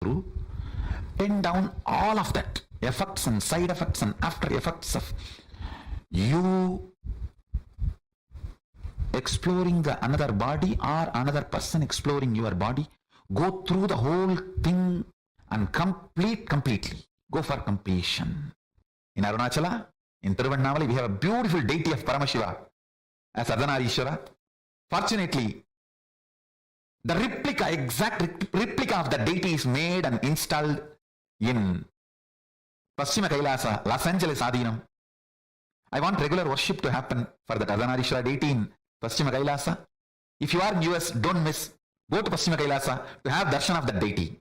through, pen down all of that, effects and side effects and after effects of you exploring the another body or another person exploring your body. Go through the whole thing and completely. Go for completion. In Arunachala, in Tiruvannamala, we have a beautiful deity of Paramashiva as Ardhanareeshwara. Fortunately, the exact replica of the deity is made and installed in Paschima Kailasa, Los Angeles Adhinam. I want regular worship to happen for the Ardhanareeshwara deity in Paschima Kailasa. If you are in US, don't miss. Go to Paschima Kailasa to have darshan of the deity.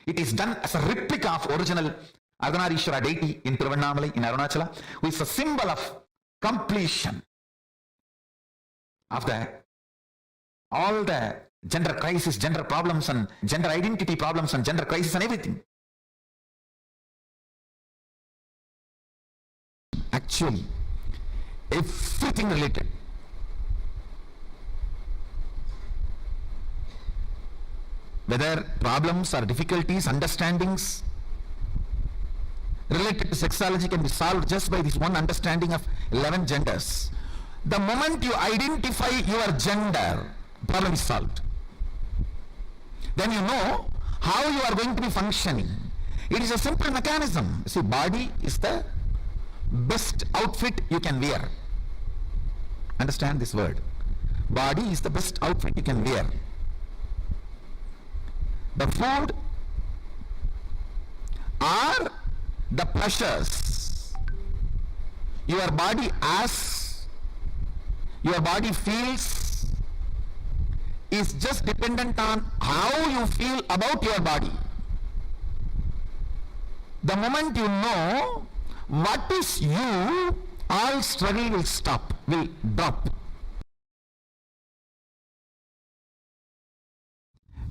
It is done as a replica of original Ardhanareeshwara deity in Tiruvannamala, in Arunachala, which is a symbol of completion of all the gender crisis, gender problems and gender identity problems and gender crisis and everything. Actually, everything related. Whether problems or difficulties, understandings related to sexuality can be solved just by this one understanding of 11 genders. The moment you identify your gender, problem is solved. Then you know how you are going to be functioning. It is a simple mechanism. See, body is the best outfit you can wear. Understand this word. Body is the best outfit you can wear. The food or the pleasures your body feels is just dependent on how you feel about your body. The moment you know what is you, all struggle will drop.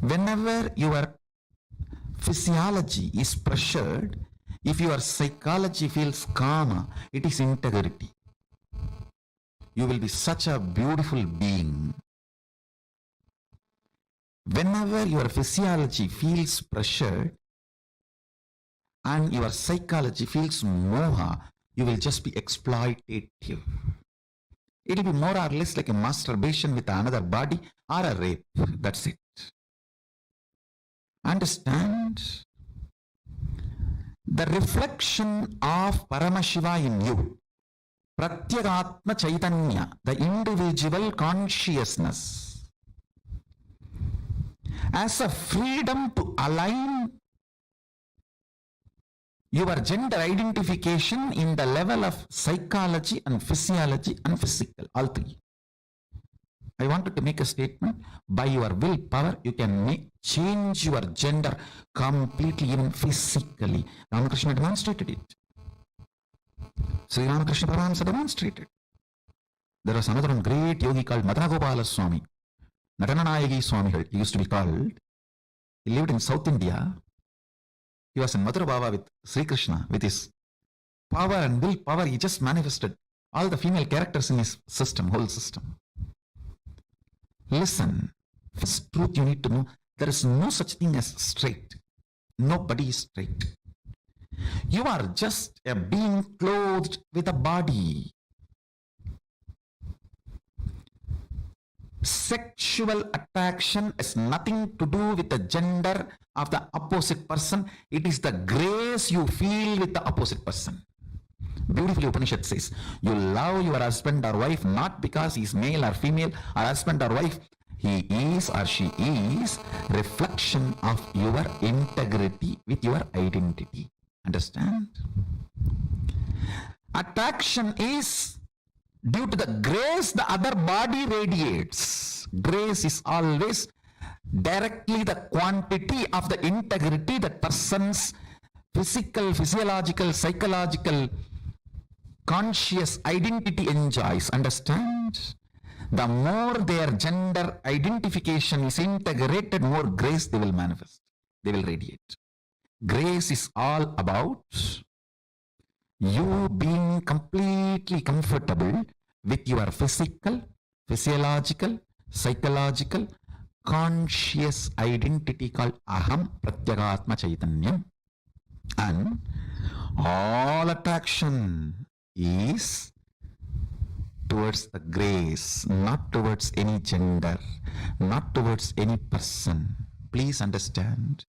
Whenever your physiology is pressured, if your psychology feels calm, it is integrity. You will be such a beautiful being. Whenever your physiology feels pressured and your psychology feels moha, you will just be exploitative. It will be more or less like a masturbation with another body or a rape. That's it. Understand? The reflection of Paramashiva in you, Pratyagatma Chaitanya, the individual consciousness, as a freedom to align your gender identification in the level of psychology and physiology and physical, all three. I wanted to make a statement. By your willpower, you can change your gender completely, even physically. Ramakrishna demonstrated it. Sri Ramakrishna Paramahamsa demonstrated. There was another one great yogi called Madhagopala Swami. Natananayagi Swami, he used to be called. He lived in South India. He was in Mathura Bhava with Sri Krishna. With his power and willpower, he just manifested all the female characters in his system, whole system. Listen, first truth you need to know, there is no such thing as straight. Nobody is straight. You are just a being clothed with a body. Sexual attraction has nothing to do with the gender of the opposite person. It is the grace you feel with the opposite person. Beautifully Upanishad says, you love your husband or wife not because he is male or female, or husband or wife. He is or she is reflection of your integrity with your identity. Understand? Attraction is due to the grace the other body radiates. Grace is always directly the quantity of the integrity that person's physical, physiological, psychological, conscious identity enjoys. Understand? The more their gender identification is integrated, more grace they will manifest. They will radiate. Grace is all about you being completely comfortable with your physical, physiological, psychological, conscious identity called Aham Pratyagatma Chaitanyam. And all attraction is towards the grace, not towards any gender, not towards any person. Please understand.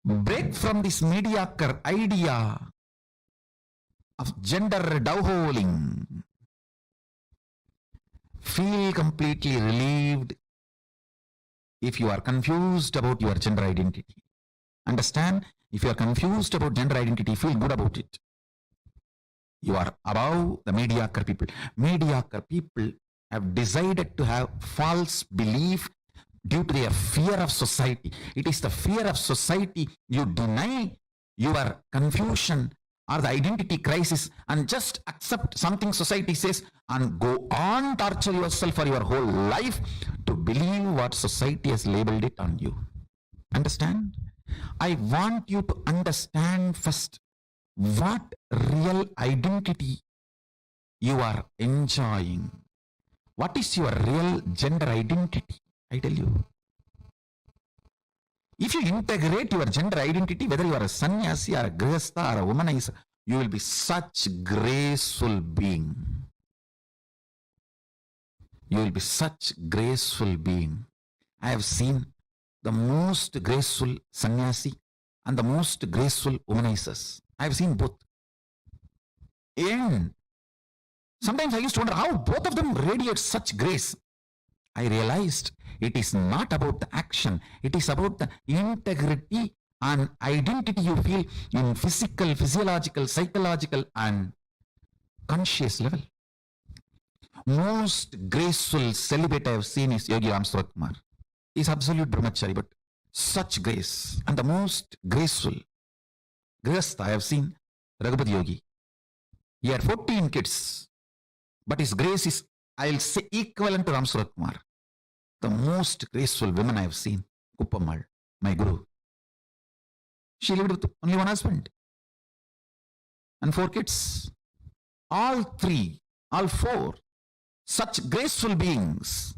Break from this mediocre idea of gender downholing. Feel completely relieved if you are confused about your gender identity. Understand? If you are confused about gender identity, feel good about it. You are above the mediocre people. Mediocre people have decided to have false belief due to their fear of society. It is the fear of society. You deny your confusion or the identity crisis and just accept something society says and go on torture yourself for your whole life to believe what society has labeled it on you. Understand? I want you to understand first what real identity you are enjoying. What is your real gender identity? I tell you. If you integrate your gender identity, whether you are a sannyasi or a grihastha or a womanizer, you will be such graceful being. You will be such graceful being. I have seen the most graceful sannyasi and the most graceful womanizers. I have seen both. And sometimes I used to wonder how both of them radiate such grace. I realized it is not about the action. It is about the integrity and identity you feel in physical, physiological, psychological and conscious level. Most graceful celibate I have seen is Yogi Ram Surat Kumar. He is absolute brahmachari, but such grace. And the most graceful grihastha I have seen, Raghupati Yogi. He had 14 kids, but his grace is, I'll say, equivalent to Ram Surat Kumar. The most graceful women I have seen, Kuppammal, my guru. She lived with only one husband and 4 kids. All 3, all 4, such graceful beings,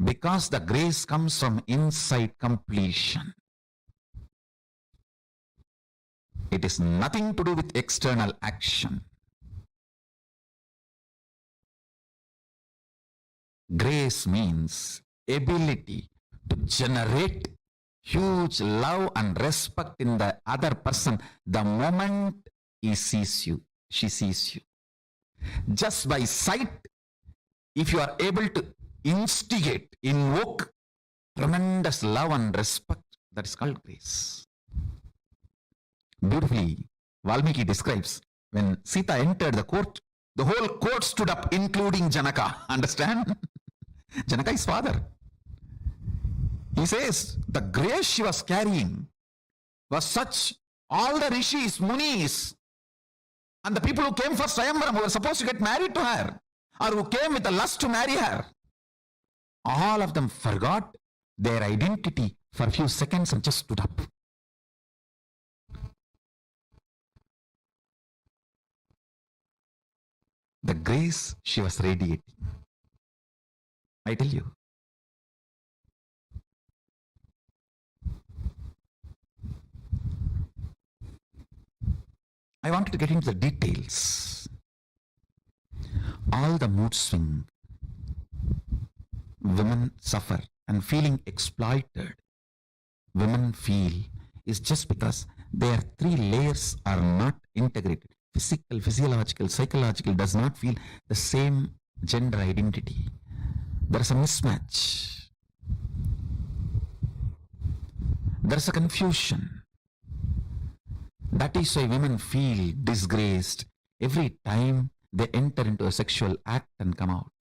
because the grace comes from inside completion. It is nothing to do with external action. Grace means ability to generate huge love and respect in the other person the moment he sees you, she sees you. Just by sight, if you are able to instigate, invoke tremendous love and respect, that is called grace. Beautifully, Valmiki describes when Sita entered the court, the whole court stood up, including Janaka. Understand? Janaka is father. He says the grace she was carrying was such, all the rishis, munis, and the people who came for Swayamvaram who were supposed to get married to her, or who came with a lust to marry her, all of them forgot their identity for a few seconds and just stood up. The grace she was radiating. I tell you. I wanted to get into the details. All the mood swing women suffer and feeling exploited, women feel, is just because their 3 layers are not integrated. Physical, physiological, psychological does not feel the same gender identity. There is a mismatch. There is a confusion. That is why women feel disgraced every time they enter into a sexual act and come out.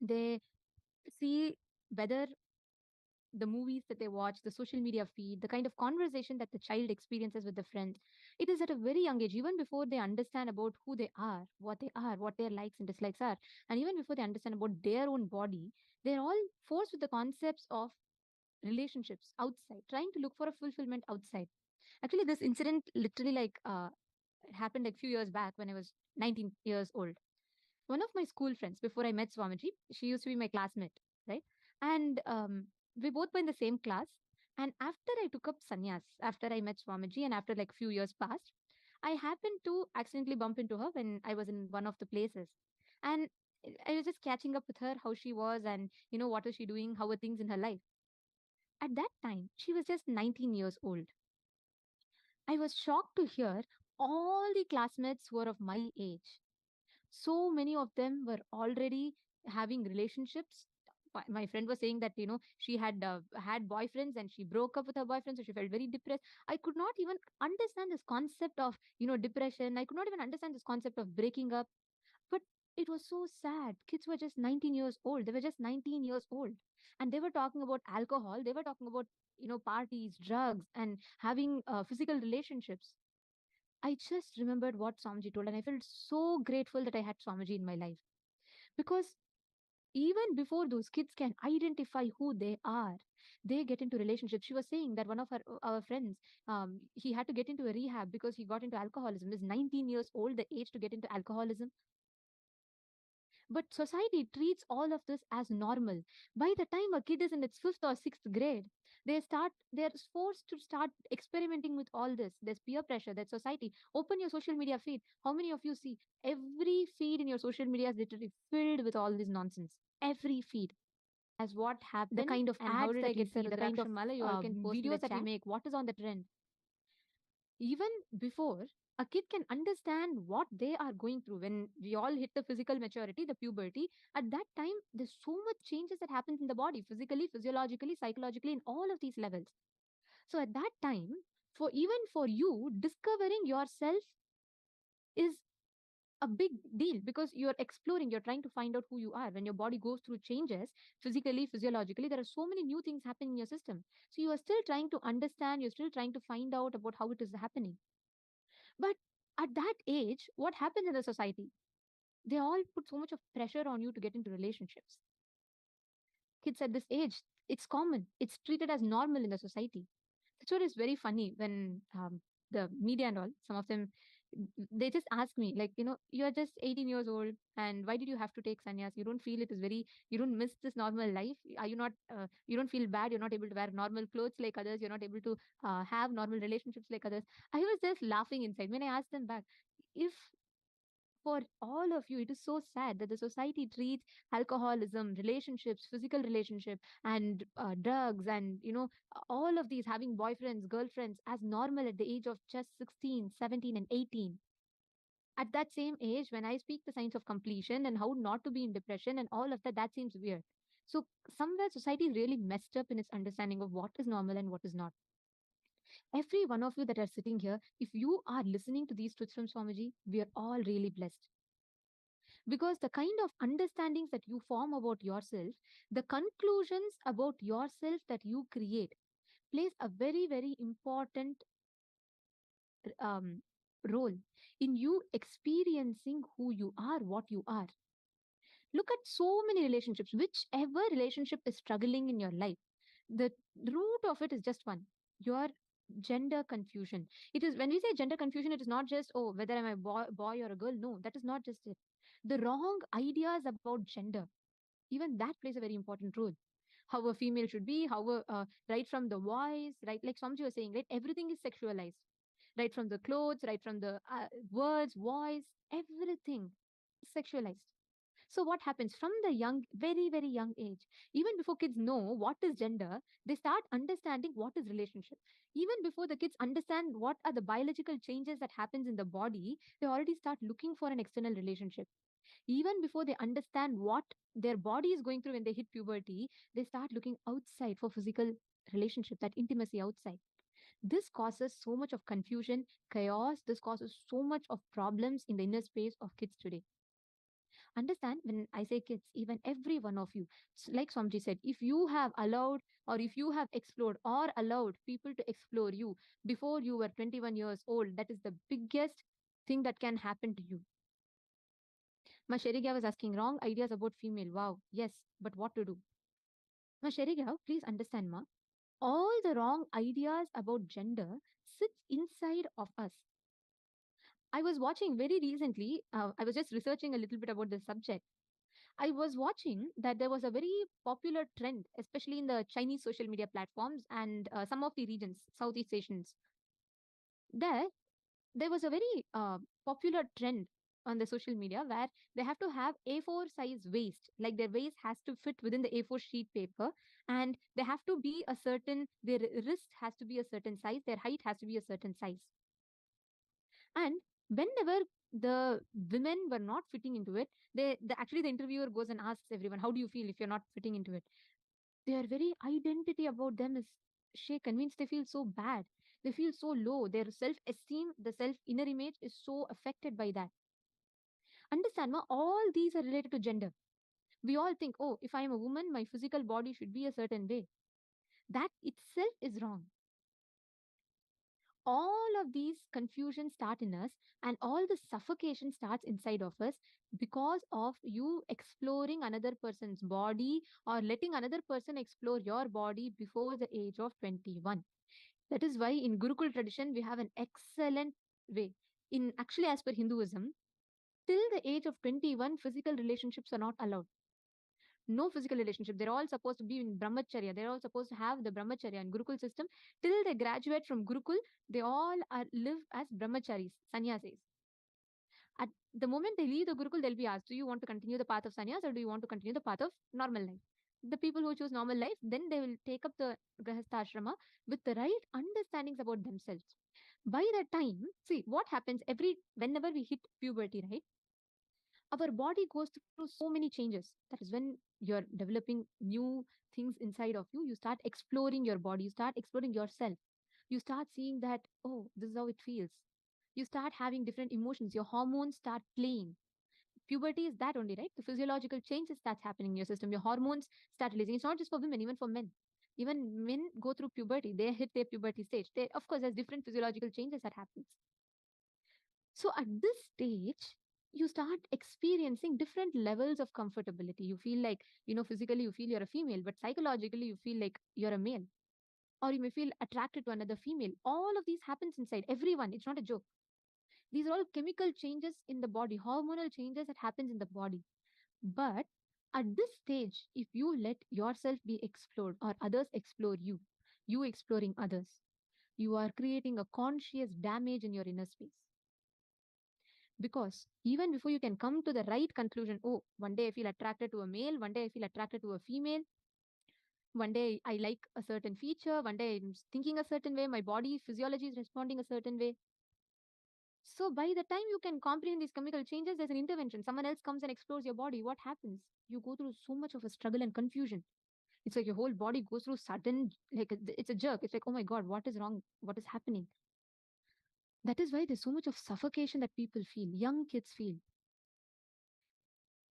They see whether the movies that they watch, the social media feed, the kind of conversation that the child experiences with the friends, it is at a very young age, even before they understand about who they are, what their likes and dislikes are, and even before they understand about their own body, they're all forced with the concepts of relationships outside, trying to look for a fulfillment outside. Actually, this incident literally It happened like few years back when I was 19 years old. One of my school friends, before I met Swamiji, she used to be my classmate, right? And we both were in the same class. And after I took up sannyas, after I met Swamiji, and after like few years passed, I happened to accidentally bump into her when I was in one of the places. And I was just catching up with her, how she was, and what was she doing, how were things in her life. At that time, she was just 19 years old. I was shocked to hear all the classmates who were of my age. So many of them were already having relationships. My friend was saying that she had boyfriends and she broke up with her boyfriend, so she felt very depressed. I could not even understand this concept of depression. I could not even understand this concept of breaking up. But it was so sad. Kids were just 19 years old. They were just 19 years old, and they were talking about alcohol. They were talking about parties, drugs, and having physical relationships. I just remembered what Swamiji told, and I felt so grateful that I had Swamiji in my life. Because even before those kids can identify who they are, they get into relationships. She was saying that one of our friends, he had to get into a rehab because he got into alcoholism. Is 19 years old, the age to get into alcoholism. But society treats all of this as normal. By the time a kid is in its fifth or sixth grade, they're forced to start experimenting with all this. There's peer pressure, there's society. Open your social media feed. How many of you see every feed in your social media is literally filled with all this nonsense? Every feed. As what happened, the kind of and how ads did I that we get see, the kind of Mala, you all can post in the videos that we chat. make, what is on the trend? Even before a kid can understand what they are going through, when we all hit the physical maturity, the puberty, at that time there's so much changes that happens in the body, physically, physiologically, psychologically, in all of these levels. So at that time, for even for you, discovering yourself is a big deal, because you're exploring, you're trying to find out who you are. When your body goes through changes physically, physiologically, there are so many new things happening in your system. So you are still trying to understand, you're still trying to find out about how it is happening. But at that age, what happens in the society? They all put so much of pressure on you to get into relationships. Kids at this age, it's common. It's treated as normal in the society. That's what is very funny when the media and all, some of them, they just ask me, like, you're just 18 years old, and why did you have to take sannyas? You don't feel it is very, you don't miss this normal life? Are you not, you don't feel bad? You're not able to wear normal clothes like others. You're not able to have normal relationships like others. I was just laughing inside when I asked them back. If for all of you, it is so sad that the society treats alcoholism, relationships, physical relationship, and drugs, and all of these, having boyfriends, girlfriends, as normal at the age of just 16, 17, and 18. At that same age, when I speak the signs of completion and how not to be in depression and all of that, that seems weird. So somewhere society really messed up in its understanding of what is normal and what is not. Every one of you that are sitting here, if you are listening to these truths from Swamiji, we are all really blessed, because the kind of understandings that you form about yourself, the conclusions about yourself that you create, plays a very, very important um, role in you experiencing who you are, what you are. Look at so many relationships. Whichever relationship is struggling in your life, the root of it is just one: your gender confusion. It is, when we say gender confusion, it is not just, oh, whether I'm a boy or a girl. No, that is not just it. The wrong ideas about gender, even that plays a very important role. How a female should be, how right from the voice, right, like Samji was saying, right, everything is sexualized, right from the clothes, right from the words, voice, everything is sexualized. So what happens from the young, very, very young age, even before kids know what is gender, they start understanding what is relationship. Even before the kids understand what are the biological changes that happens in the body, they already start looking for an external relationship. Even before they understand what their body is going through when they hit puberty, they start looking outside for physical relationship, that intimacy outside. This causes so much of confusion, chaos. This causes so much of problems in the inner space of kids today. Understand, when I say kids, even every one of you, like Swamji said, if you have allowed, or if you have explored or allowed people to explore you before you were 21 years old, that is the biggest thing that can happen to you. Ma Sheriga was asking wrong ideas about female. Wow, yes, but what to do? Ma Sheriga, please understand, ma. All the wrong ideas about gender sits inside of us. I was watching very recently, I was just researching a little bit about this subject. I was watching that there was a very popular trend, especially in the Chinese social media platforms and some of the regions, Southeast Asians. There, there was a very popular trend on the social media where they have to have A4 size waist, like their waist has to fit within the A4 sheet paper, and they have to be a certain, their wrist has to be a certain size, their height has to be a certain size. And whenever the women were not fitting into it, actually the interviewer goes and asks everyone, "How do you feel if you're not fitting into it?" Their very identity about them is shaken. Means they feel so bad. They feel so low. Their self-esteem, the self-inner image is so affected by that. Understand, ma? All these are related to gender. We all think, oh, if I am a woman, my physical body should be a certain way. That itself is wrong. All of these confusions start in us, and all the suffocation starts inside of us because of you exploring another person's body or letting another person explore your body before the age of 21. That is why in Gurukul tradition we have an excellent way. In actually, as per Hinduism, till the age of 21, physical relationships are not allowed. No physical relationship. They're all supposed to be in brahmacharya. They're all supposed to have the brahmacharya and Gurukul system. Till they graduate from Gurukul, they all live as brahmacharis, sannyasis. At the moment they leave the Gurukul, they'll be asked, do you want to continue the path of sannyas or do you want to continue the path of normal life? The people who choose normal life, then they will take up the grahastha with the right understandings about themselves. By that time, see what happens whenever we hit puberty, right? Our body goes through so many changes. That is when you're developing new things inside of you. You start exploring your body, you start exploring yourself. You start seeing that, oh, this is how it feels. You start having different emotions, your hormones start playing. Puberty is that only, right? The physiological changes that's happening in your system, your hormones start releasing. It's not just for women, even for men. Even men go through puberty, they hit their puberty stage. They, of course, there's different physiological changes that happens. So at this stage, you start experiencing different levels of comfortability. You feel like, physically you feel you're a female, but psychologically you feel like you're a male. Or you may feel attracted to another female. All of these happens inside everyone. It's not a joke. These are all chemical changes in the body, hormonal changes that happens in the body. But at this stage, if you let yourself be explored or others explore you, you exploring others, you are creating a conscious damage in your inner space. Because even before you can come to the right conclusion, oh, one day I feel attracted to a male, one day I feel attracted to a female, one day I like a certain feature, one day I'm thinking a certain way, my body physiology is responding a certain way. So by the time you can comprehend these chemical changes, there's an intervention. Someone else comes and explores your body. What happens? You go through so much of a struggle and confusion. It's like your whole body goes through sudden, like it's a jerk. It's like, oh my God, what is wrong? What is happening? That is why there's so much of suffocation that people feel, young kids feel.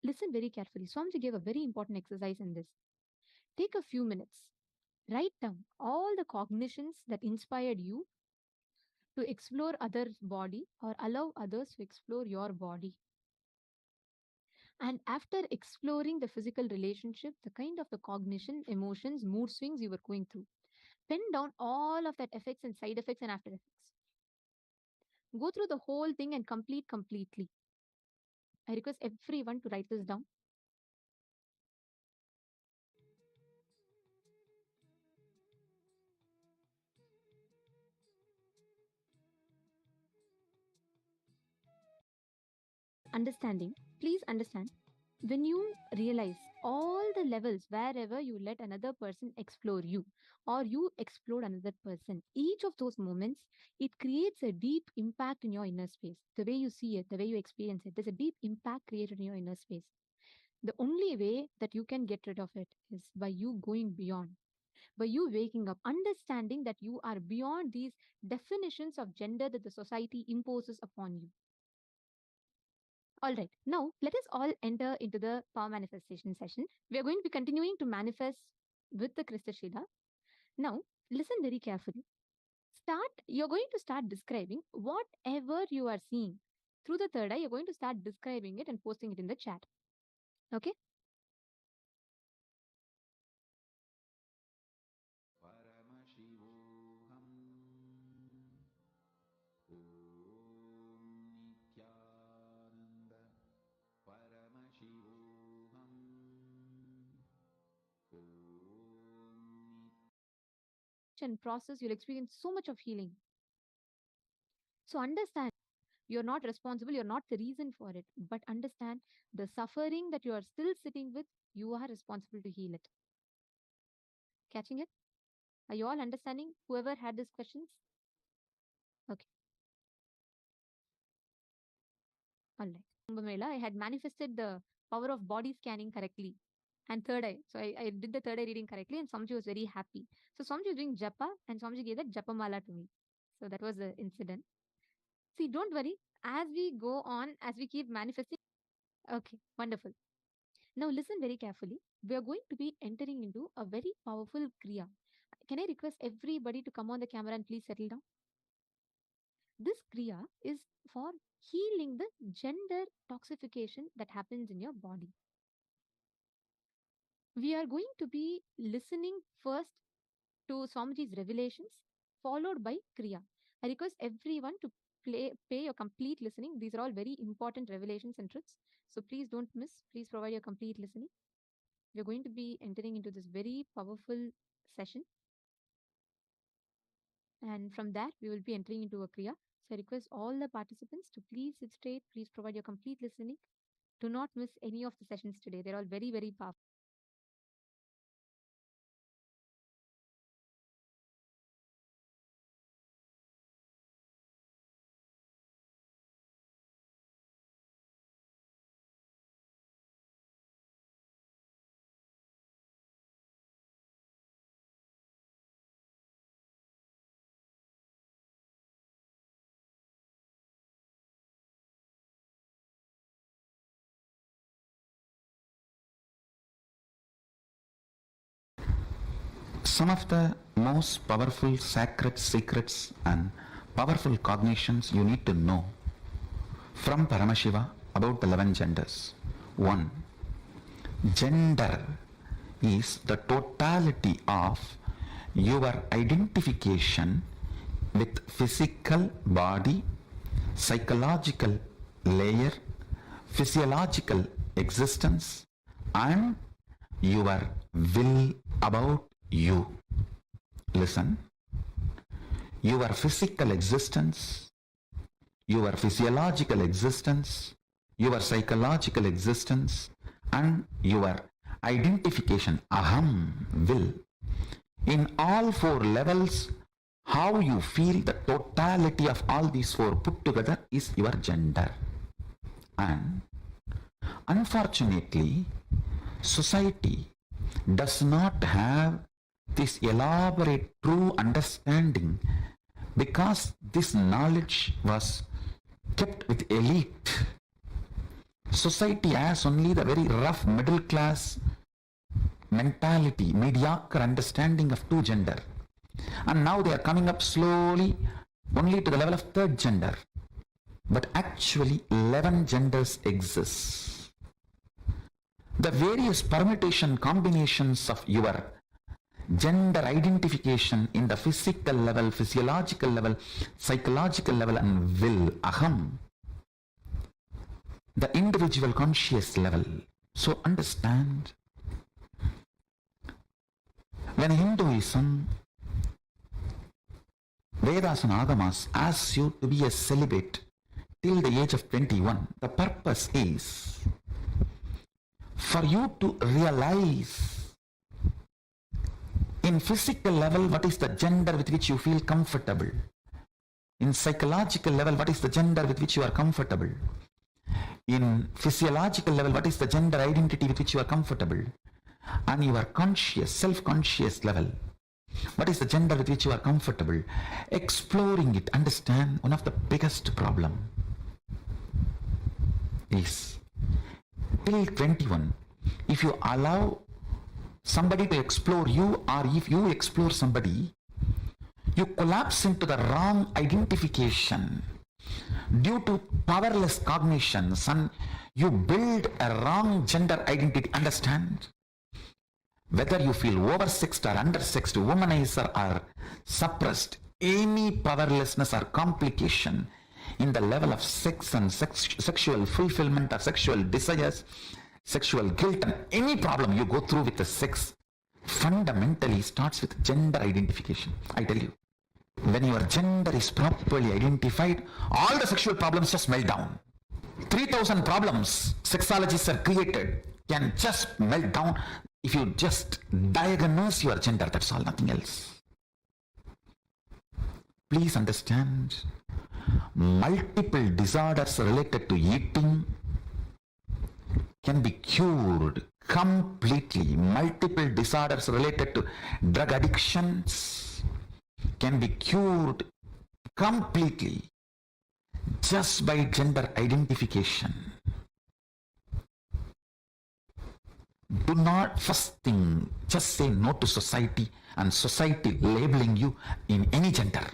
Listen very carefully. Swamiji gave a very important exercise in this. Take a few minutes. Write down all the cognitions that inspired you to explore others' body or allow others to explore your body. And after exploring the physical relationship, the kind of the cognition, emotions, mood swings you were going through, pen down all of that effects and side effects and after effects. Go through the whole thing and complete completely. I request everyone to write this down. Understanding, please understand, when you realize all the levels wherever you let another person explore you or you explore another person, each of those moments, it creates a deep impact in your inner space. The way you see it, the way you experience it, there's a deep impact created in your inner space. The only way that you can get rid of it is by you going beyond, by you waking up, understanding that you are beyond these definitions of gender that the society imposes upon you. All right, now let us all enter into the power manifestation session. We are going to be continuing to manifest with the Krista Shila. Now, listen very carefully. You're going to start describing whatever you are seeing. Through the third eye, you're going to start describing it and posting it in the chat. Okay? Paramashivoham. Om process, you'll experience so much of healing. So understand, you're not responsible, you're not the reason for it, but understand the suffering that you are still sitting with, you are responsible to heal it. Catching it? Are you all understanding? Whoever had these questions? Okay, all right. Kumbh Mela, I had manifested the power of body scanning correctly. And third eye. So I did the third eye reading correctly, and Swamiji was very happy. So Swamiji was doing japa, and Swamiji gave that japa mala to me. So that was the incident. See, don't worry. As we go on, as we keep manifesting, okay, wonderful. Now listen very carefully. We are going to be entering into a very powerful kriya. Can I request everybody to come on the camera and please settle down? This kriya is for healing the gender toxification that happens in your body. We are going to be listening first to Swamiji's revelations, followed by kriya. I request everyone to pay your complete listening. These are all very important revelations and truths. So please don't miss. Please provide your complete listening. We're going to be entering into this very powerful session. And from that, we will be entering into a kriya. So I request all the participants to please sit straight. Please provide your complete listening. Do not miss any of the sessions today. They're all very, very powerful. Some of the most powerful sacred secrets and powerful cognitions you need to know from Paramashiva about the 11 genders. 1. Gender is the totality of your identification with physical body, psychological layer, physiological existence, and your will about you. Listen. Your physical existence, your physiological existence, your psychological existence, and your identification, aham, will. In all 4 levels, how you feel, the totality of all these 4 put together is your gender. And unfortunately, society does not have this elaborate true understanding, because this knowledge was kept with elite. Society has only the very rough middle class mentality, mediocre understanding of 2 gender. And now they are coming up slowly only to the level of 3rd gender. But actually 11 genders exist. The various permutation combinations of your gender identification in the physical level, physiological level, psychological level, and will, aham, the individual conscious level. So understand, when Hinduism, Vedas and Agamas asks you to be a celibate till the age of 21, the purpose is for you to realize in physical level what is the gender with which you feel comfortable. In psychological level, what is the gender with which you are comfortable. In physiological level, what is the gender identity with which you are comfortable. And your conscious, self-conscious level, what is the gender with which you are comfortable. Exploring it, understand, one of the biggest problem is till 21, if you allow somebody to explore you, or if you explore somebody, you collapse into the wrong identification due to powerless cognitions, and you build a wrong gender identity. Understand? Whether you feel oversexed or undersexed, womanizer or suppressed, any powerlessness or complication in the level of sex and sexual fulfillment or sexual desires, sexual guilt, and any problem you go through with the sex, fundamentally starts with gender identification. I tell you, when your gender is properly identified, all the sexual problems just melt down. 3,000 problems sexologists have created can just melt down if you just diagnose your gender. That's all, nothing else. Please understand, multiple disorders related to eating can be cured completely. Multiple disorders related to drug addictions can be cured completely just by gender identification. Do not, first thing, just say no to society and society labeling you in any gender.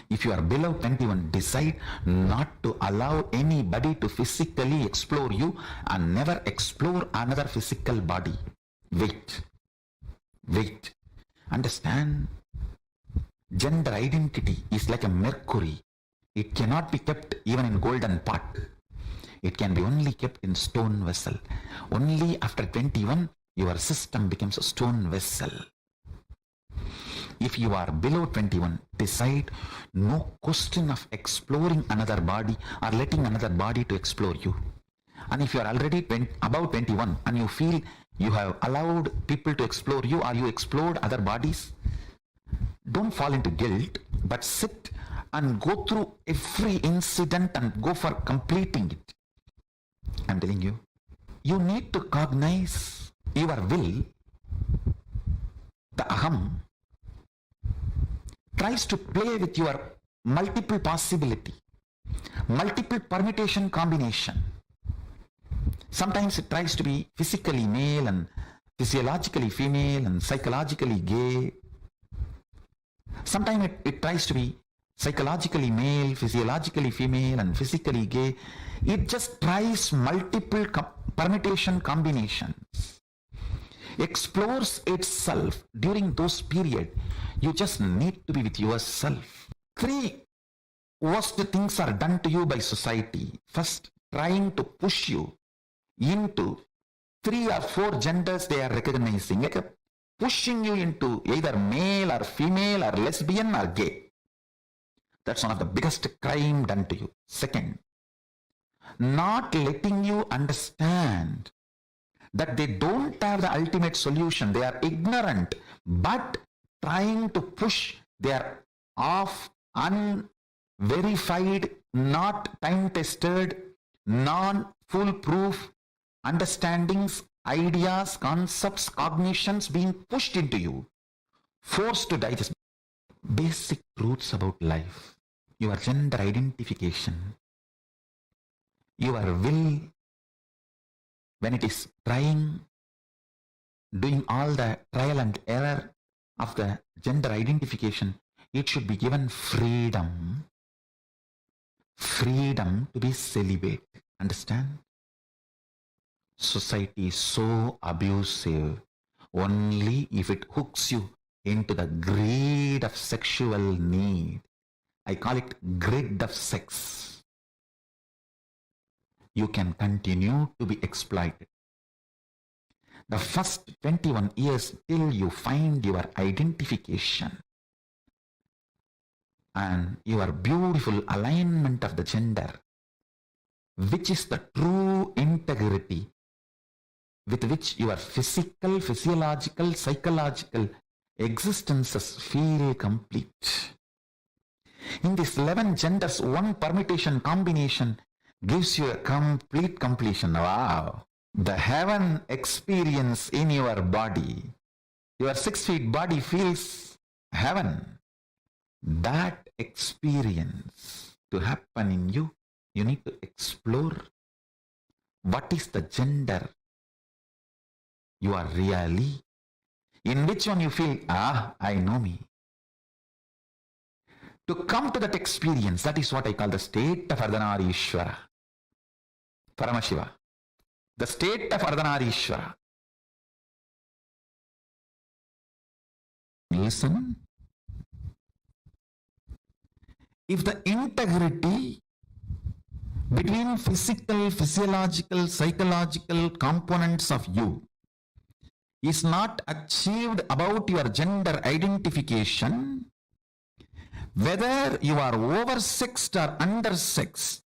If you are below 21, decide not to allow anybody to physically explore you and never explore another physical body. Wait. Understand, gender identity is like a mercury. It cannot be kept even in golden pot. It can be only kept in stone vessel. Only after 21, your system becomes a stone vessel. If you are below 21, decide no question of exploring another body or letting another body to explore you. And if you are already above 21 and you feel you have allowed people to explore you or you explored other bodies, don't fall into guilt, but sit and go through every incident and go for completing it. I'm telling you, you need to cognize your will. The aham tries to play with your multiple possibility, multiple permutation combination. Sometimes it tries to be physically male and physiologically female and psychologically gay. Sometimes it tries to be psychologically male, physiologically female and physically gay. It just tries multiple permutation combinations. Explores itself during those periods. You just need to be with yourself. 3 worst things are done to you by society. First, trying to push you into 3 or 4 genders they are recognizing, like pushing you into either male or female or lesbian or gay. That's one of the biggest crime done to you. Second, not letting you understand that they don't have the ultimate solution. They are ignorant, but trying to push their off, unverified, not time-tested, non-foolproof understandings, ideas, concepts, cognitions being pushed into you, forced to digest basic truths about life, your gender identification, your will, when it is trying, doing all the trial and error of the gender identification, it should be given freedom to be celibate. Understand? Society is so abusive only if it hooks you into the greed of sexual need. I call it grid of sex. You can continue to be exploited. The first 21 years till you find your identification and your beautiful alignment of the gender, which is the true integrity with which your physical, physiological, psychological existences feel complete. In these 11 genders, one permutation combination gives you a complete completion. Wow! The heaven experience in your body, your 6 feet body feels heaven. That experience to happen in you, you need to explore what is the gender you are really, in which one you feel, I know me. To come to that experience, that is what I call the state of Ardhanareeshwara. Paramashiva. The state of Ardhanareeshwara. Listen. If the integrity between physical, physiological, psychological components of you is not achieved about your gender identification, whether you are oversexed or undersexed,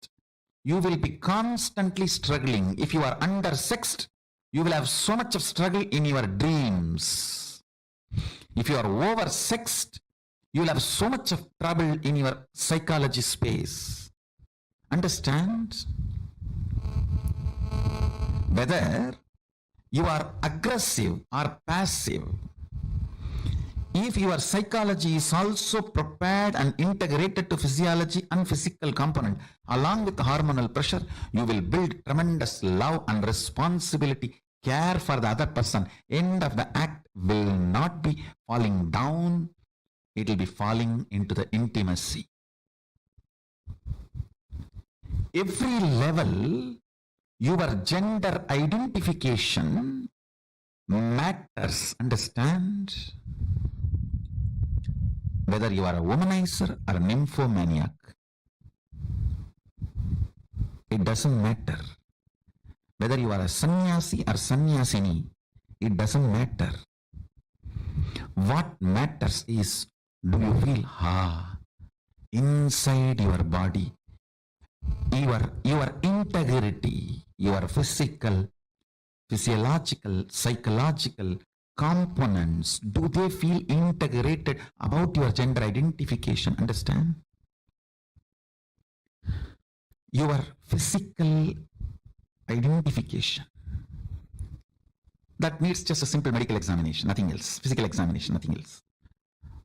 you will be constantly struggling. If you are undersexed, you will have so much of struggle in your dreams. If you are oversexed, you will have so much of trouble in your psychology space. Understand? Whether you are aggressive or passive, if your psychology is also prepared and integrated to physiology and physical component along with the hormonal pressure, you will build tremendous love and responsibility, care for the other person. End of the act will not be falling down, it will be falling into the intimacy. Every level, your gender identification matters. Understand? Whether you are a womanizer or a nymphomaniac, it doesn't matter. Whether you are a sannyasi or sannyasini, it doesn't matter. What matters is, do you feel inside your body, your integrity, your physical, physiological, psychological components, do they feel integrated about your gender identification? Understand? Your physical identification, that needs just a simple medical examination, nothing else. Physical examination, nothing else.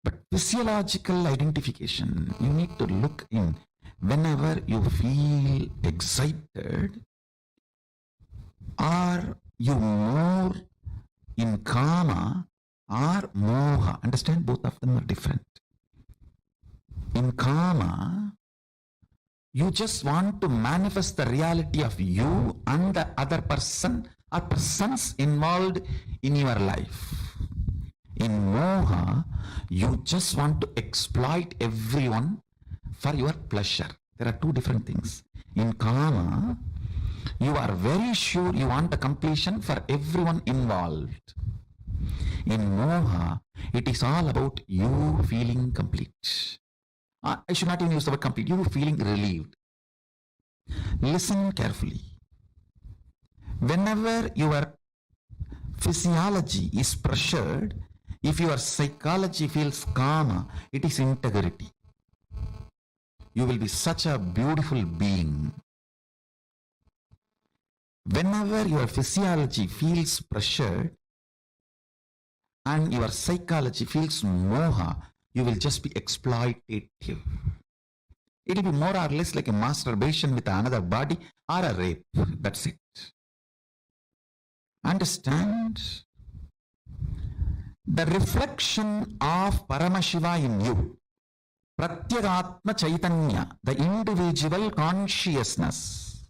But physiological identification, you need to look in. Whenever you feel excited, are you more in kama or moha? Understand, both of them are different. In kama, you just want to manifest the reality of you and the other person or persons involved in your life. In moha, you just want to exploit everyone for your pleasure. There are two different things. In kama, you are very sure you want a completion for everyone involved. In moha, it is all about you feeling complete. I should not even use the word complete. You feeling relieved. Listen carefully. Whenever your physiology is pressured, if your psychology feels kama, it is integrity. You will be such a beautiful being. Whenever your physiology feels pressured and your psychology feels moha, you will just be exploitative. It will be more or less like a masturbation with another body or a rape. That's it. Understand? The reflection of Paramashiva in you, Pratyagatma Chaitanya, the individual consciousness,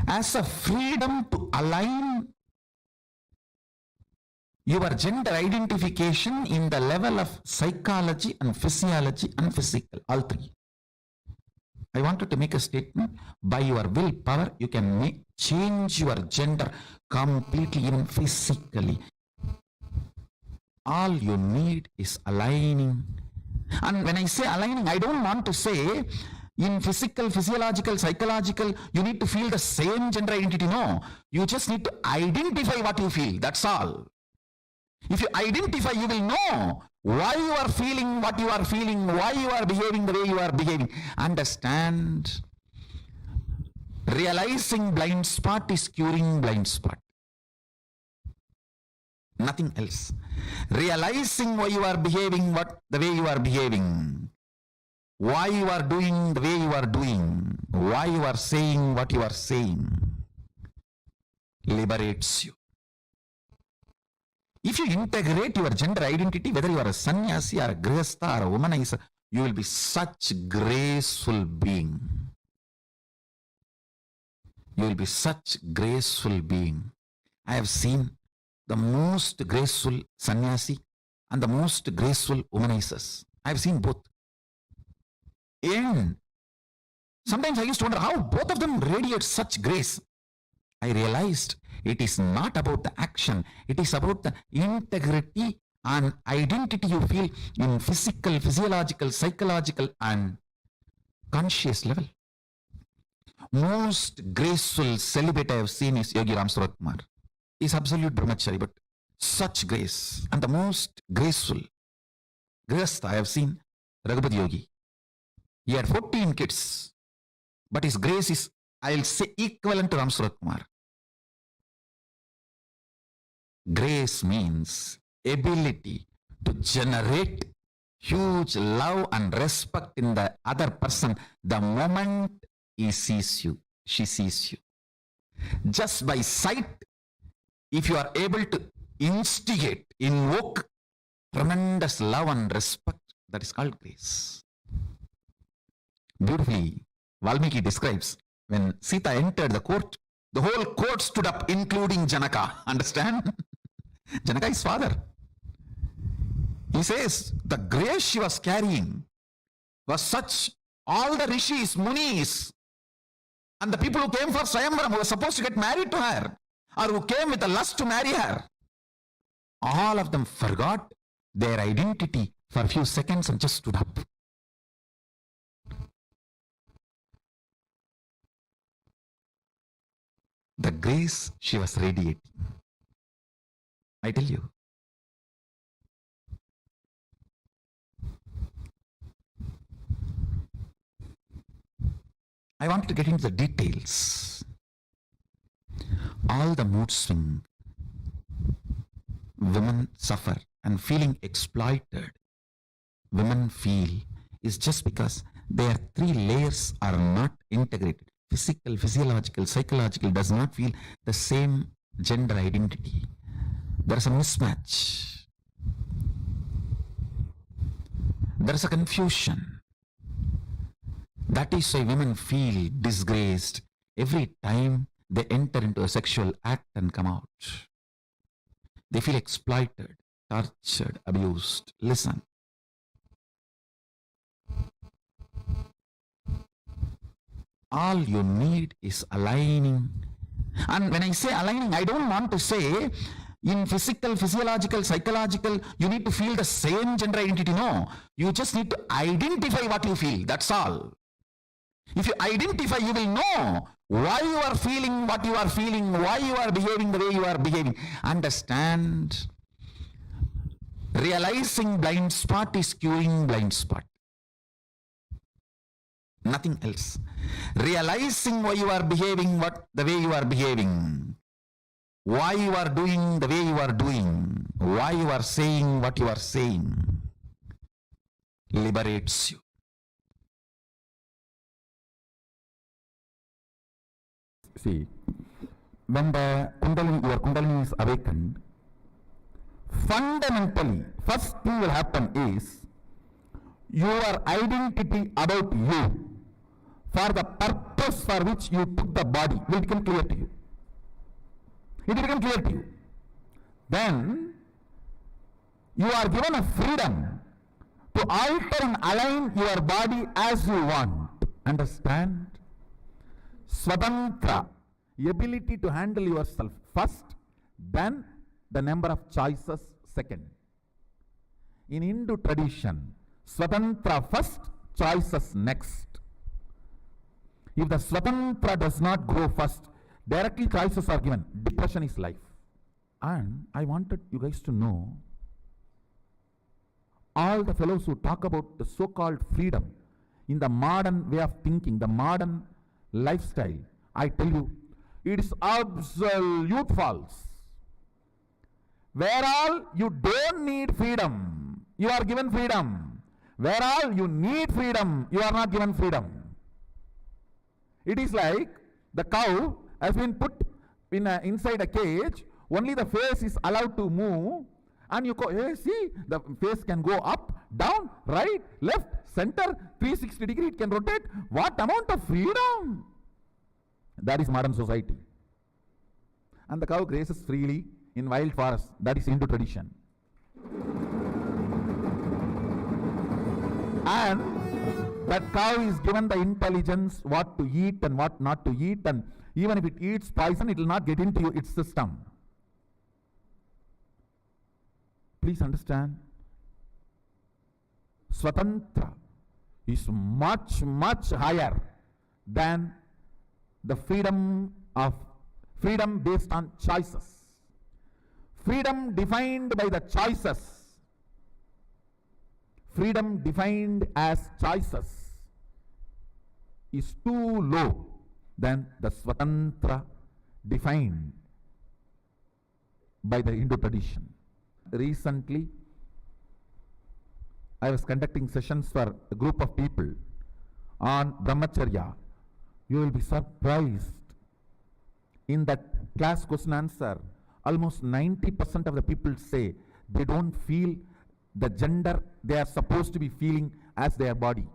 as a freedom to align your gender identification in the level of psychology and physiology and physical, all three. I wanted to make a statement. By your willpower, you can change your gender completely, even physically. All you need is aligning. And when I say aligning, I don't want to say in physical, physiological, psychological, you need to feel the same gender identity. No, you just need to identify what you feel. That's all. If you identify, you will know why you are feeling what you are feeling, why you are behaving the way you are behaving. Understand? Realizing blind spot is curing blind spot. Nothing else. Realizing why you are behaving the way you are behaving, why you are doing the way you are doing, why you are saying what you are saying, liberates you. If you integrate your gender identity, whether you are a sannyasi or a grihastha or a womanizer, you will be such graceful being. You will be such graceful being. I have seen the most graceful sannyasi and the most graceful womanizers. I have seen both. And sometimes I used to wonder how both of them radiate such grace. I realized it is not about the action, it is about the integrity and identity you feel in physical, physiological, psychological, and conscious level. Most graceful celibate I have seen is Yogi Ram Surat Kumar. He's absolute brahmachari, but such grace. And the most graceful grihastha I have seen, Raghupati Yogi. He had 14 kids, but his grace is, I'll say, equivalent to Ram Surat Kumar. Grace means ability to generate huge love and respect in the other person the moment he sees you, she sees you. Just by sight, if you are able to instigate, invoke tremendous love and respect, that is called grace. Beautifully, Valmiki describes when Sita entered the court, the whole court stood up, including Janaka. Understand? Janaka is father. He says the grace she was carrying was such, all the rishis, munis, and the people who came for Swayamvaram, who were supposed to get married to her, or who came with a lust to marry her, all of them forgot their identity for a few seconds and just stood up. The grace she was radiating. I tell you. I wanted to get into the details. All the mood swing women suffer and feeling exploited, women feel, is just because their three layers are not integrated. Physical, physiological, psychological does not feel the same gender identity. There is a mismatch. There is a confusion. That is why women feel disgraced every time they enter into a sexual act and come out. They feel exploited, tortured, abused. Listen. All you need is aligning. And when I say aligning, I don't want to say in physical, physiological, psychological, you need to feel the same gender identity. No. You just need to identify what you feel. That's all. If you identify, you will know why you are feeling what you are feeling, why you are behaving the way you are behaving. Understand? Realizing blind spot is curing blind spot. Nothing else. Realizing why you are behaving the way you are behaving, why you are doing the way you are doing, why you are saying what you are saying, liberates you. See, when the Kundalini, your Kundalini is awakened, fundamentally, first thing will happen is your identity about you for the purpose for which you took the body will become clear to you. It will become clear to you. Then you are given a freedom to alter and align your body as you want. Understand? Swatantra, ability to handle yourself first, then the number of choices second. In Hindu tradition, Swatantra first, choices next. If the Swatantra does not grow first, directly choices are given. Depression is life. And I wanted you guys to know, all the fellows who talk about the so-called freedom in the modern way of thinking, the modern lifestyle, I tell you, it is absolute false. Where all you don't need freedom, you are given freedom. Where all you need freedom, you are not given freedom. It is like the cow has been put in inside a cage, only the face is allowed to move, and you go, hey, see, the face can go up, down, right, left, center, 360 degree, it can rotate. What amount of freedom? That is modern society. And the cow grazes freely in wild forests. That is Hindu tradition. And That cow is given the intelligence what to eat and what not to eat, and even if it eats poison, it will not get into its system. Please understand, Swatantra is much, much higher than the freedom based on choices. Freedom defined by the choices, freedom defined as choices, is too low than the Swatantra defined by the Hindu tradition. Recently, I was conducting sessions for a group of people on Brahmacharya. You will be surprised. In that class question answer, almost 90% of the people say they don't feel the gender they are supposed to be feeling as their body.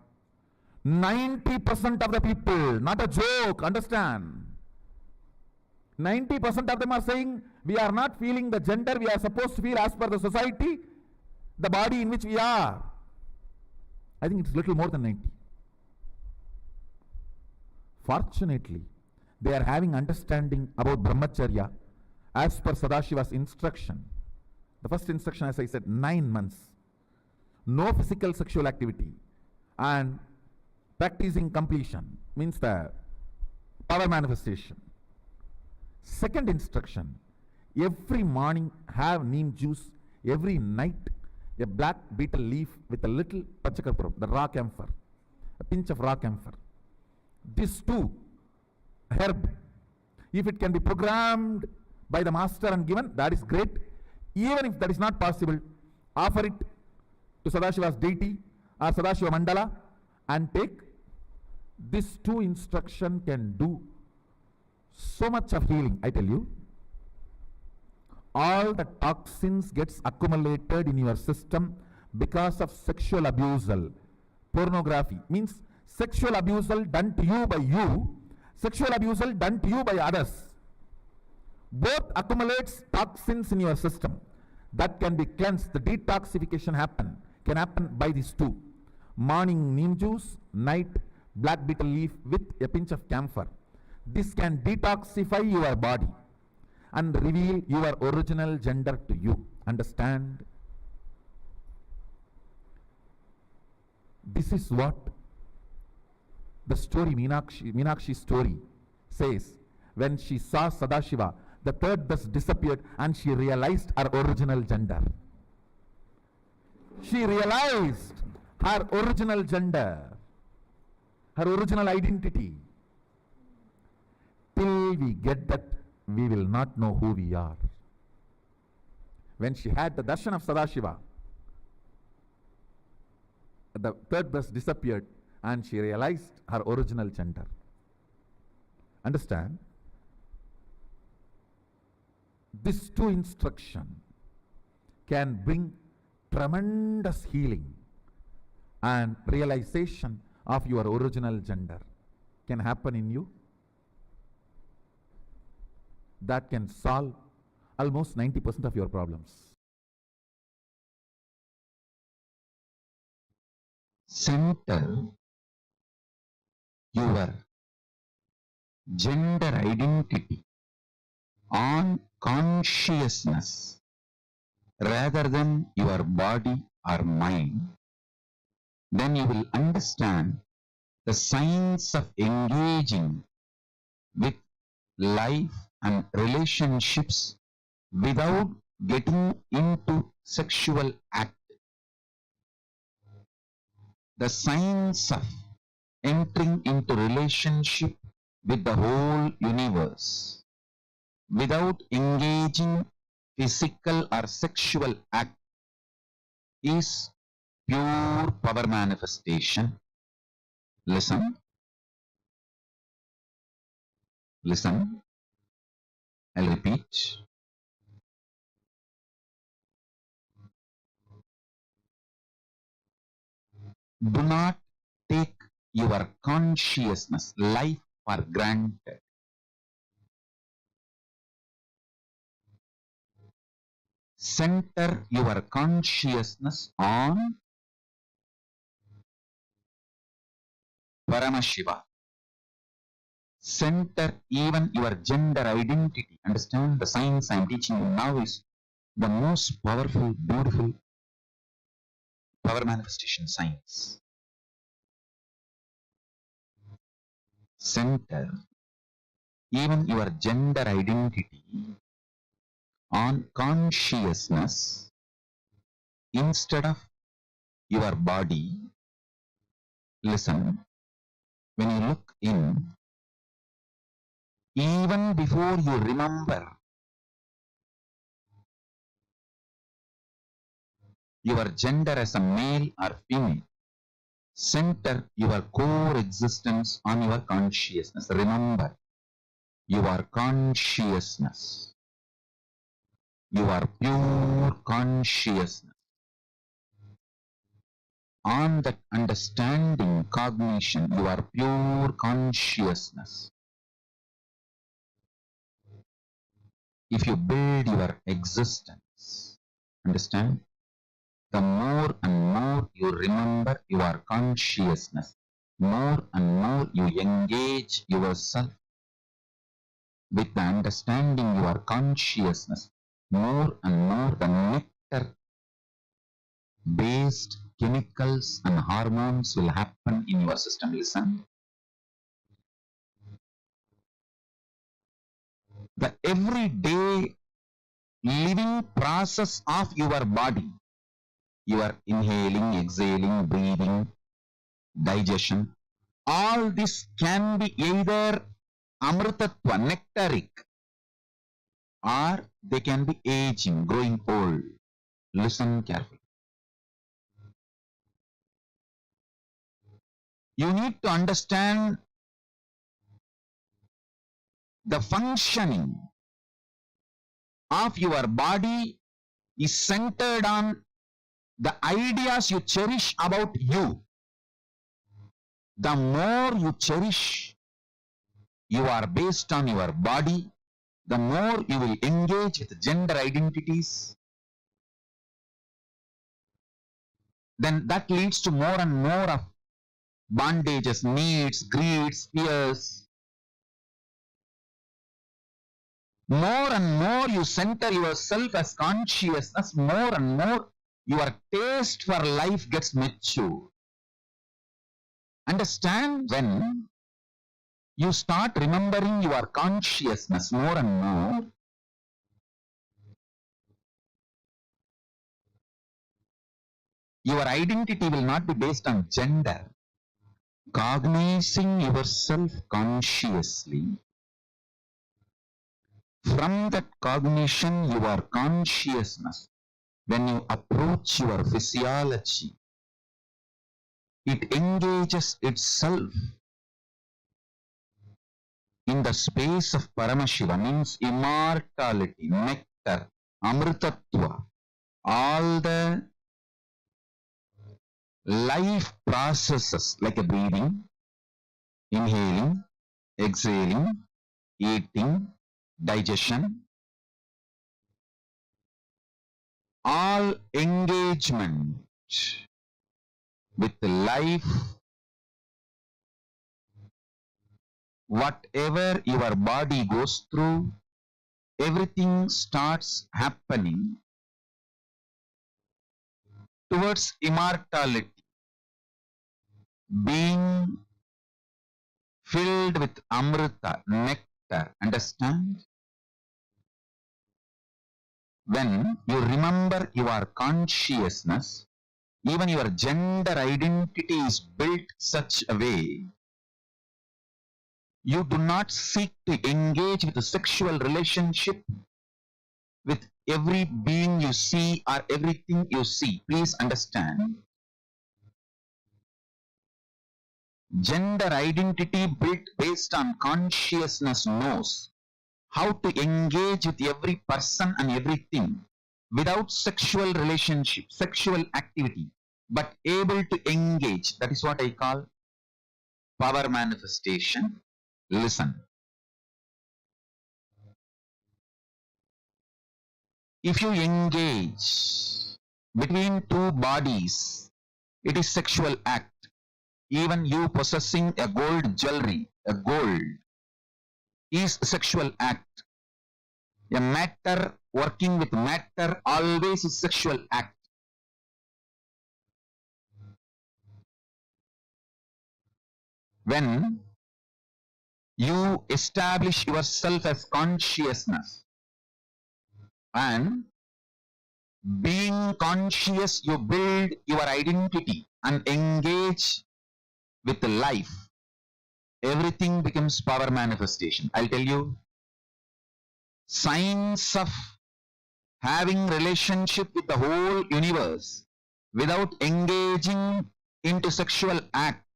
90% of the people, not a joke, understand. 90% of them are saying we are not feeling the gender we are supposed to feel as per the society, the body in which we are. I think it's little more than 90. Fortunately, they are having understanding about Brahmacharya as per Sadashiva's instruction. The first instruction, as I said, 9 months. No physical sexual activity and practicing completion, means the power manifestation. Second instruction, every morning have neem juice, every night a black betel leaf with a little pachakarpuram, the raw camphor, a pinch of raw camphor. This too, herb, if it can be programmed by the master and given, that is great. Even if that is not possible, offer it to Sadashiva's deity or Sadashiva Mandala and take. This two instruction can do so much of healing, I tell you. All the toxins gets accumulated in your system because of sexual abusal. Pornography means sexual abusal done to you by you, sexual abusal done to you by others. Both accumulates toxins in your system that can be cleansed. The detoxification can happen by these two. Morning neem juice, night black betel leaf with a pinch of camphor. This can detoxify your body and reveal your original gender to you. Understand? This is what the story, Meenakshi's story says. When she saw Sadashiva, the third thus disappeared and she realized her original gender. She realized her original gender, her original identity. Till we get that, we will not know who we are. When she had the darshan of Sadashiva, the third thus disappeared and she realized her original gender. Understand? This two instruction can bring tremendous healing and realization of your original gender. Can happen in you. That can solve almost 90% of your problems. Center your gender identity on consciousness rather than your body or mind, then you will understand the science of engaging with life and relationships without getting into sexual act. The science of entering into relationship with the whole universe without engaging physical or sexual act is pure power manifestation. Listen. Listen. I'll repeat. Do not take your consciousness, life for granted. Center your consciousness on Paramashiva. Center even your gender identity. Understand, the science I am teaching you now is the most powerful, beautiful power manifestation science. Center even your gender identity on consciousness instead of your body. Listen, when you look in, even before you remember your gender as a male or female, center your core existence on your consciousness. Remember, your consciousness, your pure consciousness. On that understanding, cognition, your pure consciousness. If you build your existence, understand, the more and more you remember your consciousness, more and more you engage yourself with the understanding your consciousness, more and more the nectar based chemicals and hormones will happen in your system. Listen, the everyday living process of your body, your inhaling, exhaling, breathing, digestion, all this can be either amritatva, nectaric, or they can be aging, growing old. Listen carefully. You need to understand the functioning of your body is centered on the ideas you cherish about you. The more you cherish, you are based on your body, the more you will engage with gender identities, then that leads to more and more of bondages, needs, greeds, fears. More and more you center yourself as consciousness, more and more your taste for life gets mature. Understand, when you start remembering your consciousness more and more, your identity will not be based on gender. Cognizing yourself consciously, from that cognition, your consciousness, when you approach your physiology, it engages itself in the space of Paramashiva, means immortality, nectar, amritatva, all the life processes like a breathing, inhaling, exhaling, eating, digestion, all engagement with life, whatever your body goes through, everything starts happening towards immortality, being filled with amrita, nectar. Understand? When you remember your consciousness, even your gender identity is built such a way, you do not seek to engage with a sexual relationship with every being you see or everything you see. Please understand, gender identity built based on consciousness knows how to engage with every person and everything without sexual relationship, sexual activity, but able to engage. That is what I call power manifestation. Listen. If you engage between two bodies, it is sexual act. Even you possessing a gold jewelry, a gold, is sexual act. A matter working with matter always is sexual act. When you establish yourself as consciousness, and being conscious, you build your identity and engage with life. Everything becomes power manifestation. I'll tell you, signs of having relationship with the whole universe without engaging into sexual act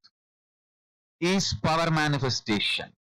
is power manifestation.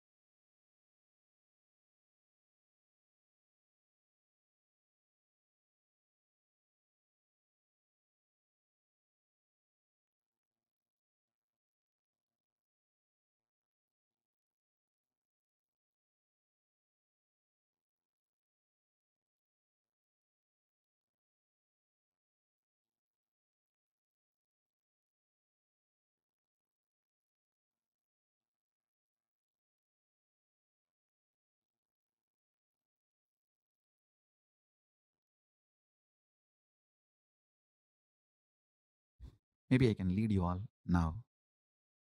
Maybe I can lead you all now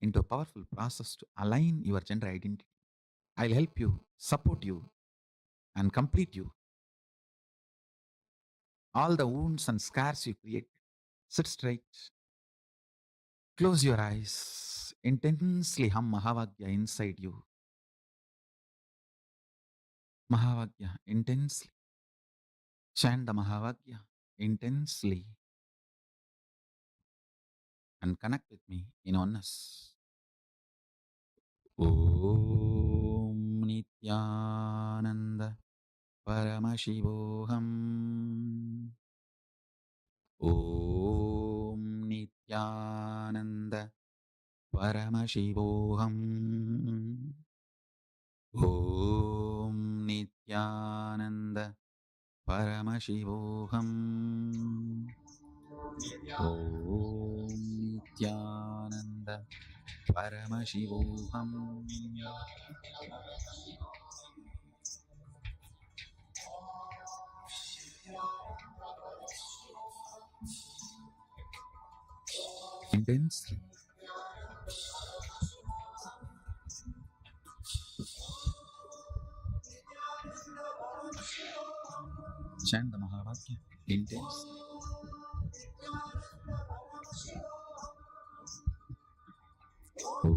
into a powerful process to align your gender identity. I'll help you, support you, and complete you. All the wounds and scars you create, sit straight, close your eyes, intensely hum Mahavagya inside you. Mahavagya intensely. Chant the Mahavagya intensely and connect with me in oneness. Om Nithyananda Paramashivoham. Om Nithyananda Paramashivoham. Om Nithyananda Paramashivoham. Om Nithyananda Paramashivoham. Intensely. Chant the Mahavagya intensely. Om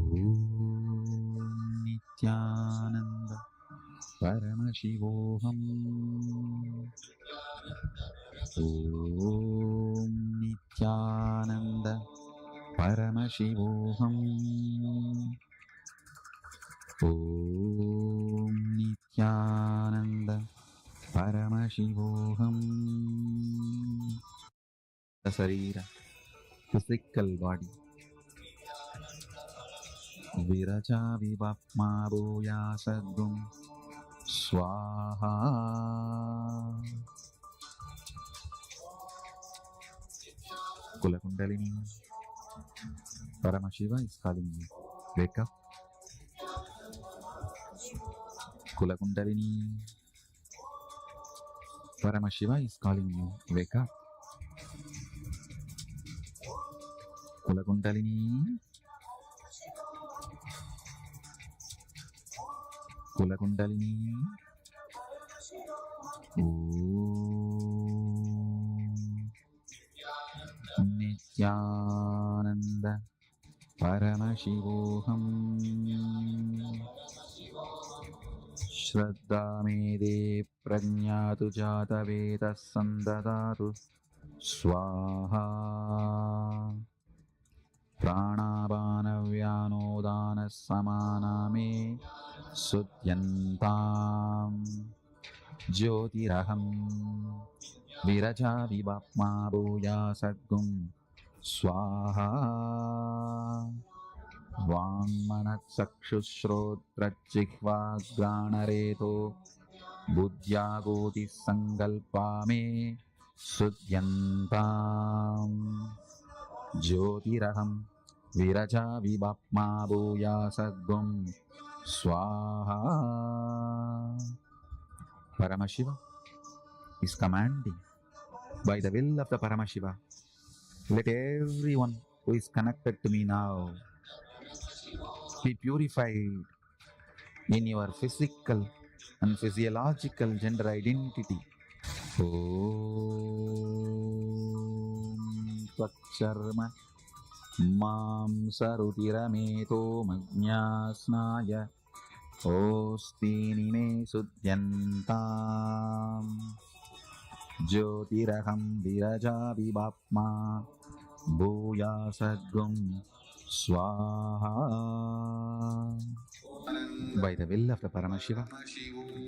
Nithyananda Paramashivoham. Om Nithyananda Paramashivoham. Om Nithyananda Paramashivoham. The Sarira, physical body. Viraja Vivapma Bhuya Sadgum Swaha. Kulakundalini, Paramashiva is calling you. Wake up. Kulakundalini, Paramashiva is calling you. Wake up. Kulakundalini, Kulakundalini. Om Nithyananda Paramashivoham. Shraddha Mede Prajnatu Jata Veda Sandadatu Swaha. Pranabana Vyanodana Samaname Sudyantam Jyotiraham Viraja Vivapma Bhuya Sadgum Swaha. Vangmanat Sakshusrotra Jihva Granareto Buddhyagoti Sangalpame Sudyantam Jyotiraham Viraja vibhapma bhuya sadgum swaha. Paramashiva is commanding by the will of the Paramashiva. Let everyone who is connected to me now be purified in your physical and physiological gender identity. Om Twacharma Mam Sarutirameto Majnasnaya Ostini Me Sudyantam Jyotiraham Viraja Vibhapma Bhuya Sadgum Swaha. By the will of the Paramashiva,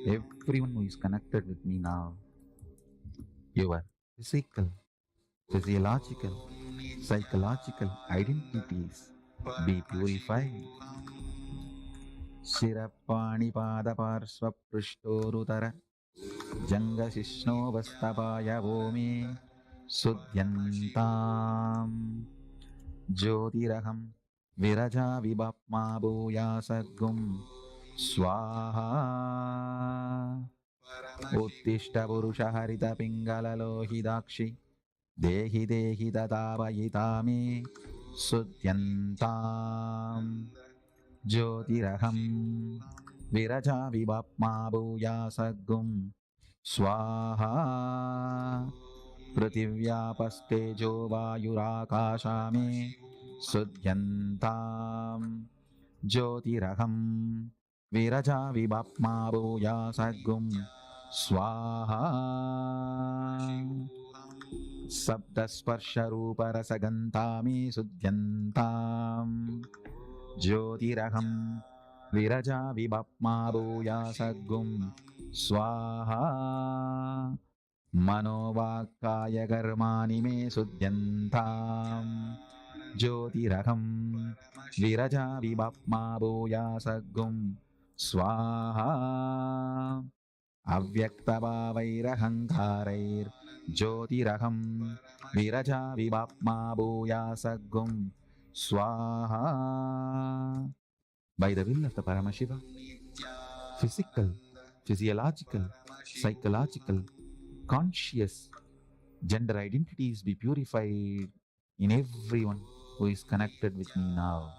everyone who is connected with me now, your physical, physiological, psychological identities be purified. Shirapani pada parsva prishtorutara janga shishno vastapaya vomi sudyantam jyotiraham viraja vibhapma bhuya sadgum swaha. Uttishta purusha harita pingala lohidakshi dehi dehi tatavayitami sudyantam jyotiraham viraja vibhapma bhuya sadgum swaha. Prithivyapastejo vayurakashame sudyantam jyotiraham viraja vibhapma bhuya sadgum swaha. Saptasparsha rupa rasagantami sudyantam jyotiraham viraja vibhapma bhuya sadgum swaha. Manovakaya karmani me sudyantam jyotiraham viraja vibhapma bhuya sadgum swaha. Avyakta bhavairahankarair jyotiraham viraja vibhapma bhuya sadgum swaha. By the will of the Paramashiva, physical, physiological, psychological, conscious gender identities be purified in everyone who is connected with me now.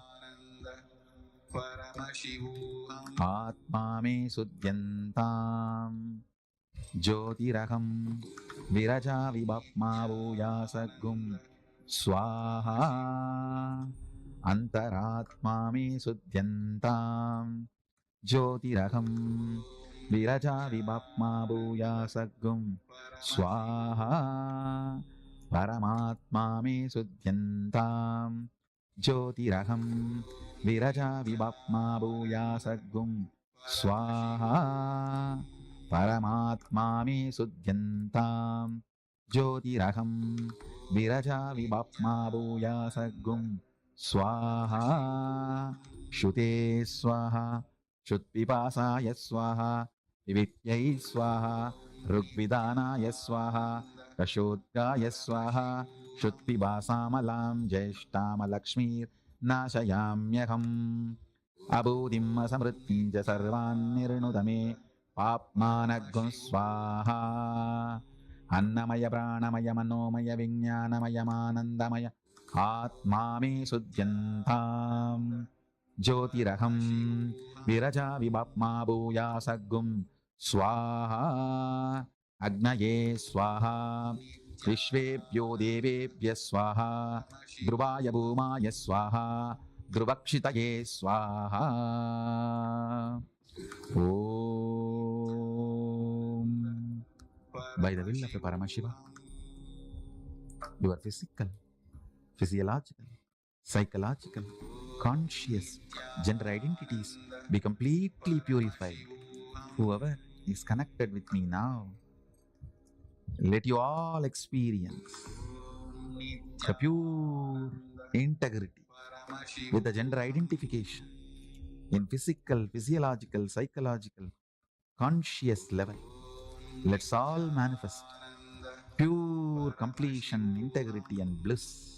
Atma me sudyantam jyotiraham viraja vibhapma bhuya sadgum swaha. Antaratma me sudyantam jyotiraham viraja vibhapma bhuya sadgum swaha. Paramatma me sudyantam jyotiraham viraja vibhapma bhuya sadgum swaha. Paramatma me sudyantam jyotiraham viraja vibhapma bhuya sadgum swaha. Shute swaha Shutpipasaya swaha Vivityai swaha Rugvidanaya swaha Kashodgaya swaha Shutpipasamalam Jeshtamalakshmir Nashayamyaham Abudhim asamrittinja sarvan nirnudame Papmanagum swaha. Annamaya pranamaya manomaya vijnanamaya manandamaya Atma me sudyantam jyotiraham viraja vibhapma bhuya sadgum swaha. Agnaye swaha vishvebhyo devebhya swaha dhruvaya bhumaya swaha dhruvakshitaye swaha. Om. By the will of the Paramashiva, your physical, physiological, psychological, conscious gender identities be completely purified. Whoever is connected with me now, let you all experience the pure integrity with the gender identification in physical, physiological, psychological, conscious level. Let's all manifest pure completion, integrity, and bliss.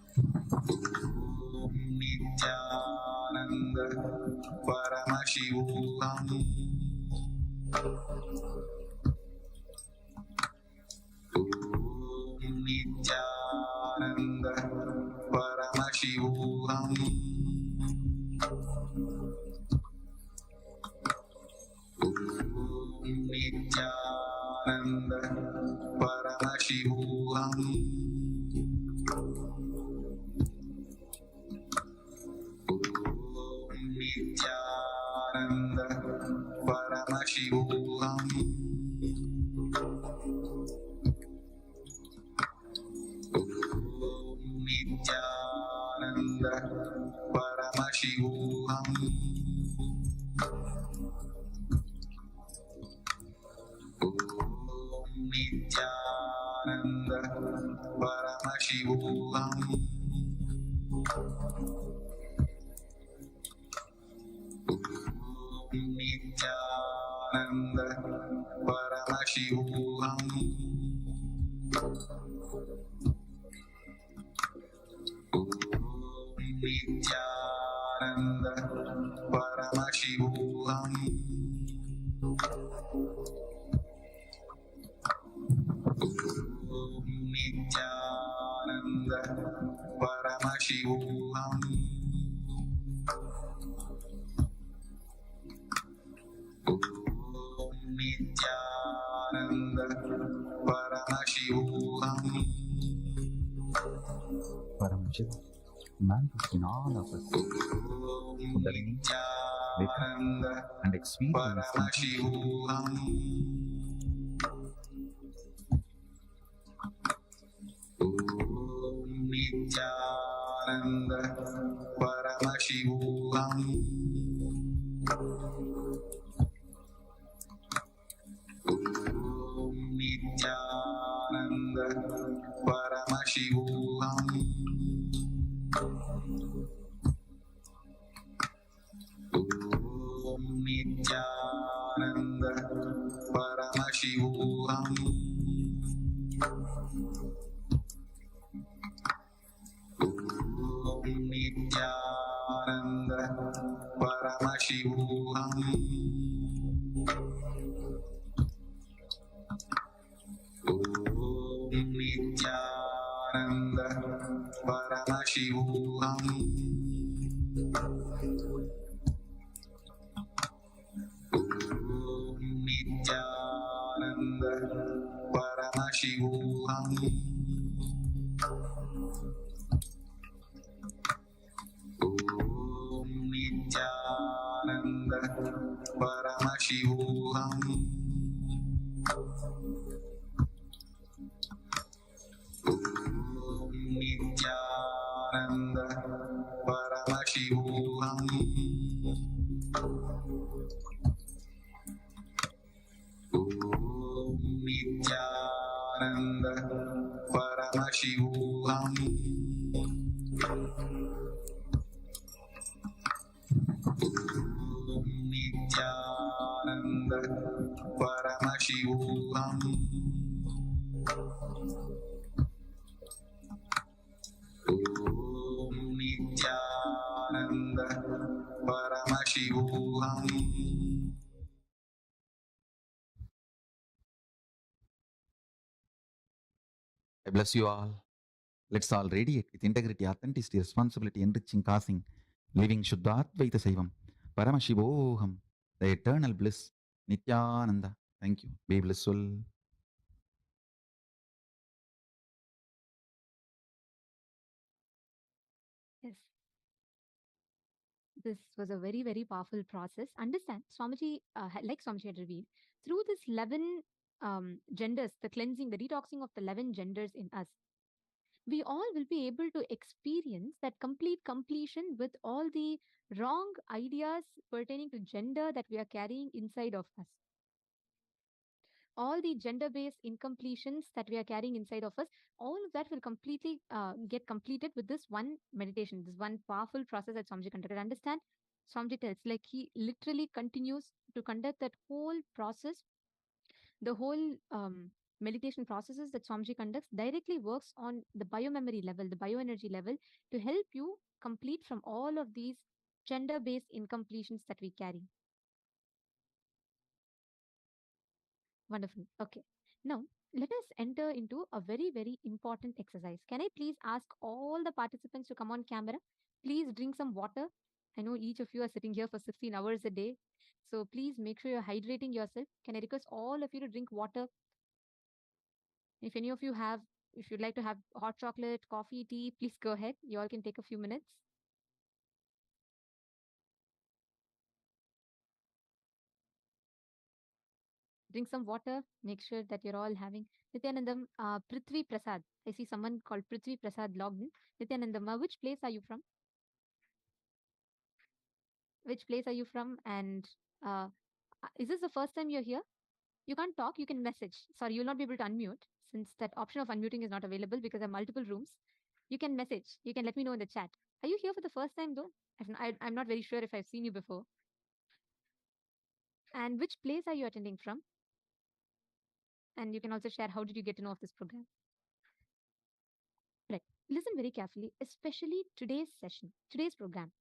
Nityanand परमशिवोऽहम् नित्यानन्द परमशिवोऽहम् नित्यानन्द परमशिवोऽहम् नित्यानन्द परमशिवोऽहम् नित्यानन्द परमशिवोऽहम् नित्यानन्द परमशिवोऽहम् नित्यानन्द परमशिवोऽहम् नित्यानन्द परमशिवोऽहम् नित्यानन्द परमशिवोऽहम् Paramashiva manifest in all of us. Kundalini, wake up and experience complete परमशिवोऽहम् नित्यानन्द परमशिवोऽहम् नित्यानन्द परमशिवोऽहम् नित्यानन्द परमशिवोऽहम् नित्यानन्द परमशिवोऽहम् नित्यानन्द परमशिवोऽहम् नित्यानन्द परमशिवोऽहम् नित्यानन्द परमशिवोऽहम् नित्यानन्द परमशिवोऽहम् नित्यानन्द परमशिवोऽहम् नित्यानन्द परमशिवोऽहम् नित्यानन्द परमशिवोऽहम् I bless you all. Let's all radiate with integrity, authenticity, responsibility, enriching, causing, living Shuddhatvaita Saivam. Paramashivoham, the eternal bliss. Nityananda. Thank you. Be blissful. Yes. This was a very, very powerful process. Understand, Swamiji, like Swamiji had revealed, through this 11 genders, the cleansing, the detoxing of the 11 genders in us, we all will be able to experience that complete completion with all the wrong ideas pertaining to gender that we are carrying inside of us. All the gender based incompletions that we are carrying inside of us, all of that will completely get completed with this one meditation, this one powerful process that Swamiji conducted. Understand? Swamiji tells, like, he literally continues to conduct that whole process, the whole meditation processes that Swamiji conducts directly works on the biomemory level, the bioenergy level, to help you complete from all of these gender based incompletions that we carry. Wonderful. Okay. Now, let us enter into a very, very important exercise. Can I please ask all the participants to come on camera? Please drink some water. I know each of you are sitting here for 16 hours a day. So please make sure you're hydrating yourself. Can I request all of you to drink water? If any of you have, if you'd like to have hot chocolate, coffee, tea, please go ahead. You all can take a few minutes. Drink some water. Make sure that you're all having. Nithyanandam, Prithvi Prasad. I see someone called Prithvi Prasad logged in. Nithyanandam, which place are you from? Which place are you from? And uh, is this the first time you're here? You can't talk, you can message. Sorry, you'll not be able to unmute since that option of unmuting is not available because there are multiple rooms. You can message. You can let me know in the chat. Are you here for the first time though? I'm not very sure if I've seen you before. And which place are you attending from? And you can also share how did you get to know of this program? Right. Listen very carefully, especially today's session, today's program.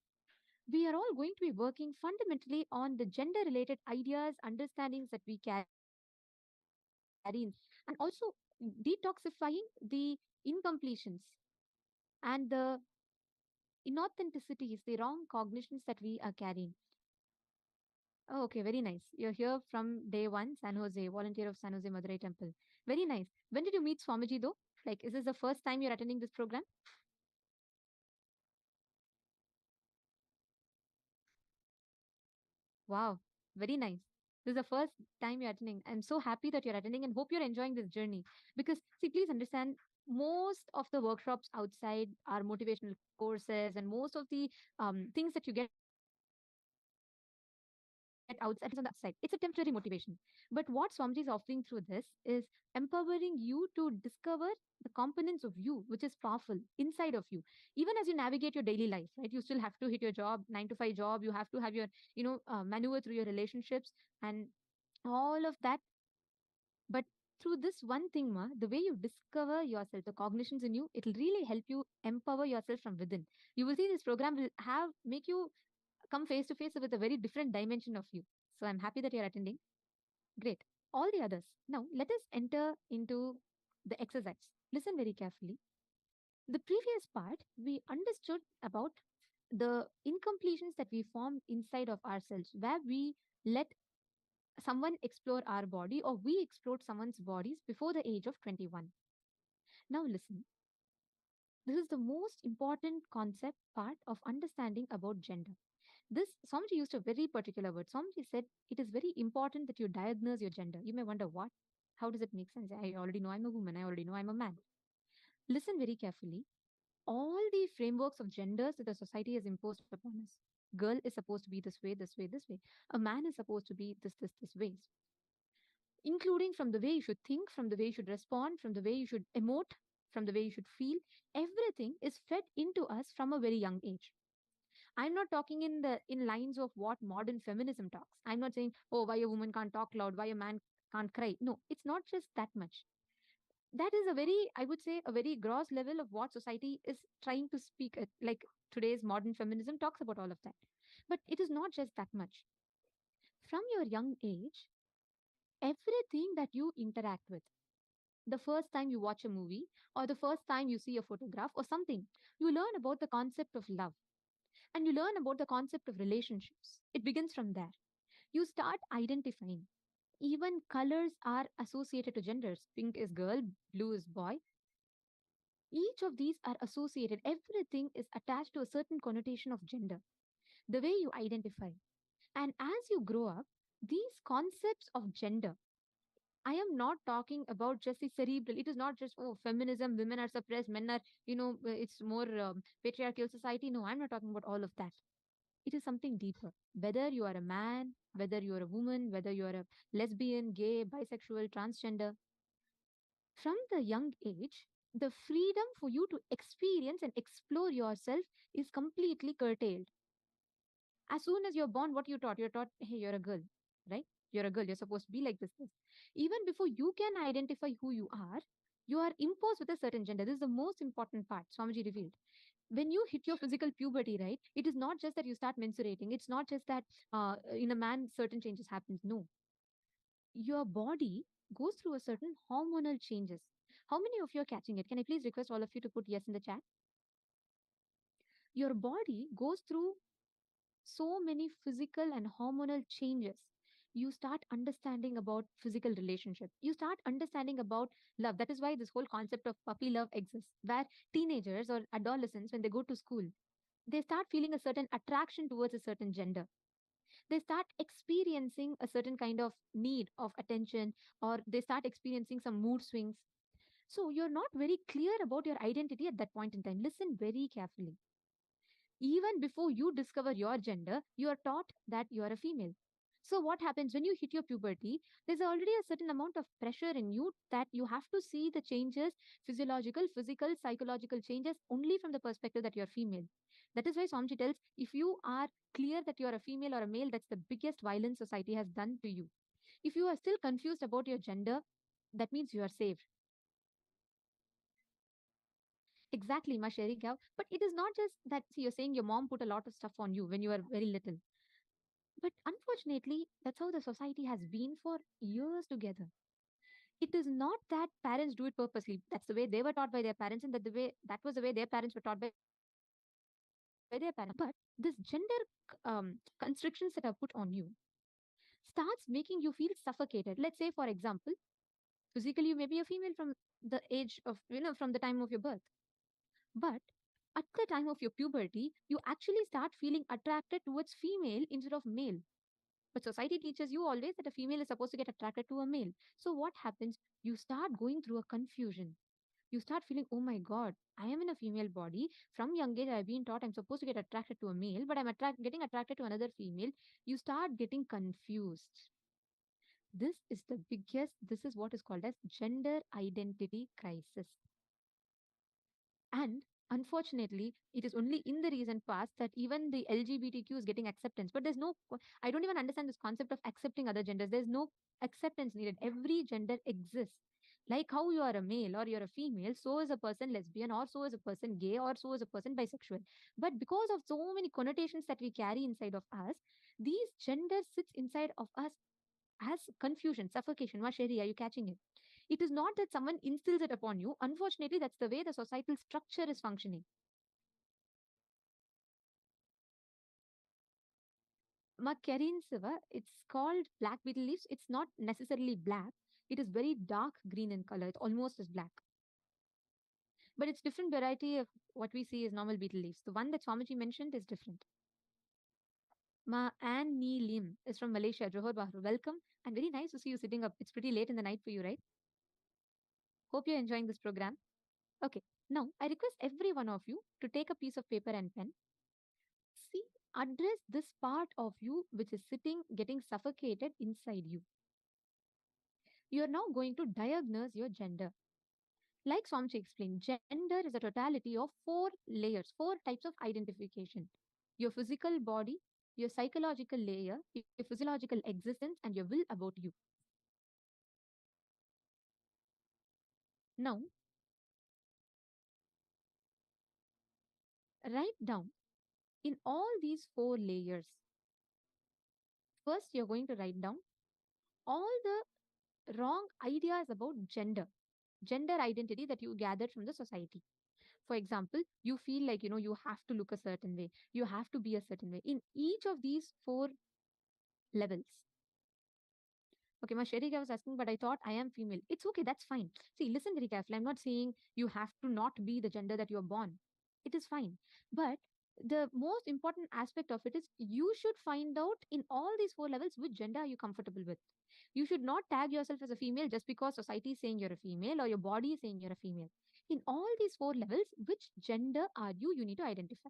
We are all going to be working fundamentally on the gender related ideas, understandings that we carry in, and also detoxifying the incompletions and the inauthenticities, the wrong cognitions that we are carrying. Oh, okay, very nice. You're here from day one, San Jose, volunteer of San Jose Madurai Temple. Very nice. When did you meet Swamiji though? Like, is this the first time you're attending this program? Wow, very nice. This is the first time you're attending. I'm so happy that you're attending and hope you're enjoying this journey. Because, see, please understand, most of the workshops outside are motivational courses, and most of the things that you get outside is on the outside. It's a temporary motivation. But what Swamiji is offering through this is empowering you to discover the components of you, which is powerful inside of you. Even as you navigate your daily life, right? You still have to hit your job, 9 to 5 job. You have to have your, maneuver through your relationships and all of that. But through this one thing, the way you discover yourself, the cognitions in you, it'll really help you empower yourself from within. You will see this program will make you come face to face with a very different dimension of you. So I'm happy that you're attending. Great. All the others. Now let us enter into the exercise. Listen very carefully. The previous part, we understood about the incompletions that we form inside of ourselves, where we let someone explore our body or we explored someone's bodies before the age of 21. Now listen. This is the most important concept part of understanding about gender. This Swamiji used a very particular word. Swamiji said it is very important that you diagnose your gender. You may wonder what? How does it make sense? I already know I'm a woman. I already know I'm a man. Listen very carefully. All the frameworks of genders that the society has imposed upon us. Girl is supposed to be this way, this way, this way. A man is supposed to be this way. Including from the way you should think, from the way you should respond, from the way you should emote, from the way you should feel. Everything is fed into us from a very young age. I'm not talking in lines of what modern feminism talks. I'm not saying, oh, why a woman can't talk loud, why a man can't cry. No, it's not just that much. That is a very, I would say, a very gross level of what society is trying to speak at. Like today's modern feminism talks about all of that. But it is not just that much. From your young age, everything that you interact with, the first time you watch a movie or the first time you see a photograph or something, you learn about the concept of love and you learn about the concept of relationships. It begins from there. You start identifying. Even colors are associated to genders. Pink is girl, blue is boy. Each of these are associated. Everything is attached to a certain connotation of gender, the way you identify. And as you grow up, these concepts of gender, I am not talking about just the cerebral. It is not just, oh, feminism, women are suppressed, men are, it's more patriarchal society. No, I'm not talking about all of that. It is something deeper. Whether you are a man, whether you are a woman, whether you are a lesbian, gay, bisexual, transgender, from the young age, the freedom for you to experience and explore yourself is completely curtailed. As soon as you're born, what you taught? You're taught, hey, you're a girl, right? You're a girl. You're supposed to be like this. Even before you can identify who you are imposed with a certain gender. This is the most important part. Swamiji revealed. When you hit your physical puberty, right? It is not just that you start menstruating. It's not just that in a man certain changes happens. No, your body goes through a certain hormonal changes. How many of you are catching it? Can I please request all of you to put yes in the chat? Your body goes through so many physical and hormonal changes. You start understanding about physical relationship, you start understanding about love. That is why this whole concept of puppy love exists, where teenagers or adolescents, when they go to school, they start feeling a certain attraction towards a certain gender. They start experiencing a certain kind of need of attention, or they start experiencing some mood swings. So you're not very clear about your identity at that point in time. Listen very carefully. Even before you discover your gender, you are taught that you are a female. So, what happens when you hit your puberty? There's already a certain amount of pressure in you that you have to see the changes, physiological, physical, psychological changes, only from the perspective that you're female. That is why Swamiji tells, if you are clear that you're a female or a male, that's the biggest violence society has done to you. If you are still confused about your gender, that means you are safe. Exactly, ma Sherry Gav. But it is not just that, see, you're saying your mom put a lot of stuff on you when you were very little. But unfortunately, that's how the society has been for years together. It is not that parents do it purposely. That's the way they were taught by their parents, and that was the way their parents were taught by their parents. But this gender constrictions that are put on you starts making you feel suffocated. Let's say, for example, physically you may be a female from the age of, from the time of your birth. But at the time of your puberty, you actually start feeling attracted towards female instead of male. But society teaches you always that a female is supposed to get attracted to a male. So what happens? You start going through a confusion. You start feeling, oh my God, I am in a female body. From young age, I've been taught I'm supposed to get attracted to a male, but getting attracted to another female. You start getting confused. This is what is called as gender identity crisis. And unfortunately, it is only in the recent past that even the LGBTQ is getting acceptance. But I don't even understand this concept of accepting other genders. There's no acceptance needed. Every gender exists. Like how you are a male or you're a female, so is a person lesbian, or so is a person gay, or so is a person bisexual. But because of so many connotations that we carry inside of us, these genders sits inside of us as confusion, suffocation. Masheri, are you catching it? It is not that someone instills it upon you. Unfortunately, that's the way the societal structure is functioning. Macarin Siva, it's called black beetle leaves. It's not necessarily black. It is very dark green in color. It's almost as black. But it's different variety of what we see as normal beetle leaves. The one that Swamiji mentioned is different. Ma Ann Nee Lim is from Malaysia, Johor Bahru. Welcome, and very nice to see you sitting up. It's pretty late in the night for you, right? Hope you're enjoying this program. Okay, now I request every one of you to take a piece of paper and pen. See, address this part of you which is sitting, getting suffocated inside you. You are now going to diagnose your gender. Like Swamchi explained, gender is a totality of 4 layers, 4 types of identification: your physical body, your psychological layer, your physiological existence, and your will about you. Now, write down in all these 4 layers. First, you're going to write down all the wrong ideas about gender identity that you gathered from the society. For example, you feel like, you have to look a certain way, you have to be a certain way in each of these 4 levels. Okay, my Sherika was asking, but I thought I am female. It's okay, that's fine. See, listen very carefully. I'm not saying you have to not be the gender that you're born. It is fine. But the most important aspect of it is you should find out in all these 4 levels which gender are you comfortable with. You should not tag yourself as a female just because society is saying you're a female or your body is saying you're a female. In all these 4 levels, which gender are you? You need to identify.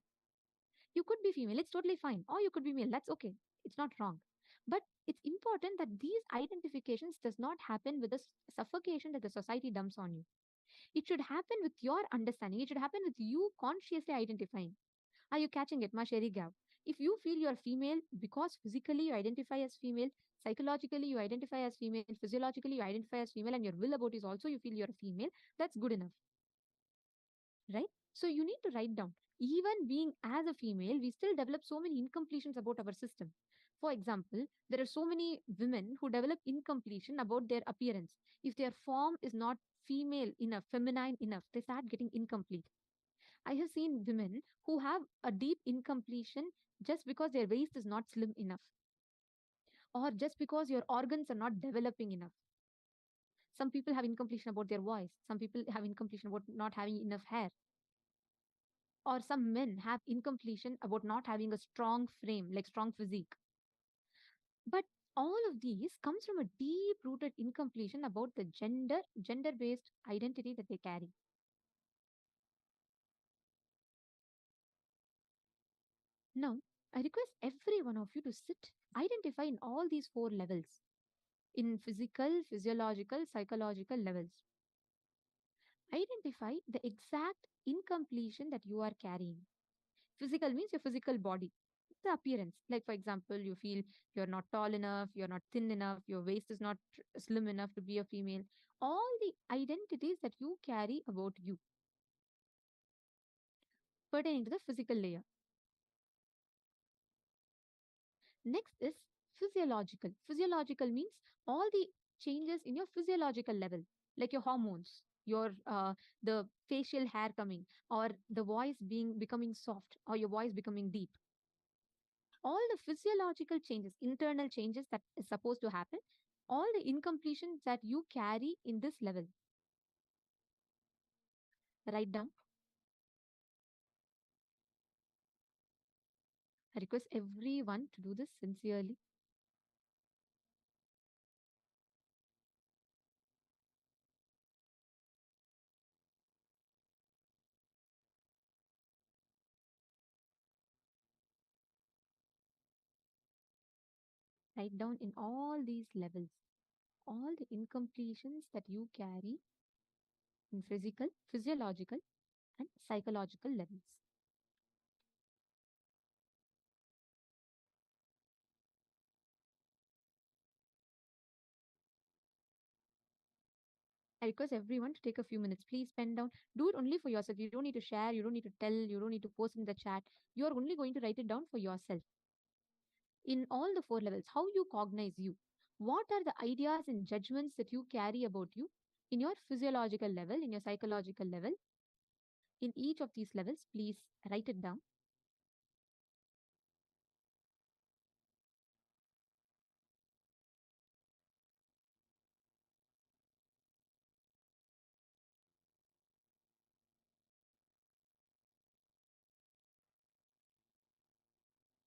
You could be female, it's totally fine. Or you could be male, that's okay. It's not wrong. But it's important that these identifications does not happen with the suffocation that the society dumps on you. It should happen with your understanding. It should happen with you consciously identifying. Are you catching it, Masheri Gav? If you feel you're female because physically you identify as female, psychologically you identify as female, physiologically you identify as female, and your will about is also you feel you're a female, that's good enough. Right? So you need to write down. Even being as a female, we still develop so many incompletions about our system. For example, there are so many women who develop incompletion about their appearance. If their form is not female enough, feminine enough, they start getting incomplete. I have seen women who have a deep incompletion just because their waist is not slim enough, or just because your organs are not developing enough. Some people have incompletion about their voice, some people have incompletion about not having enough hair, or some men have incompletion about not having a strong frame, like strong physique. But all of these comes from a deep rooted incompletion about the gender based identity that they carry. Now, I request every one of you to sit, identify in all these four levels, in physical, physiological, psychological levels. Identify the exact incompletion that you are carrying. Physical means your physical body, the appearance. Like, for example, you feel you're not tall enough, you're not thin enough, your waist is not slim enough to be a female. All the identities that you carry about you pertaining to the physical layer. Next is physiological. Physiological means all the changes in your physiological level, like your hormones, your the facial hair coming, or the voice being becoming soft, or your voice becoming deep. All the physiological changes, internal changes that is supposed to happen, all the incompletions that you carry in this level. Write down. I request everyone to do this sincerely. Write down in all these levels, all the incompletions that you carry in physical, physiological, and psychological levels. I request everyone to take a few minutes. Please pen down. Do it only for yourself. You don't need to share, you don't need to tell, you don't need to post in the chat. You are only going to write it down for yourself. In all the four levels, how you cognize you. What are the ideas and judgments that you carry about you in your physiological level, in your psychological level? In each of these levels, please write it down.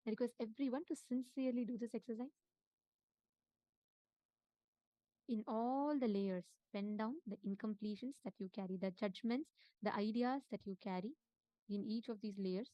I request everyone to sincerely do this exercise. In all the layers, pen down the incompletions that you carry, the judgments, the ideas that you carry in each of these layers.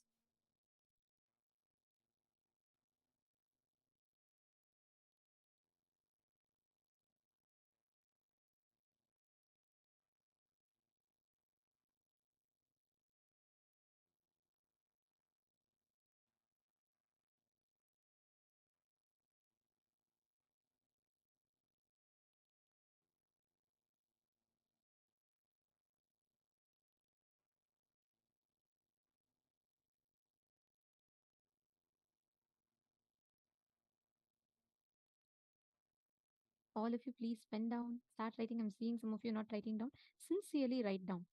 All of you, please pen down, start writing. I'm seeing some of you not writing down. Sincerely write down.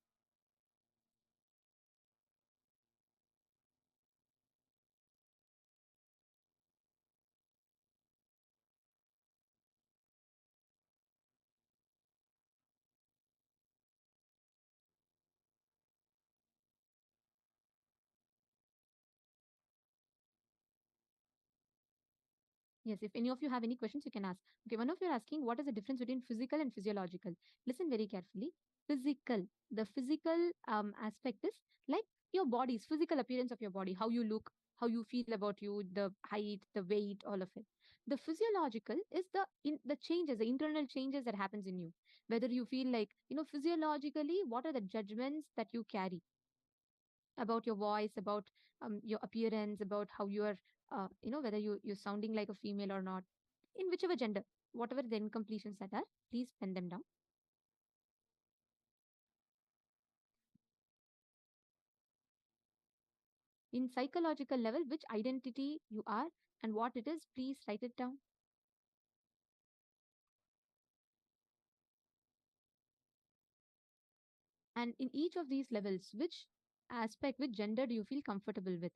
Yes, if any of you have any questions, you can ask. Okay, one of you are asking, what is the difference between physical and physiological? Listen very carefully. Physical, the physical aspect is like your body's physical appearance of your body, how you look, how you feel about you, the height, the weight, all of it. The physiological is the changes, the internal changes that happens in you. Whether you feel like, physiologically, what are the judgments that you carry about your voice, about your appearance, about how you are, whether you're sounding like a female or not, in whichever gender, whatever the incompletions that are, please pen them down. In psychological level, which identity you are and what it is, please write it down. And in each of these levels, which aspect, which gender do you feel comfortable with?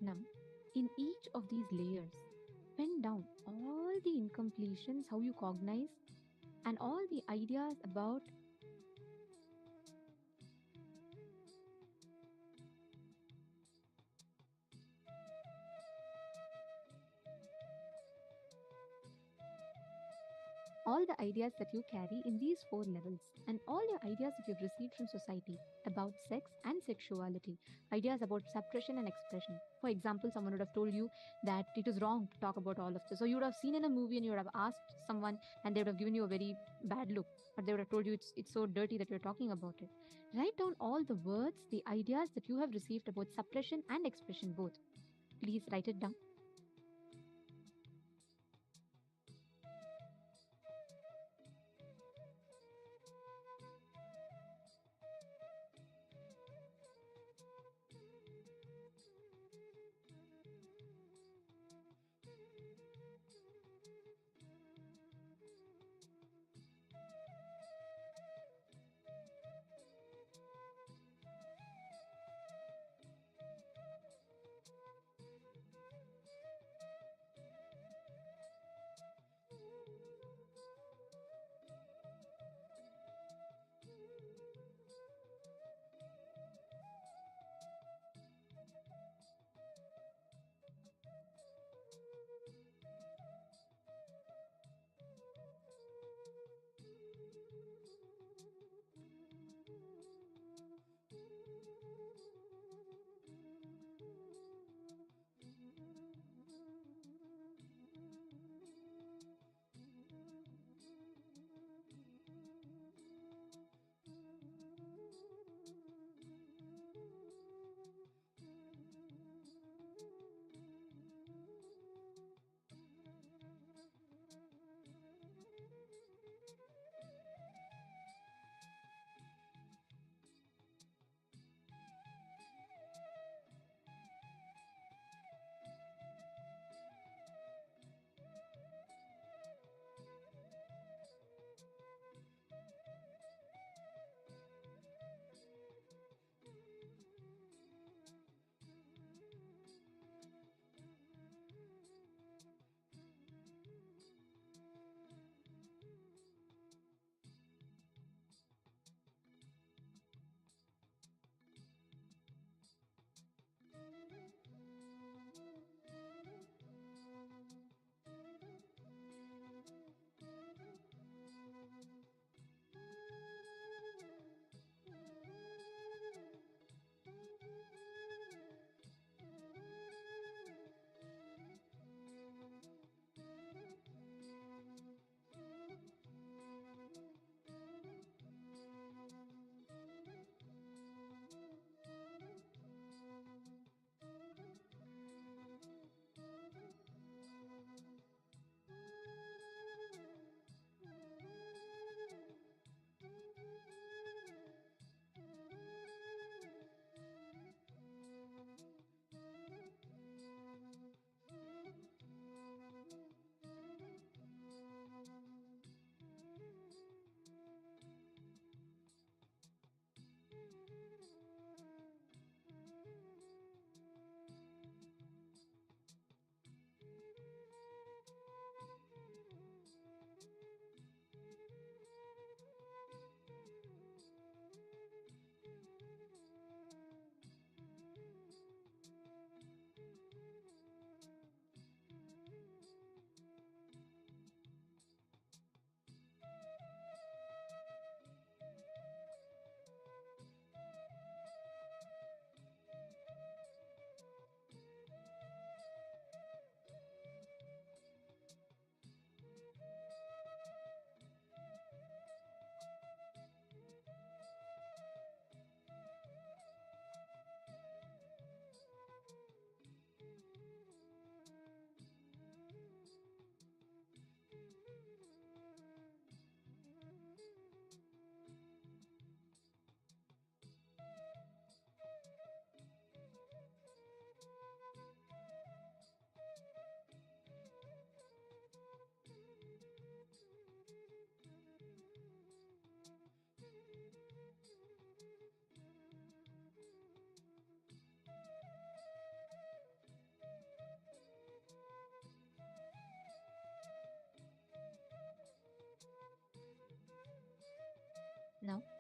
Now, in each of these layers, pen down all the incompletions, how you cognize, and all the ideas about all the ideas that you carry in these four levels, and all your ideas that you've received from society about sex and sexuality, ideas about suppression and expression. For example, someone would have told you that it is wrong to talk about all of this. So you would have seen in a movie and you would have asked someone and they would have given you a very bad look, or they would have told you it's so dirty that you're talking about it. Write down all the words, the ideas that you have received about suppression and expression both. Please write it down.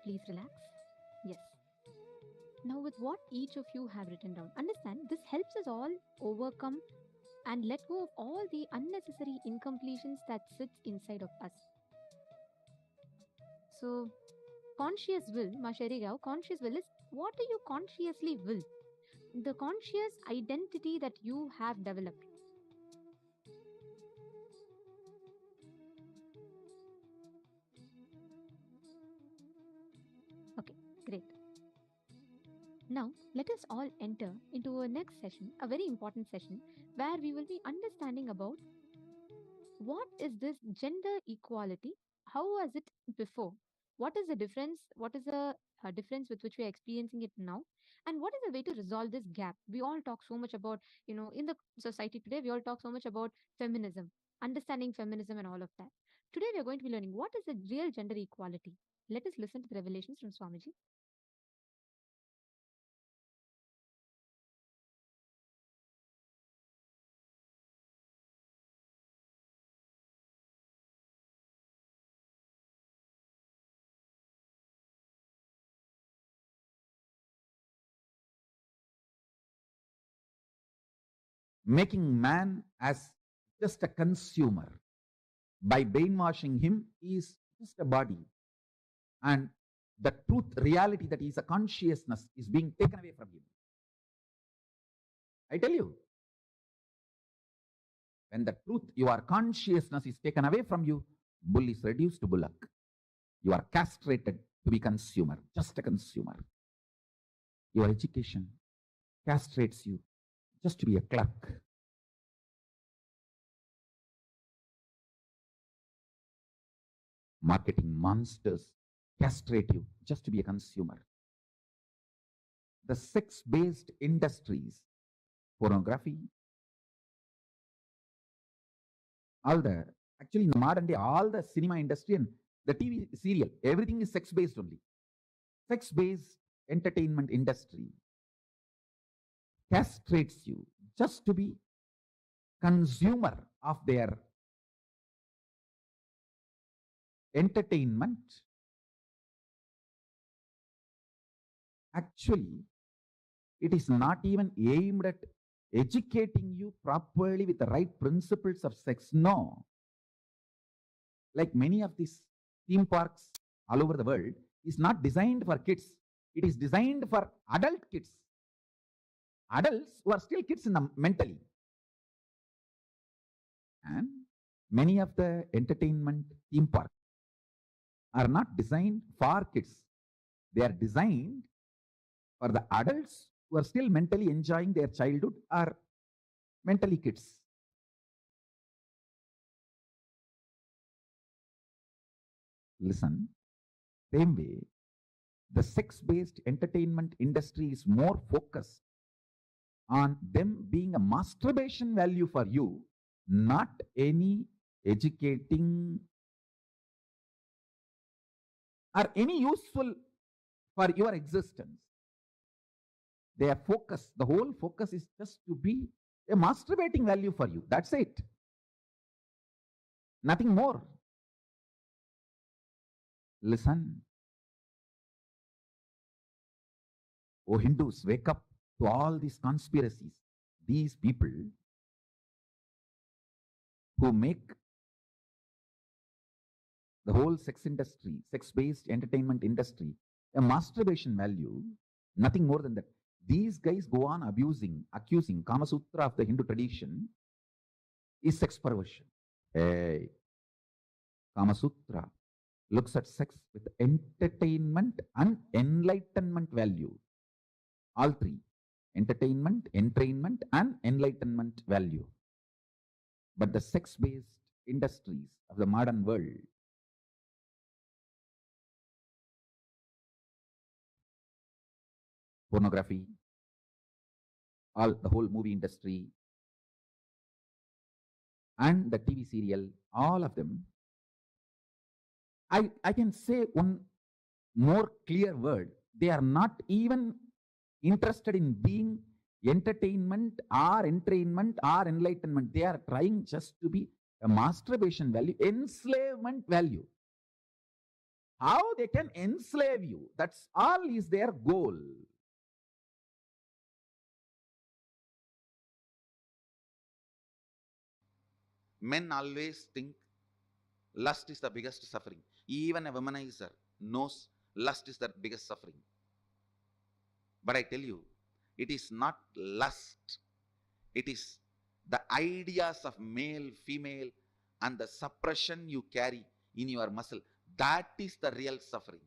Please relax. Yes. Now, with what each of you have written down, understand this helps us all overcome and let go of all the unnecessary incompletions that sits inside of us. So, conscious will, conscious will is what do you consciously will? The conscious identity that you have developed. Okay, great. Now, let us all enter into our next session, a very important session, where we will be understanding about what is this gender equality? How was it before? What is the difference? What is the difference with which we are experiencing it now? And what is the way to resolve this gap? We all talk so much about, in the society today, we all talk so much about feminism, understanding feminism and all of that. Today, we are going to be learning what is the real gender equality. Let us listen to the revelations from Swamiji. Making man as just a consumer by brainwashing him is just a body, and the truth reality that is a consciousness is being taken away from him. I tell you, when the truth, your consciousness is taken away from you, bull is reduced to bullock. You are castrated to be consumer, just a consumer. Your education castrates you just to be a clerk. Marketing monsters castrate you just to be a consumer. The sex-based industries, pornography, actually in the modern day, all the cinema industry and the TV serial, everything is sex-based only. Sex-based entertainment industry castrates you just to be consumer of their entertainment. Actually, it is not even aimed at educating you properly with the right principles of sex. No. Like many of these theme parks all over the world is not designed for kids. It is designed for adult kids. Adults who are still kids mentally. And many of the entertainment theme parks are not designed for kids. They are designed for the adults who are still mentally enjoying their childhood or mentally kids. Listen, same way, the sex-based entertainment industry is more focused on them being a masturbation value for you, not any educating or any useful for your existence. Their focus, the whole focus is just to be a masturbating value for you. That's it. Nothing more. Listen. Oh, Hindus, wake up to all these conspiracies. These people who make the whole sex industry, sex-based entertainment industry, a masturbation value, nothing more than that. These guys go on accusing Kama Sutra of the Hindu tradition is sex perversion. Hey, Kama Sutra looks at sex with entertainment and enlightenment value. All three, entertainment, entrainment, and enlightenment value. But the sex-based industries of the modern world pornography, the whole movie industry, and the TV serial, all of them. I can say one more clear word. They are not even interested in being entertainment or entrainment or enlightenment. They are trying just to be a masturbation value, enslavement value. how they can enslave you. That's all is their goal. Men always think lust is the biggest suffering. Even a womanizer knows lust is the biggest suffering. But I tell you, it is not lust. It is the ideas of male, female, and the suppression you carry in your muscle. That is the real suffering.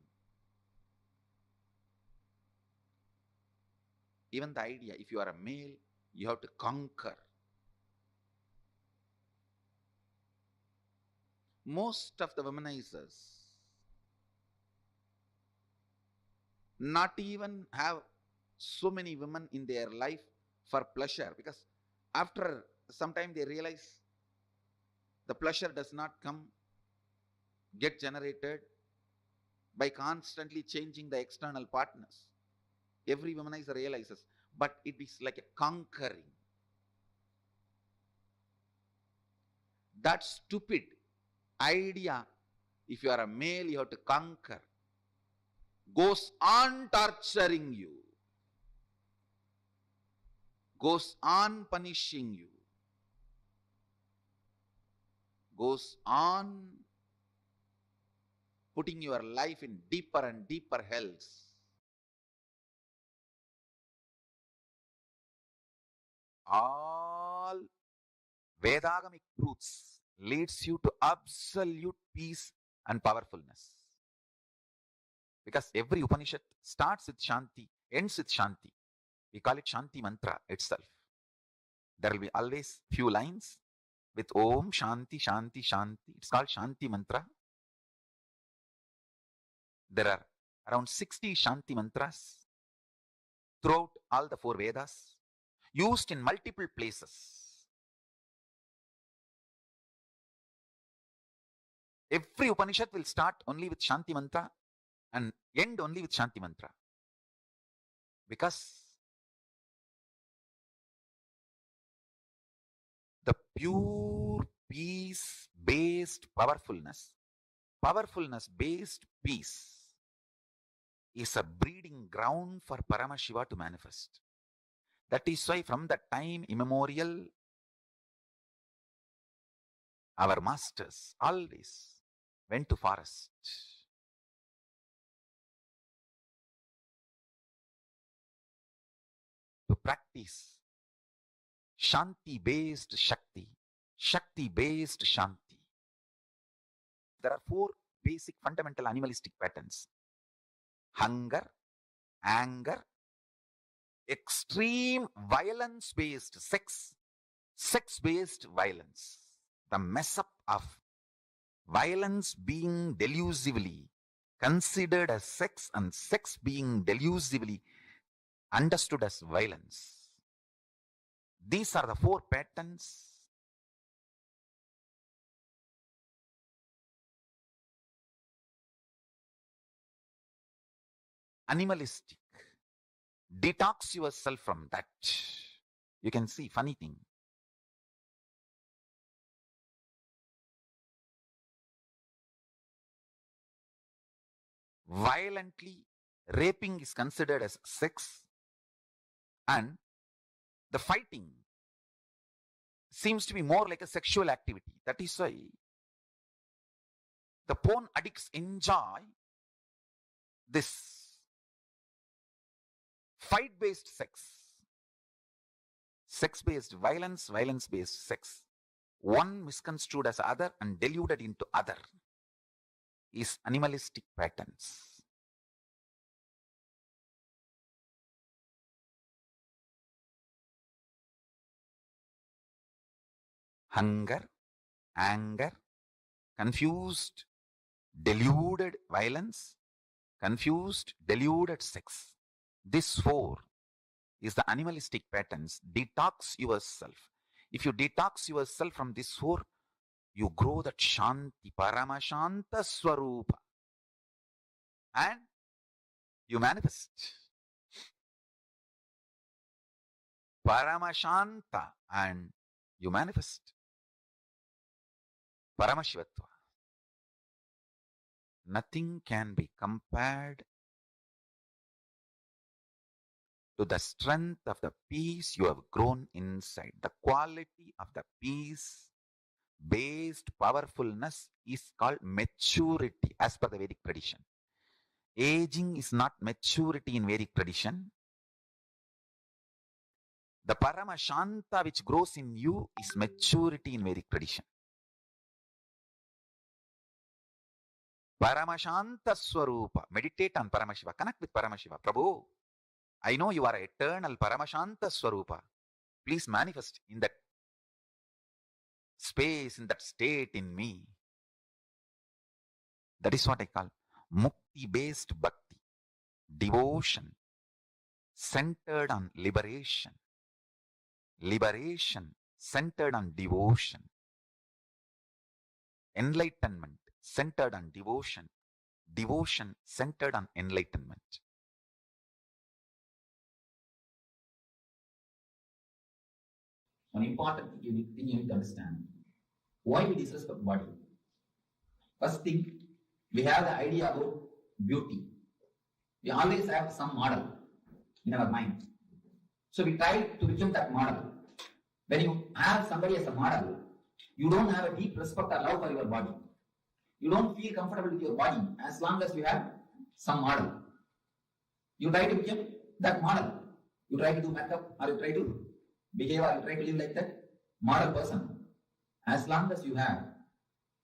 Even the idea, if you are a male, you have to conquer. Most of the womanizers not even have so many women in their life for pleasure, because after some time they realize the pleasure does not get generated by constantly changing the external partners. Every womanizer realizes, but it is like a conquering. That stupid idea, if you are a male, you have to conquer, goes on torturing you, goes on punishing you, goes on putting your life in deeper and deeper hells. All Vedagamic truths leads you to absolute peace and powerfulness. Because every Upanishad starts with Shanti, ends with Shanti. We call it Shanti mantra itself. There will be always few lines with Om, Shanti, Shanti, Shanti. It's called Shanti mantra. There are around 60 Shanti mantras throughout all the 4 Vedas, used in multiple places. Every Upanishad will start only with Shanti mantra and end only with Shanti mantra. Because the pure peace-based powerfulness-based peace is a breeding ground for Paramashiva to manifest. That is why from the time immemorial, our masters always went to forest to practice Shanti-based Shakti, Shakti-based Shanti. There are 4 basic fundamental animalistic patterns: hunger, anger, extreme violence-based sex, sex-based violence. The mess up of violence being delusively considered as sex and sex being delusively understood as violence. These are the 4 patterns animalistic. Detox yourself from that. You can see funny thing. Violently raping is considered as sex, and the fighting seems to be more like a sexual activity. That is why the porn addicts enjoy this fight-based sex, sex-based violence, violence-based sex. One misconstrued as other and deluded into other is animalistic patterns. Hunger, anger, confused, deluded violence, confused, deluded sex. This 4 is the animalistic patterns. Detox yourself. If you detox yourself from this 4, you grow that Shanti, Paramashanta Swarupa, and you manifest Paramashanta, and you manifest Paramashivatva. Nothing can be compared to the strength of the peace you have grown inside. The quality of the peace based powerfulness is called maturity as per the Vedic tradition. Aging is not maturity in Vedic tradition. The Paramashanta which grows in you is maturity in Vedic tradition. Paramashanta Swarupa. Meditate on Paramashiva. Connect with Paramashiva. Prabhu, I know you are eternal Paramashanta Swarupa. Please manifest in that space, in that state in me. That is what I call mukti-based bhakti. Devotion centered on liberation. Liberation centered on devotion. Enlightenment centered on devotion. Devotion centered on enlightenment. One important thing you need to understand. Why we disrespect body? First thing, we have the idea about beauty. We always have some model in our mind. So we try to become that model. When you have somebody as a model, you don't have a deep respect or love for your body. You don't feel comfortable with your body as long as you have some model. You try to become that model. You try to do makeup, or you try to behave, or you try to live like that model person. As long as you have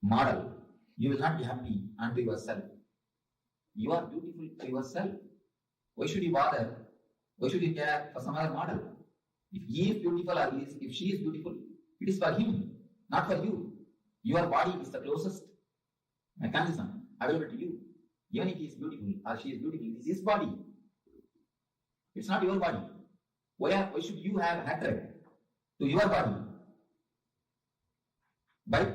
model, you will not be happy unto yourself. You are beautiful to yourself. Why should you bother? Why should you care for some other model? If he is beautiful or if she is beautiful, it is for him, not for you. Your body is the closest mechanism available to you. Even if he is beautiful or she is beautiful, it is his body. It's not your body. Why should you have hatred to your body by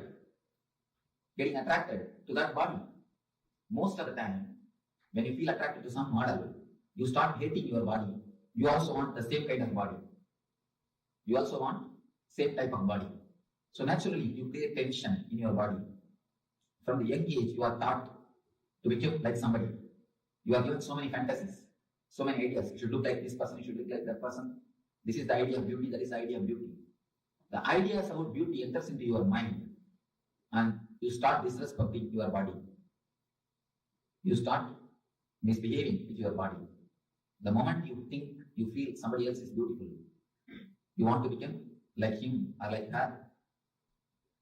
getting attracted to that body? Most of the time, when you feel attracted to some model, you start hating your body. You also want the same kind of body. You also want same type of body. So naturally, you create tension in your body. From the young age, you are taught to become like somebody. You are given so many fantasies, so many ideas. You should look like this person, you should look like that person. This is the idea of beauty, that is the idea of beauty. The ideas about beauty enters into your mind and you start disrespecting your body. You start misbehaving with your body. The moment you think, you feel somebody else is beautiful, you want to become like him or like her.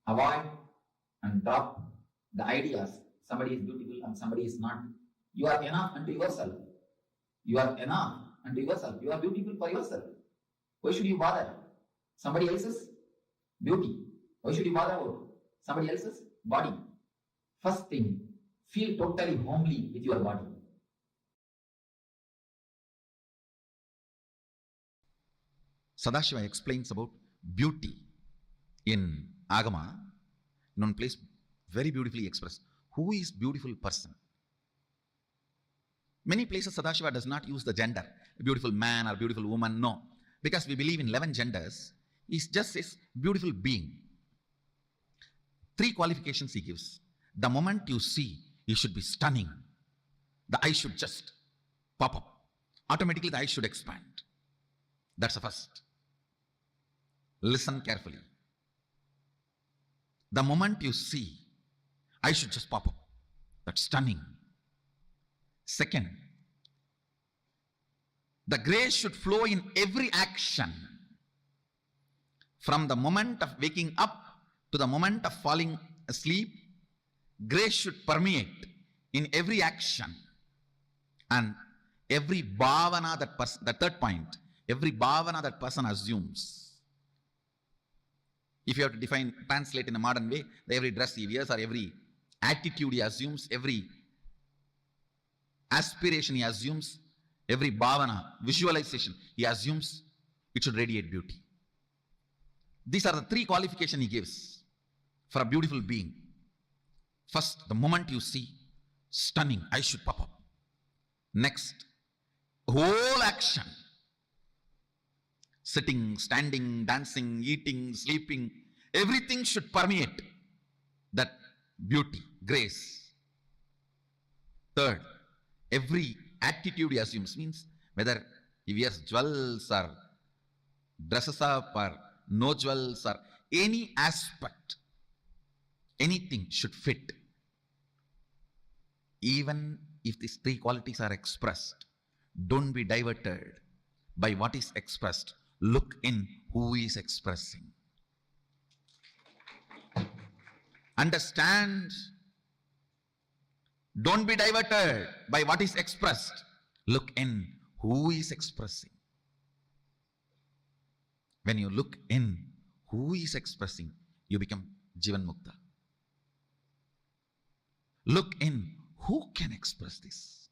Avoid and drop the ideas somebody is beautiful and somebody is not. You are enough unto yourself. You are enough unto yourself. You are beautiful for yourself. Why should you bother somebody else's beauty? Why should you bother about somebody else's body? First thing, feel totally homely with your body. Sadashiva explains about beauty in Agama. In one place, very beautifully expressed. Who is beautiful person? Many places Sadashiva does not use the gender, a beautiful man or beautiful woman, no. Because we believe in 11 genders, he just says beautiful being. 3 qualifications he gives. The moment you see, you should be stunning. The eye should just pop up. Automatically the eye should expand. That's the first. Listen carefully. The moment you see, eye should just pop up. That's stunning. Second, the grace should flow in every action. From the moment of waking up to the moment of falling asleep, grace should permeate in every action. And every bhavana that person, the third point, every bhavana that person assumes. If you have to define, translate in a modern way, every dress he wears or every attitude he assumes, every aspiration he assumes, every bhavana, visualization he assumes, it should radiate beauty. These are the 3 qualifications he gives for a beautiful being. First, the moment you see, stunning, eye should pop up. Next, whole action, sitting, standing, dancing, eating, sleeping, everything should permeate that beauty, grace. Third, every attitude he assumes, means whether he wears jewels or dresses up or no jewels or any aspect, anything should fit. Even if these three qualities are expressed, don't be diverted by what is expressed. Look in who is expressing. Understand. Don't be diverted by what is expressed. Look in who is expressing. When you look in who is expressing, you become Jivan Mukta. Look in who can express this.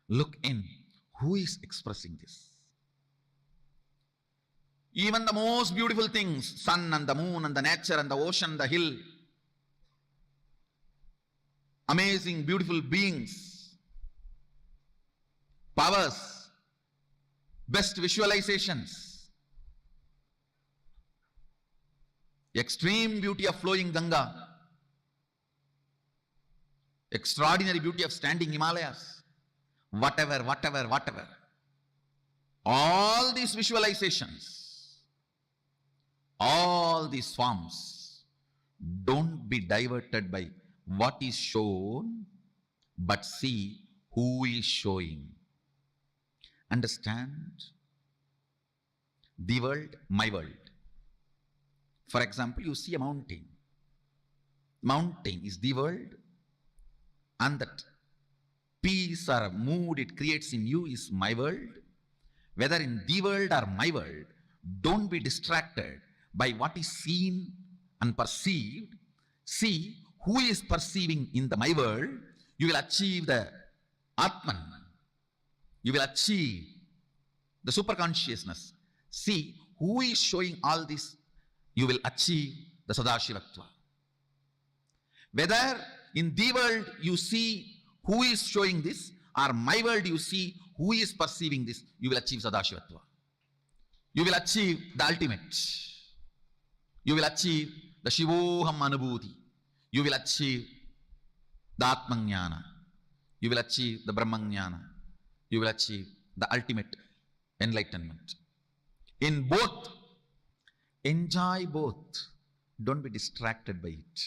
Look in who is expressing this. Even the most beautiful things, sun and the moon and the nature and the ocean, the hill, amazing, beautiful beings, powers, best visualizations, extreme beauty of flowing Ganga, extraordinary beauty of standing Himalayas, whatever. All these visualizations, all these forms, don't be diverted by what is shown, but see who is showing. Understand? The world, my world. For example, you see a mountain. Mountain is the world, and that peace or mood it creates in you is my world. Whether in the world or my world, don't be distracted by what is seen and perceived. See who is perceiving in the my world. You will achieve the Atman. You will achieve the superconsciousness. See who is showing all this. You will achieve the Sadashivatva. Whether in the world you see who is showing this, or my world you see who is perceiving this, you will achieve Sadashivatva. You will achieve the ultimate. You will achieve the Shivoham Anubhuti. You will achieve the Atmajnana. You will achieve the Brahmajnana. You will achieve the ultimate enlightenment. In both, enjoy both. Don't be distracted by it.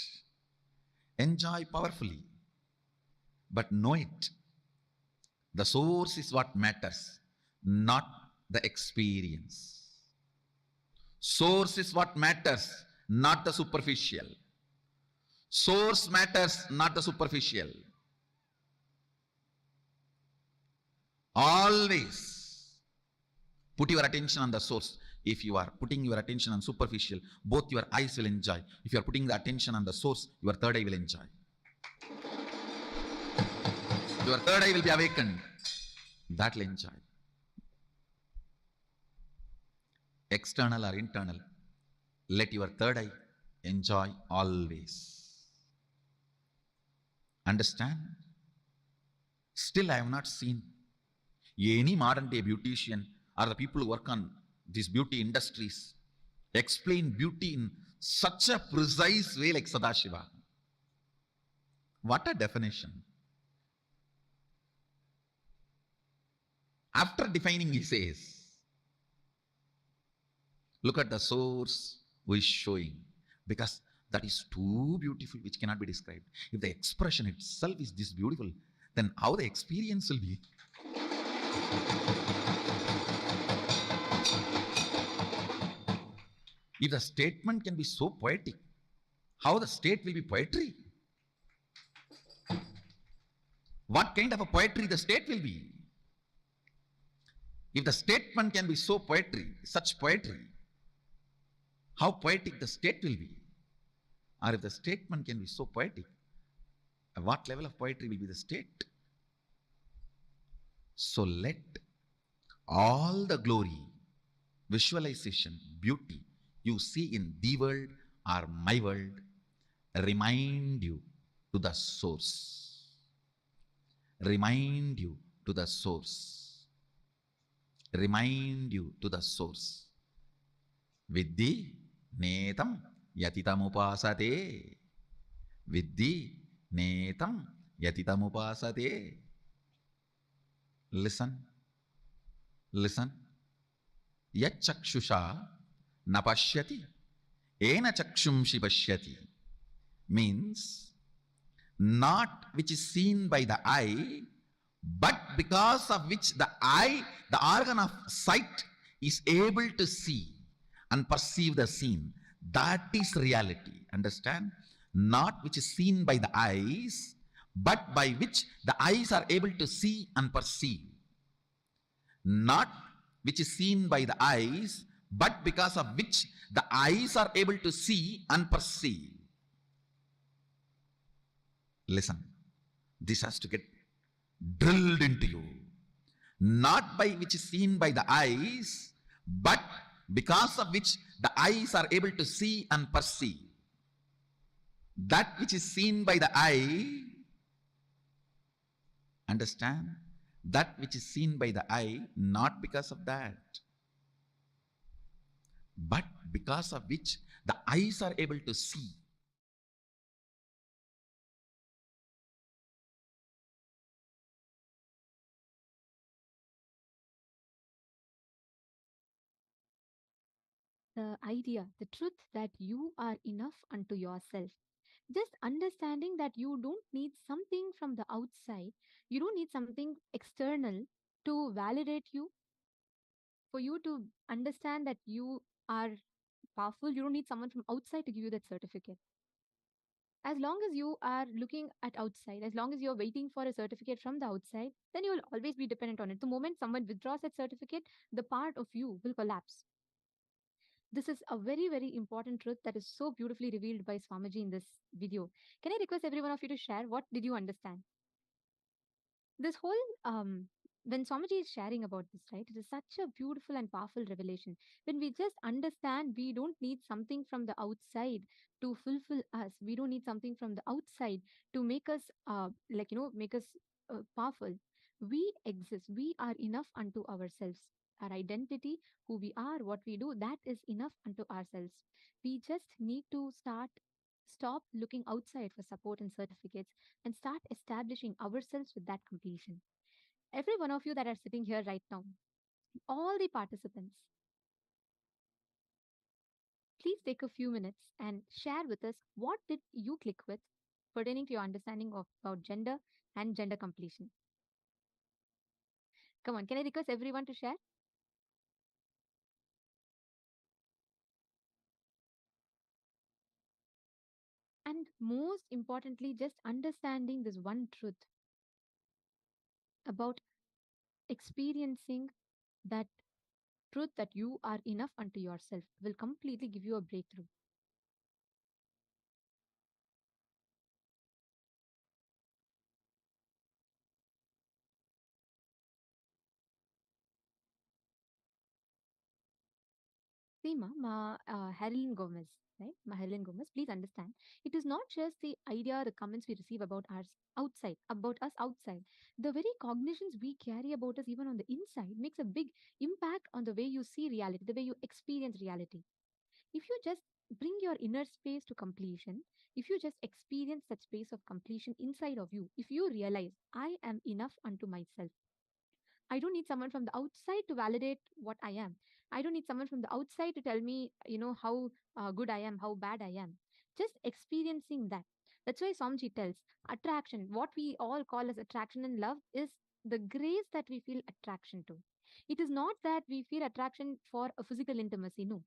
Enjoy powerfully, but know it. The source is what matters, not the experience. Source is what matters, not the superficial. Source matters, not the superficial. Always put your attention on the source. If you are putting your attention on superficial, both your eyes will enjoy. If you are putting the attention on the source, your third eye will enjoy. Your third eye will be awakened. That will enjoy. External or internal, let your third eye enjoy always. Understand? Still I have not seen any modern day beautician or the people who work on these beauty industries explain beauty in such a precise way like Sadashiva. What a definition. After defining, he says, look at the source who is showing, because that is too beautiful which cannot be described. If the expression itself is this beautiful, then how the experience will be? If the statement can be so poetic, how the state will be poetry? What kind of a poetry the state will be? If the statement can be so poetry, such poetry, how poetic the state will be? Or if the statement can be so poetic, at what level of poetry will be the state? So let all the glory, visualization, beauty you see in the world or my world remind you to the source. Remind you to the source. Remind you to the source. Viddhi netam yatitam upasate. Viddhi netam yatitamupasate. Listen, listen. Yachakshusha napashyati ena chakshumshi pashyati means not which is seen by the eye, but because of which the eye, the organ of sight, is able to see and perceive the scene. That is reality. Understand? Not which is seen by the eyes, but by which the eyes are able to see and perceive. Not which is seen by the eyes, but because of which the eyes are able to see and perceive. Listen, this has to get drilled into you. Not by which is seen by the eyes, but because of which the eyes are able to see and perceive. That which is seen by the eye, understand? That which is seen by the eye, not because of that, but because of which the eyes are able to see. The idea, the truth that you are enough unto yourself. Just understanding that you don't need something from the outside, you don't need something external to validate you, for you to understand that you are powerful. You don't need someone from outside to give you that certificate. As long as you are looking at outside, as long as you're waiting for a certificate from the outside, then you will always be dependent on it. The moment someone withdraws that certificate, the part of you will collapse. This is a very, very important truth that is so beautifully revealed by Swamiji in this video. Can I request every one of you to share what did you understand? This whole when Swamiji is sharing about this, right? It is such a beautiful and powerful revelation. When we just understand we don't need something from the outside to fulfill us. We don't need something from the outside to make us make us powerful. We exist. We are enough unto ourselves. Our identity, who we are, what we do, that is enough unto ourselves. We just need to stop looking outside for support and certificates and start establishing ourselves with that completion. Every one of you that are sitting here right now, all the participants, please take a few minutes and share with us what did you click with pertaining to your understanding of about gender and gender completion. Come on, can I request everyone to share? And most importantly, just understanding this one truth about experiencing that truth that you are enough unto yourself will completely give you a breakthrough. See, Marilyn Gomez, right? Marilyn Gomez, please understand. It is not just the idea, the comments we receive about us outside, about us outside. The very cognitions we carry about us, even on the inside, makes a big impact on the way you see reality, the way you experience reality. If you just bring your inner space to completion, if you just experience that space of completion inside of you, if you realize, I am enough unto myself, I don't need someone from the outside to validate what I am. I don't need someone from the outside to tell me, how good I am, how bad I am. Just experiencing that. That's why Somji tells attraction, what we all call as attraction and love, is the grace that we feel attraction to. It is not that we feel attraction for a physical intimacy. No.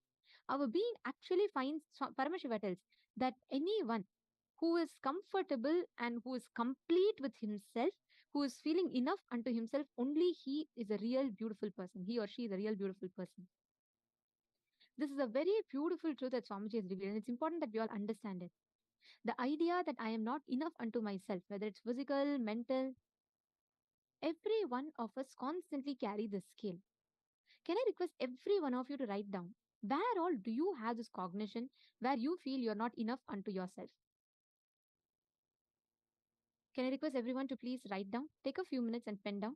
Our being actually finds, Paramashiva tells, that anyone who is comfortable and who is complete with himself, who is feeling enough unto himself, only he is a real beautiful person. He or she is a real beautiful person. This is a very beautiful truth that Swamiji has revealed, and it's important that we all understand it. The idea that I am not enough unto myself, whether it's physical, mental, every one of us constantly carry this skill. Can I request every one of you to write down where all do you have this cognition where you feel you're not enough unto yourself? Can I request everyone to please write down? Take a few minutes and pen down.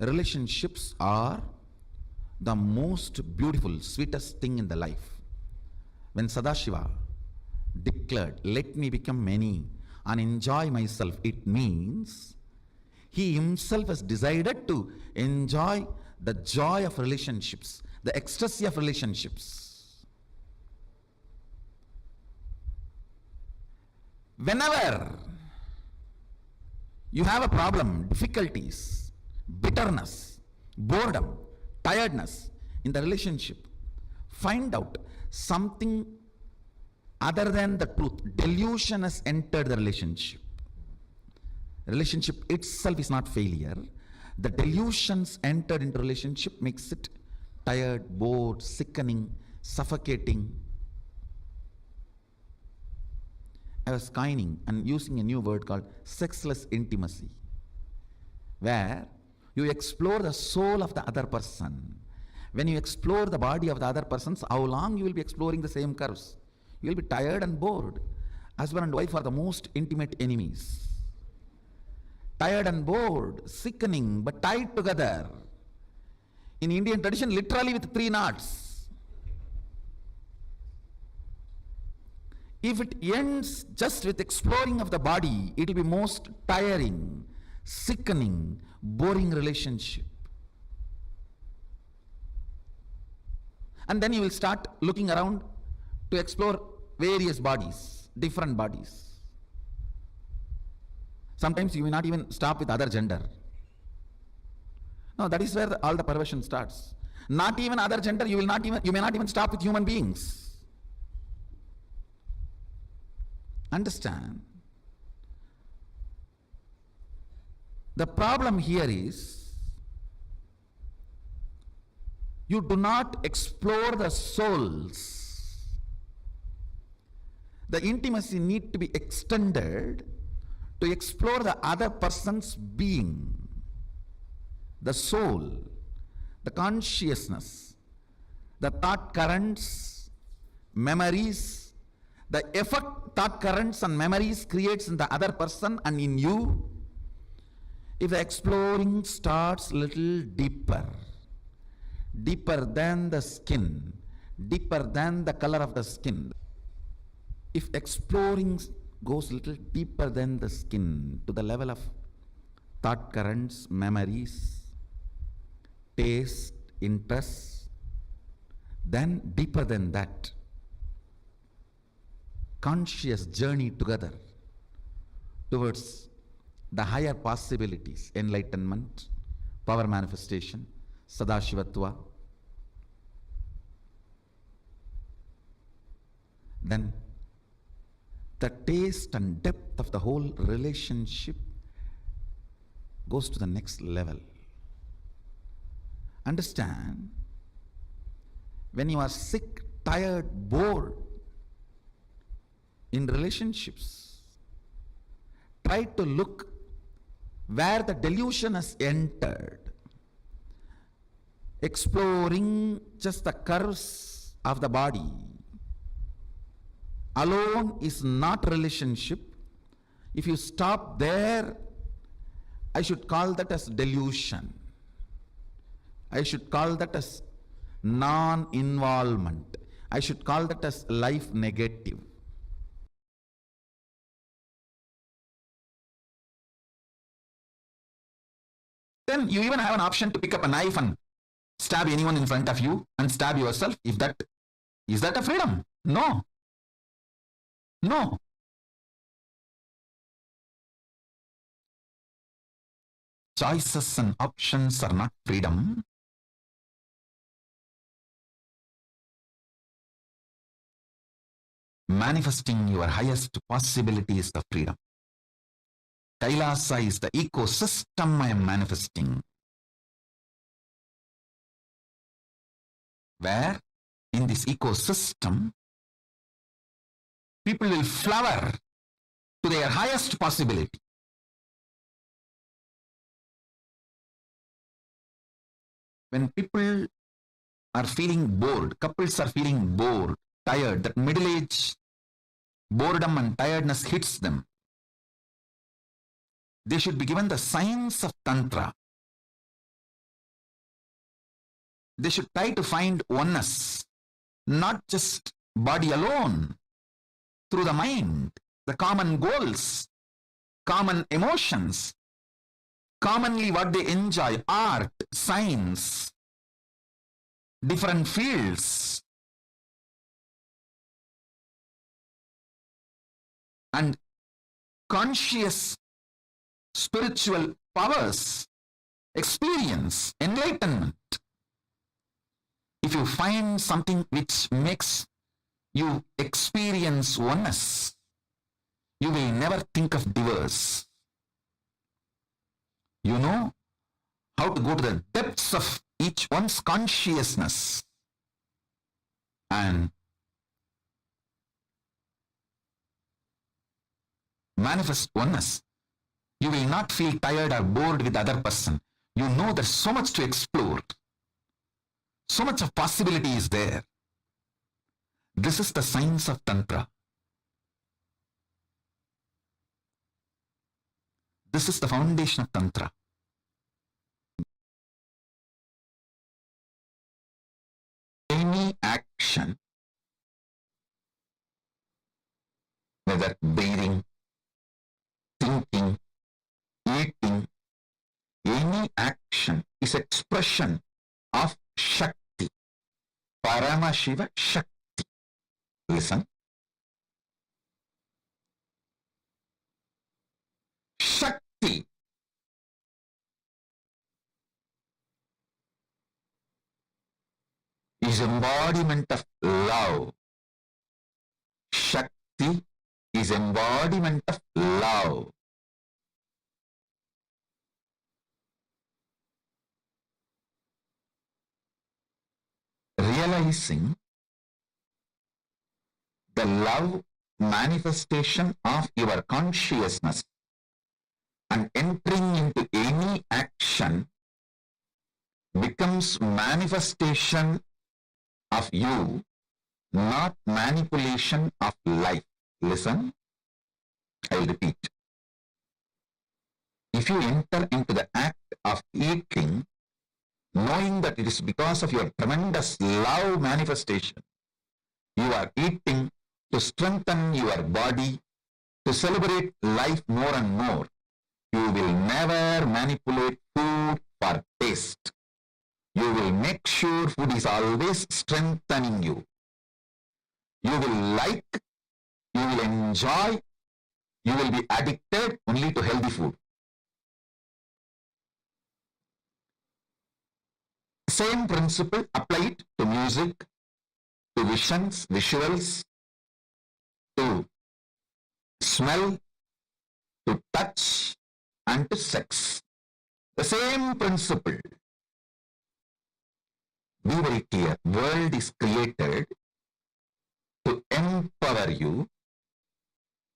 relationships are the most beautiful, sweetest thing in the life. When Sadashiva declared, "Let me become many and enjoy myself," it means he himself has decided to enjoy the joy of relationships, the ecstasy of relationships. Whenever you have a problem, difficulties, bitterness, boredom, tiredness in the relationship, find out something other than the truth. Delusion has entered the relationship. Relationship itself is not failure. The delusions entered into relationship makes it tired, bored, sickening, suffocating. I was coining and using a new word called sexless intimacy, where you explore the soul of the other person. When you explore the body of the other person, how long you will be exploring the same curves? You will be tired and bored. Husband and wife are the most intimate enemies. Tired and bored, sickening, but tied together. In Indian tradition, literally with 3 knots. If it ends just with exploring of the body, it will be most tiring, sickening, boring relationship. And then you will start looking around to explore various bodies, different bodies. Sometimes you may not even stop with other gender. No, that is where all the perversion starts. Not even other gender, you may not even stop with human beings. Understand? The problem here is you do not explore the souls. The intimacy need to be extended to explore the other person's being, the soul, the consciousness, the thought currents, memories, the effect thought currents and memories creates in the other person and in you. If the exploring starts little deeper, deeper than the skin, deeper than the color of the skin. If exploring goes little deeper than the skin to the level of thought currents, memories, taste, interests, then deeper than that, conscious journey together towards the higher possibilities, enlightenment, power manifestation, Sadashivatva, then the taste and depth of the whole relationship goes to the next level. Understand, when you are sick, tired, bored in relationships, try to look where the delusion has entered. Exploring just the curves of the body alone is not relationship. If you stop there, I should call that as delusion. I should call that as non-involvement. I should call that as life negative. Then you even have an option to pick up a knife and stab anyone in front of you and stab yourself. Is that a freedom? No. No. Choices and options are not freedom. Manifesting your highest possibility is the freedom. Kailasa is the ecosystem I am manifesting. Where in this ecosystem, people will flower to their highest possibility. When people are feeling bored, couples are feeling bored, tired, that middle age boredom and tiredness hits them, they should be given the science of Tantra. they should try to find oneness, not just body alone, through the mind, the common goals, common emotions, commonly what they enjoy, art, science, different fields, and conscious spiritual powers, experience, enlightenment. If you find something which makes you experience oneness, you will never think of divorce. You know how to go to the depths of each one's consciousness and manifest oneness. You will not feel tired or bored with the other person. You know there's so much to explore. So much of possibility is there. This is the science of Tantra. This is the foundation of Tantra. Any action, whether breathing, thinking, eating, any action is expression of Shakti. Paramashiva Shakti. Listen. Shakti is embodiment of love. Shakti is embodiment of love. Realizing the love manifestation of your consciousness and entering into any action becomes manifestation of you, not manipulation of life. Listen, I'll repeat. If you enter into the act of eating, knowing that it is because of your tremendous love manifestation, you are eating to strengthen your body, to celebrate life more and more. You will never manipulate food for taste. You will make sure food is always strengthening you. You will like, you will enjoy, you will be addicted only to healthy food. Same principle, apply it to music, to visions, visuals, to smell, to touch, and to sex. The same principle. Be very clear. World is created to empower you,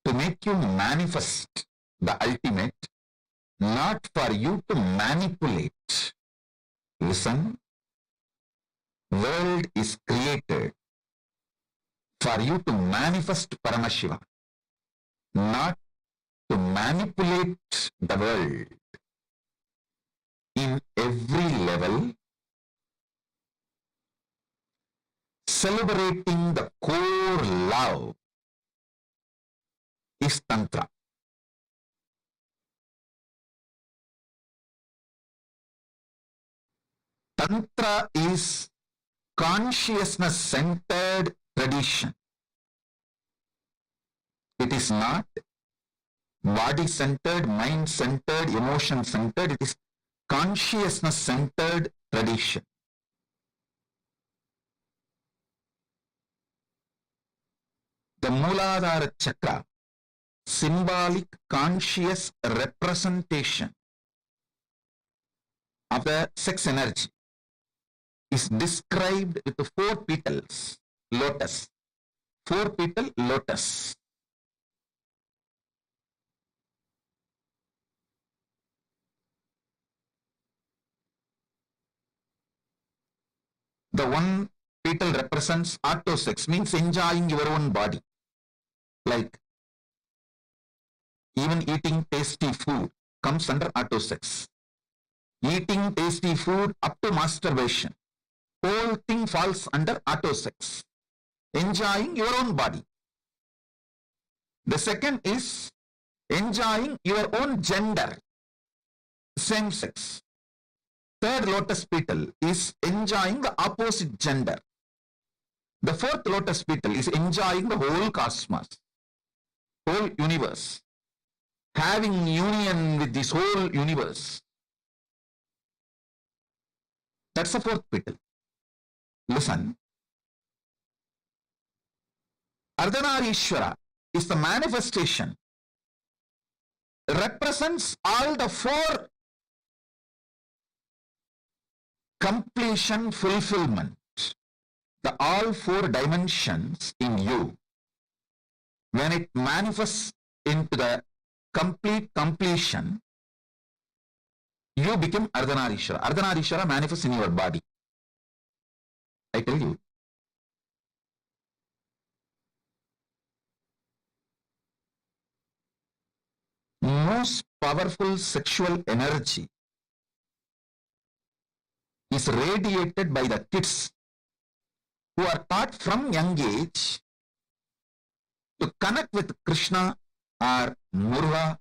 to make you manifest the ultimate, not for you to manipulate. Listen. World is created for you to manifest Paramashiva, not to manipulate the world. In every level, celebrating the core love is Tantra. Tantra is consciousness-centered tradition. It is not body-centered, mind-centered, emotion-centered. It is consciousness-centered tradition. The Mooladhara Chakra, symbolic conscious representation of the sex energy, is described with the 4 petals, lotus. 4 petal lotus. The 1 petal represents autosex, means enjoying your own body. Like even eating tasty food comes under autosex. Eating tasty food up to masturbation whole thing falls under autosex, enjoying your own body. The second is enjoying your own gender, same sex. Third lotus petal is enjoying the opposite gender. The fourth lotus petal is enjoying the whole cosmos, whole universe, having union with this whole universe. That's the fourth petal. Listen. Ardhanareeshwara is the manifestation, represents all the four completion, fulfillment, the all four dimensions in you. When it manifests into the complete completion, you become Ardhanareeshwara. Ardhanareeshwara manifests in your body. I tell you. Most powerful sexual energy is radiated by the kids who are taught from young age to connect with Krishna or Muruga.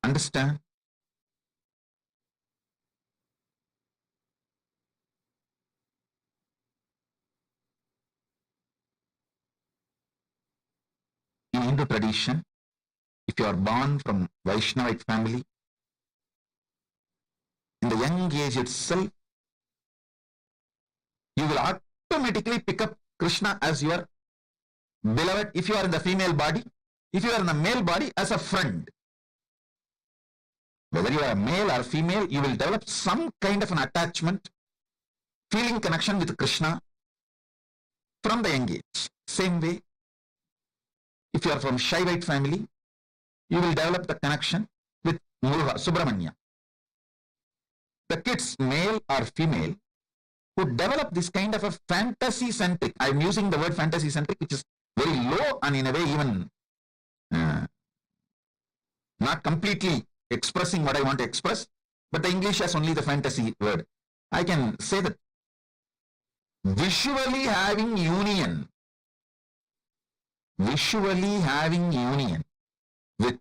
Understand? In Hindu tradition, if you are born from Vaishnavite family, in the young age itself, you will automatically pick up Krishna as your beloved if you are in the female body, if you are in the male body as a friend. Whether you are a male or female, you will develop some kind of an attachment, feeling connection with Krishna from the young age. Same way, if you are from Shaivite family, you will develop the connection with Muruga, Subramanya. The kids, male or female, who develop this kind of a fantasy-centric, I am using the word fantasy-centric, which is very low and in a way even not completely expressing what I want to express, but the English has only the fantasy word. I can say that visually having union with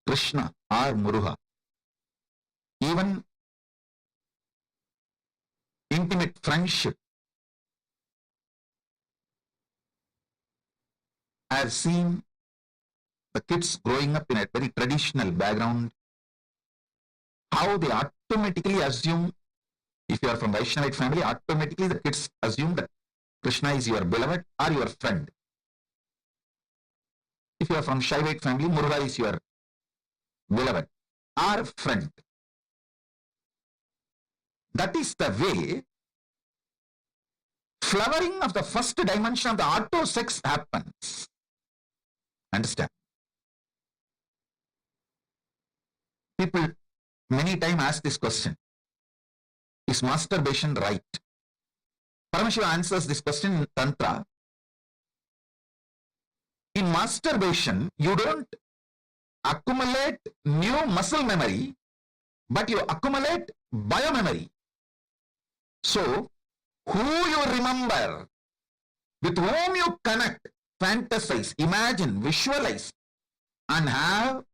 Krishna or Muruga, even intimate friendship. I have seen the kids growing up in a very traditional background, how they automatically assume, if you are from Vaishnavite family, automatically the kids assume that Krishna is your beloved or your friend. If you are from Shaivite family, Muruga is your beloved or friend. That is the way flowering of the first dimension of the auto sex happens. Understand? People many times ask this question: is masturbation right? Paramashiva answers this question in Tantra. In masturbation, you don't accumulate new muscle memory, but you accumulate biomemory. So, who you remember, with whom you connect, fantasize, imagine, visualize, and have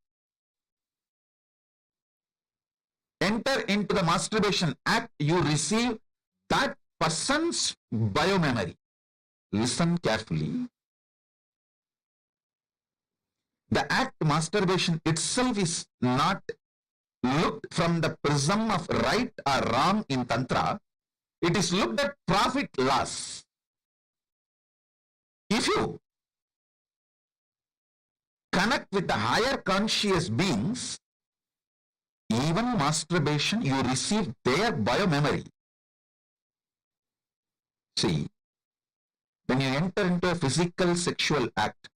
enter into the masturbation act, you receive that person's biomemory. Listen carefully. The act masturbation itself is not looked from the prism of right or wrong in Tantra. It is looked at profit loss. If you connect with the higher conscious beings, even masturbation, you receive their biomemory. See, when you enter into a physical sexual act,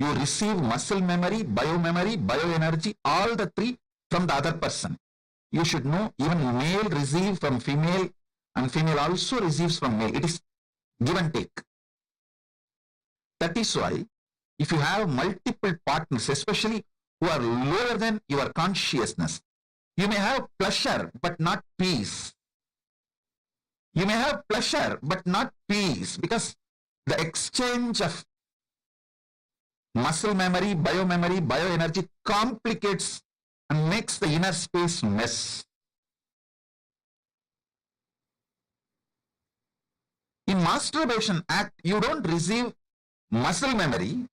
you receive muscle memory, bioenergy, all the three from the other person. You should know, even male receives from female and female also receives from male. It is give and take. That is why if you have multiple partners, especially who are lower than your consciousness, you may have pleasure but not peace. You may have pleasure but not peace, because the exchange of muscle memory, bioenergy complicates and makes the inner space mess. In masturbation act, you don't receive muscle memory,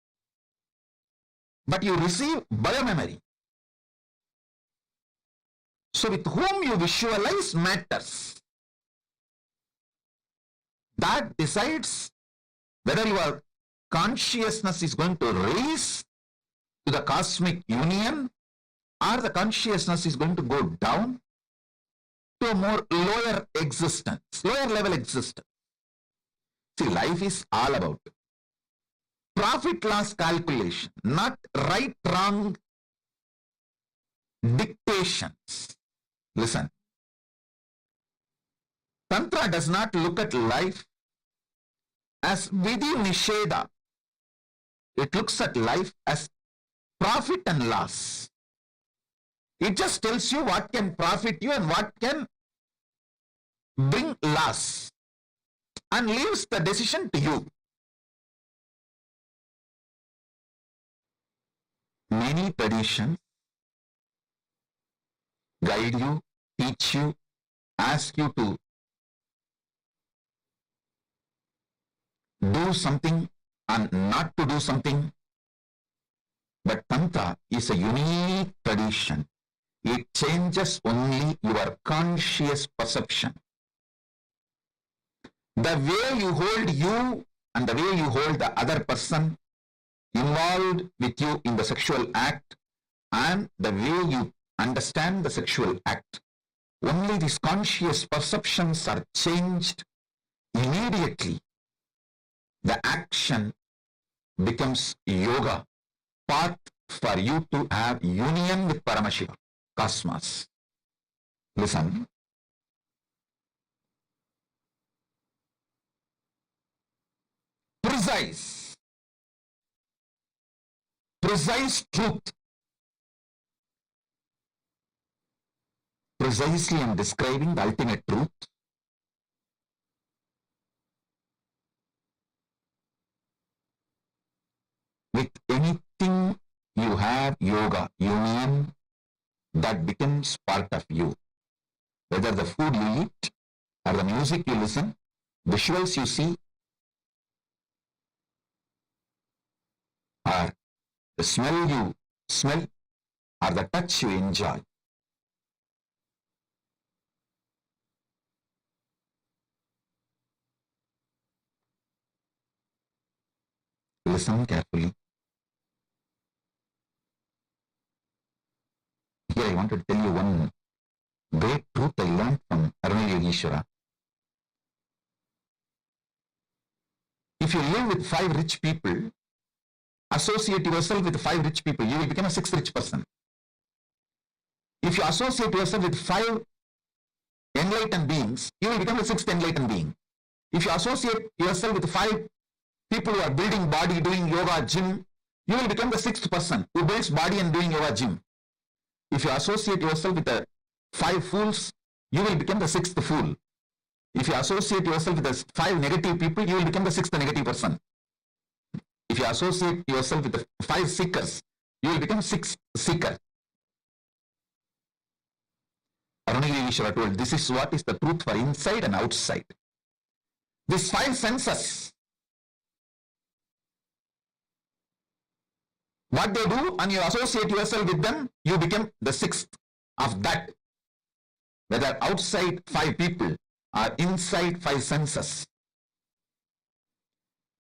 but you receive biomemory. So with whom you visualize matters. That decides whether your consciousness is going to raise to the cosmic union, or the consciousness is going to go down to a more lower existence, lower level existence. See, life is all about profit loss calculation, not right wrong dictations. Listen, Tantra does not look at life as vidhi nisheda. It looks at life as profit and loss. It just tells you what can profit you and what can bring loss, and leaves the decision to you. Many traditions guide you, teach you, ask you to do something and not to do something. But Tantra is a unique tradition. It changes only your conscious perception. The way you hold you and the way you hold the other person involved with you in the sexual act, and the way you understand the sexual act, only these conscious perceptions are changed. Immediately the action becomes yoga, path for you to have union with Paramashiva, cosmos. Listen. Precise truth. Precisely in describing the ultimate truth, with anything you have yoga, union, that becomes part of you. Whether the food you eat, or the music you listen, visuals you see, or the smell you smell, or the touch you enjoy. Listen carefully. Here I want to tell you one great truth I learned from Ardhanareeshwara. If you live with 5 rich people, associate yourself with 5 rich people, you will become a 6th rich person. If you associate yourself with 5 enlightened beings, you will become the 6th enlightened being. If you associate yourself with 5 people who are building body, doing yoga, gym, you will become the 6th person who builds body and doing yoga, gym. If you associate yourself with the 5 fools, you will become the 6th fool. If you associate yourself with the 5 negative people, you will become the 6th negative person. If you associate yourself with the 5 seekers, you will become 6th seeker. Ardhanareeshwara told, this is what is the truth for inside and outside. These 5 senses, what they do, and you associate yourself with them, you become the 6th of that. Whether outside 5 people or inside 5 senses.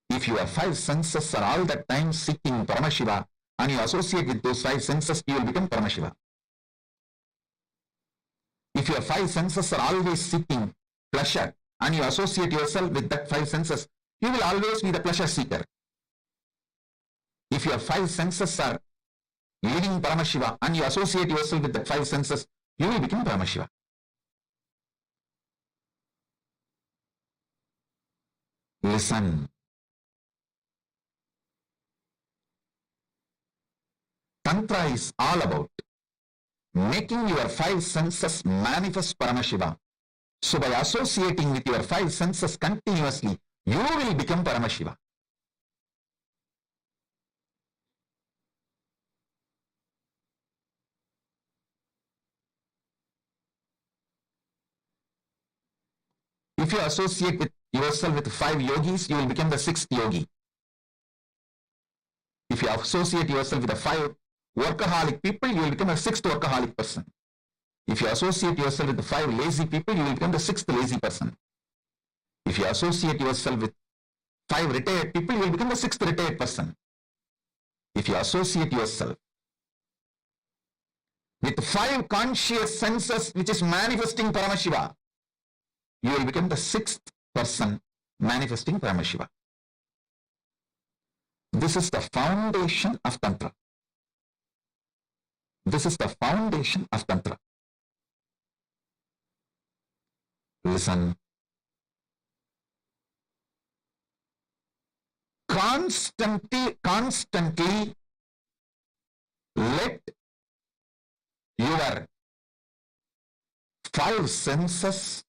If your 5 senses are all the time seeking Paramashiva, and you associate with those 5 senses, you will become Paramashiva. If your 5 senses are always seeking pleasure, and you associate yourself with that 5 senses, you will always be the pleasure seeker. If your 5 senses are living Paramashiva, and you associate yourself with the 5 senses, you will become Paramashiva. Listen. Tantra is all about making your five senses manifest Paramashiva. So by associating with your five senses continuously, you will become Paramashiva. If you associate with yourself with five yogis, you will become the sixth yogi. If you associate yourself with the five workaholic people, you will become a sixth workaholic person. If you associate yourself with the five lazy people, you will become the sixth lazy person. If you associate yourself with five retired people, you will become the sixth retired person. If you associate yourself with five conscious senses which is manifesting Paramashiva, you will become the sixth person manifesting Paramashiva. This is the foundation of Tantra. This is the foundation of Tantra. Listen. Constantly let your five senses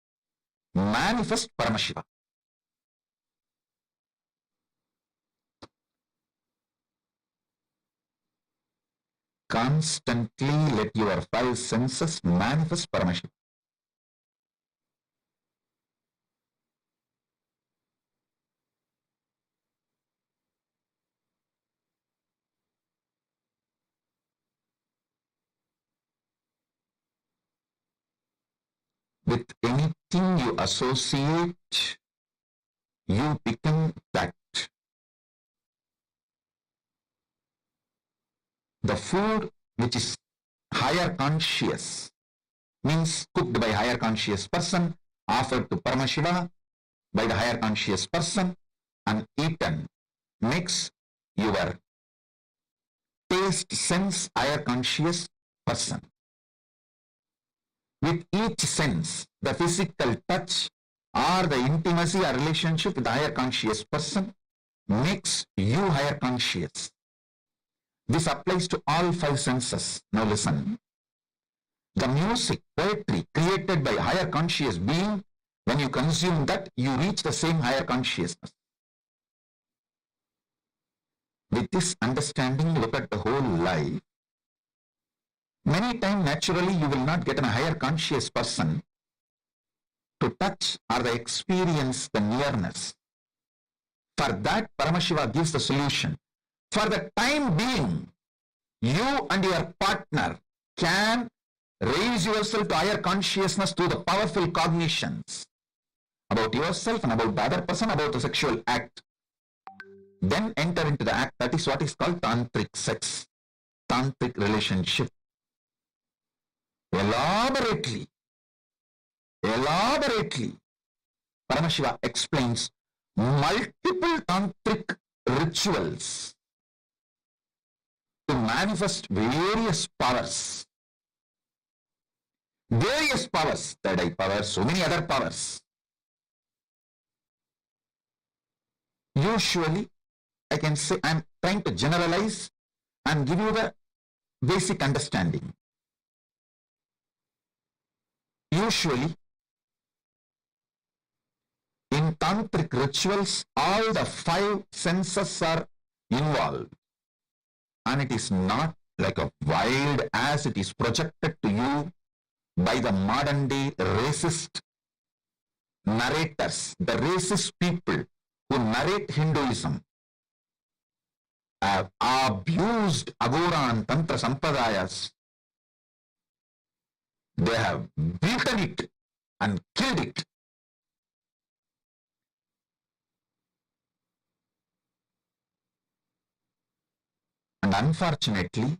manifest Paramashiva. Constantly let your five senses manifest Paramashiva. With anything you associate, you become that. The food which is higher conscious means cooked by higher conscious person, offered to Paramashiva by the higher conscious person and eaten makes your taste sense higher conscious person. With each sense, the physical touch or the intimacy or relationship with the higher conscious person makes you higher conscious. This applies to all five senses. Now listen. The music, poetry created by higher conscious being, when you consume that, you reach the same higher consciousness. With this understanding, look at the whole life. Many times, naturally, you will not get a higher conscious person to touch or the experience the nearness. For that, Paramashiva gives the solution. For the time being, you and your partner can raise yourself to higher consciousness through the powerful cognitions about yourself and about the other person, about the sexual act. Then enter into the act. That is what is called tantric sex, tantric relationship. Elaborately, Paramashiva explains multiple tantric rituals to manifest various powers. Third eye power, so many other powers. Usually, I can say, I'm trying to generalize and give you the basic understanding. Usually, in tantric rituals, all the five senses are involved. And it is not like a wild as it is projected to you by the modern day racist narrators, the racist people who narrate Hinduism have abused Agora and Tantra Sampradayas. They have beaten it and killed it. And unfortunately,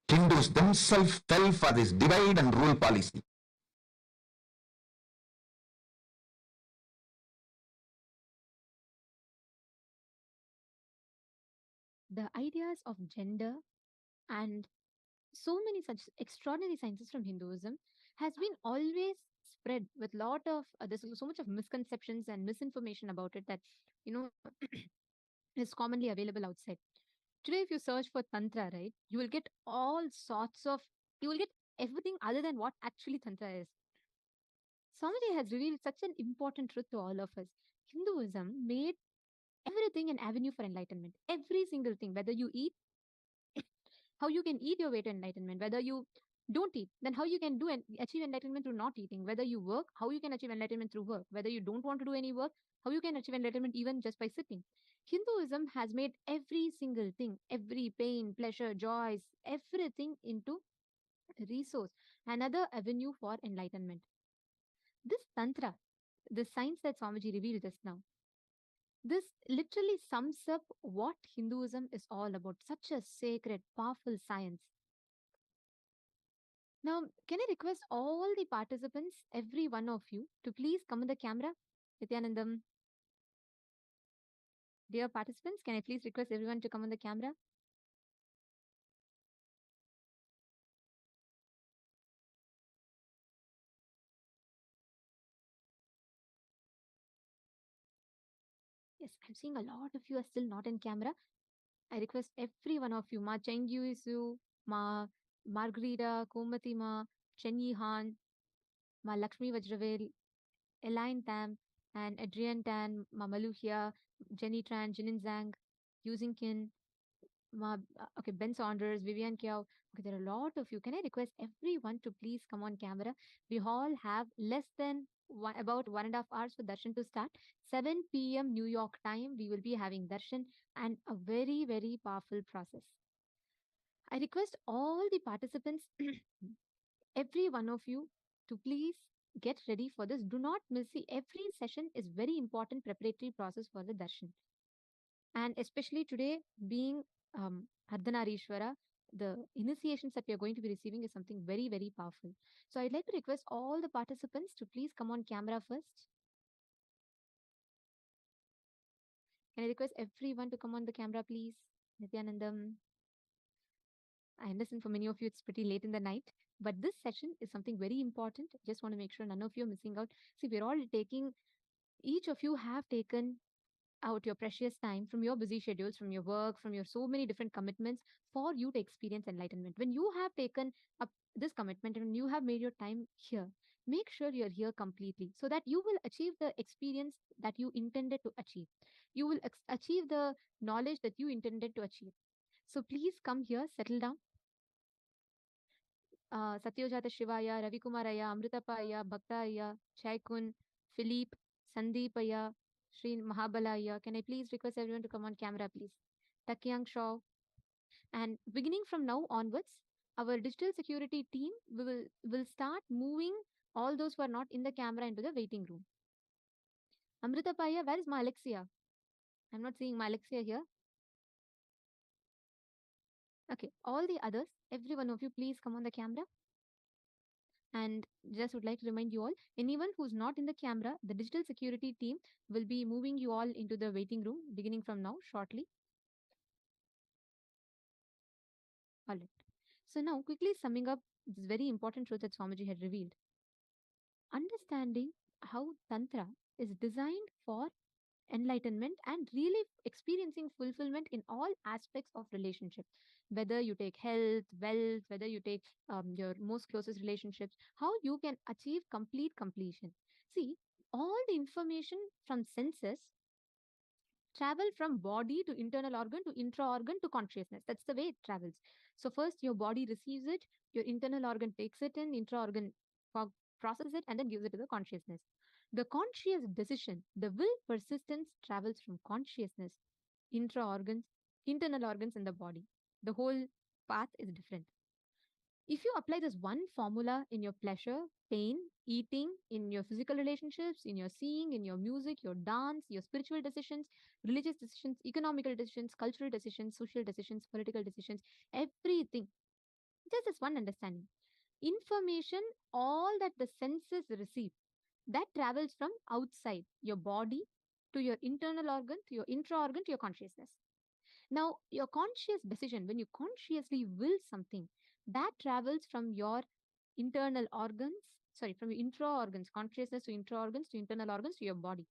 Hindus themselves fell for this divide and rule policy. The ideas of gender and so many such extraordinary sciences from Hinduism has been always spread with lot of there's so much of misconceptions and misinformation about it that you know is commonly available outside. Today, if you search for Tantra, right, you will get all sorts of, you will get everything other than what actually Tantra is. Swamiji has revealed such an important truth to all of us. Hinduism made everything an avenue for enlightenment. Every single thing, whether you eat, how you can eat your way to enlightenment, whether you don't eat, then how you can do and achieve enlightenment through not eating, whether you work, how you can achieve enlightenment through work, whether you don't want to do any work, how you can achieve enlightenment even just by sitting. Hinduism has made every single thing, every pain, pleasure, joys, everything into a resource, another avenue for enlightenment. This tantra, the science that Swamiji revealed just now, this literally sums up what Hinduism is all about. Such a sacred, powerful science. Now, can I request all the participants, every one of you, to please come on the camera? Nithyanandam, dear participants, can I please request everyone to come on the camera? Yes, I'm seeing a lot of you are still not in camera. I request every one of you, Ma Chengyuisu, Ma Margarita, Komati Ma, Chenyi Han, Ma Lakshmi Vajravel, Elaine Tam, and Adrian Tan, Ma Maluhia, Jenny Tran, Jinin Zhang, Using Kin, okay, Ben Saunders, Vivian Kiao. Okay, there are a lot of you. Can I request everyone to please come on camera? We all have less than about 1.5 hours for darshan to start. 7 p.m. New York time, we will be having darshan and a very, very powerful process. I request all the participants, every one of you, to please get ready for this. Do not miss it. Every session is very important preparatory process for the darshan. And especially today, being Ardhanareeshwara, the initiations that we are going to be receiving is something very, very powerful. So I'd like to request all the participants to please come on camera first. Can I request everyone to come on the camera, please? Nithyanandam. I understand for many of you it's pretty late in the night, but this session is something very important. Just want to make sure none of you are missing out. See, we're all taking, each of you have taken out your precious time from your busy schedules, from your work, from your so many different commitments for you to experience enlightenment. When you have taken up this commitment and you have made your time here, make sure you're here completely so that you will achieve the experience that you intended to achieve. You will achieve the knowledge that you intended to achieve. So please come here, settle down. Satyojata Shivaya, Ravikumaraya, Amritapaya, Bhaktaya, Chaikun, Philippe, Sandeepaya, Sri Mahabalaya. Can I please request everyone to come on camera, please? Takyang Shaw. And beginning from now onwards, our digital security team will start moving all those who are not in the camera into the waiting room. Amritapaya, where is my Alexia? I'm not seeing my Alexia here. Okay, all the others, every one of you, please come on the camera. And just would like to remind you all, anyone who's not in the camera, the digital security team will be moving you all into the waiting room beginning from now shortly. All right. So now quickly summing up this very important truth that Swamiji had revealed. Understanding how Tantra is designed for enlightenment and really experiencing fulfillment in all aspects of relationship, whether you take health, wealth, whether you take your most closest relationships, how you can achieve complete completion. See, all the information from senses travel from body to internal organ to intra organ to consciousness. That's the way it travels. So first your body receives it, your internal organ takes it in, intra organ processes it and then gives it to the consciousness. The conscious decision, the will persistence travels from consciousness, intra organs, internal organs in the body. The whole path is different. If you apply this one formula in your pleasure, pain, eating, in your physical relationships, in your seeing, in your music, your dance, your spiritual decisions, religious decisions, economical decisions, cultural decisions, social decisions, political decisions, everything, just this one understanding. Information, all that the senses receive, that travels from outside your body to your internal organ, to your intra organ, to your consciousness. Now, your conscious decision, when you consciously will something, that travels from your internal organs, sorry, from your intra organs, consciousness to intra organs, to internal organs, to your body.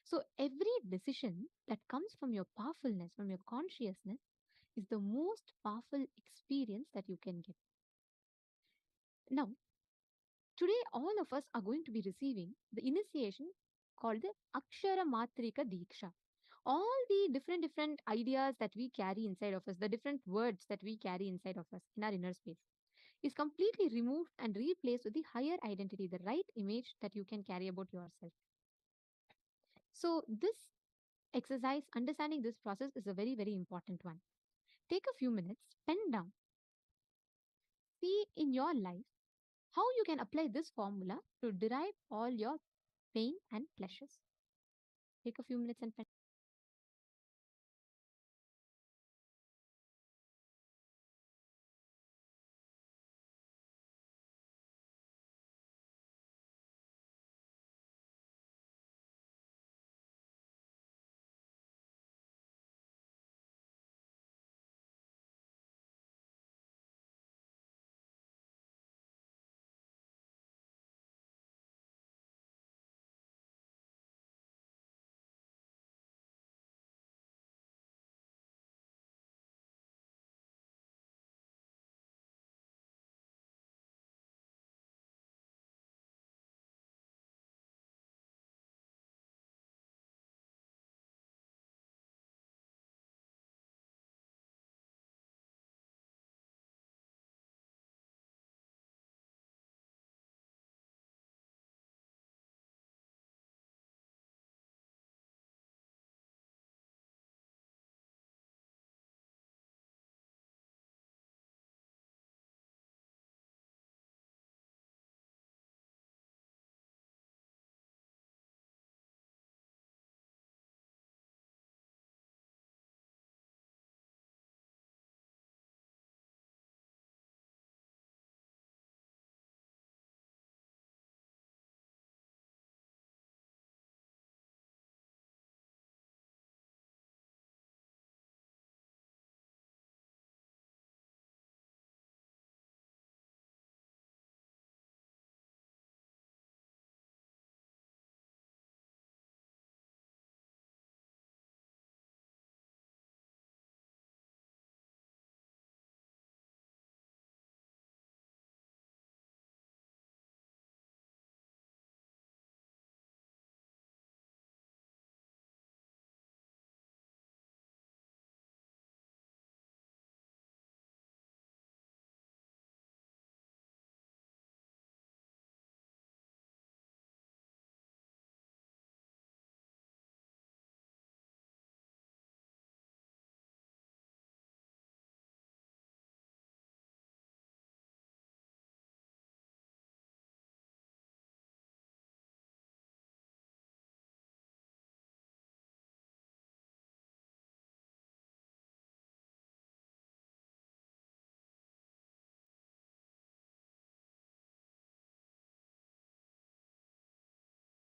So, every decision that comes from your powerfulness, from your consciousness, is the most powerful experience that you can get. Now, today all of us are going to be receiving the initiation called the Akshara Matrika Diksha. All the different ideas that we carry inside of us, the different words that we carry inside of us in our inner space, is completely removed and replaced with the higher identity, the right image that you can carry about yourself. So, this exercise, understanding this process, is a very, very important one. Take a few minutes, pen down, see in your life how you can apply this formula to derive all your pain and pleasures. Take a few minutes and pen.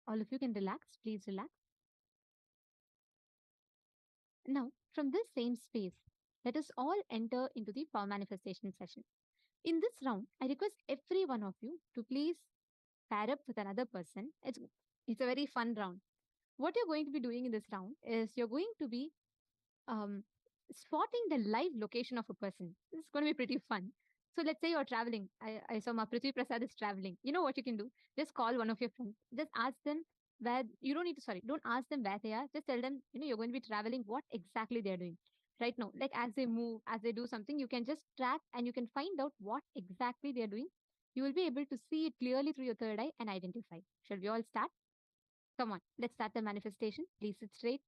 All of you can relax. Please relax. Now, from this same space, let us all enter into the power manifestation session. In this round, I request every one of you to please pair up with another person. It's a very fun round. What you're going to be doing in this round is you're going to be um, spotting the live location of a person. This is going to be pretty fun. So let's say you're traveling. I saw my Prithvi Prasad is traveling. You know what you can do? Just call one of your friends. Just ask them where, you don't need to, sorry, don't ask them where they are. Just tell them, you're going to be traveling, what exactly they're doing right now. Like as they move, as they do something, you can just track and you can find out what exactly they're doing. You will be able to see it clearly through your third eye and identify. Shall we all start? Come on, let's start the manifestation. Please sit straight.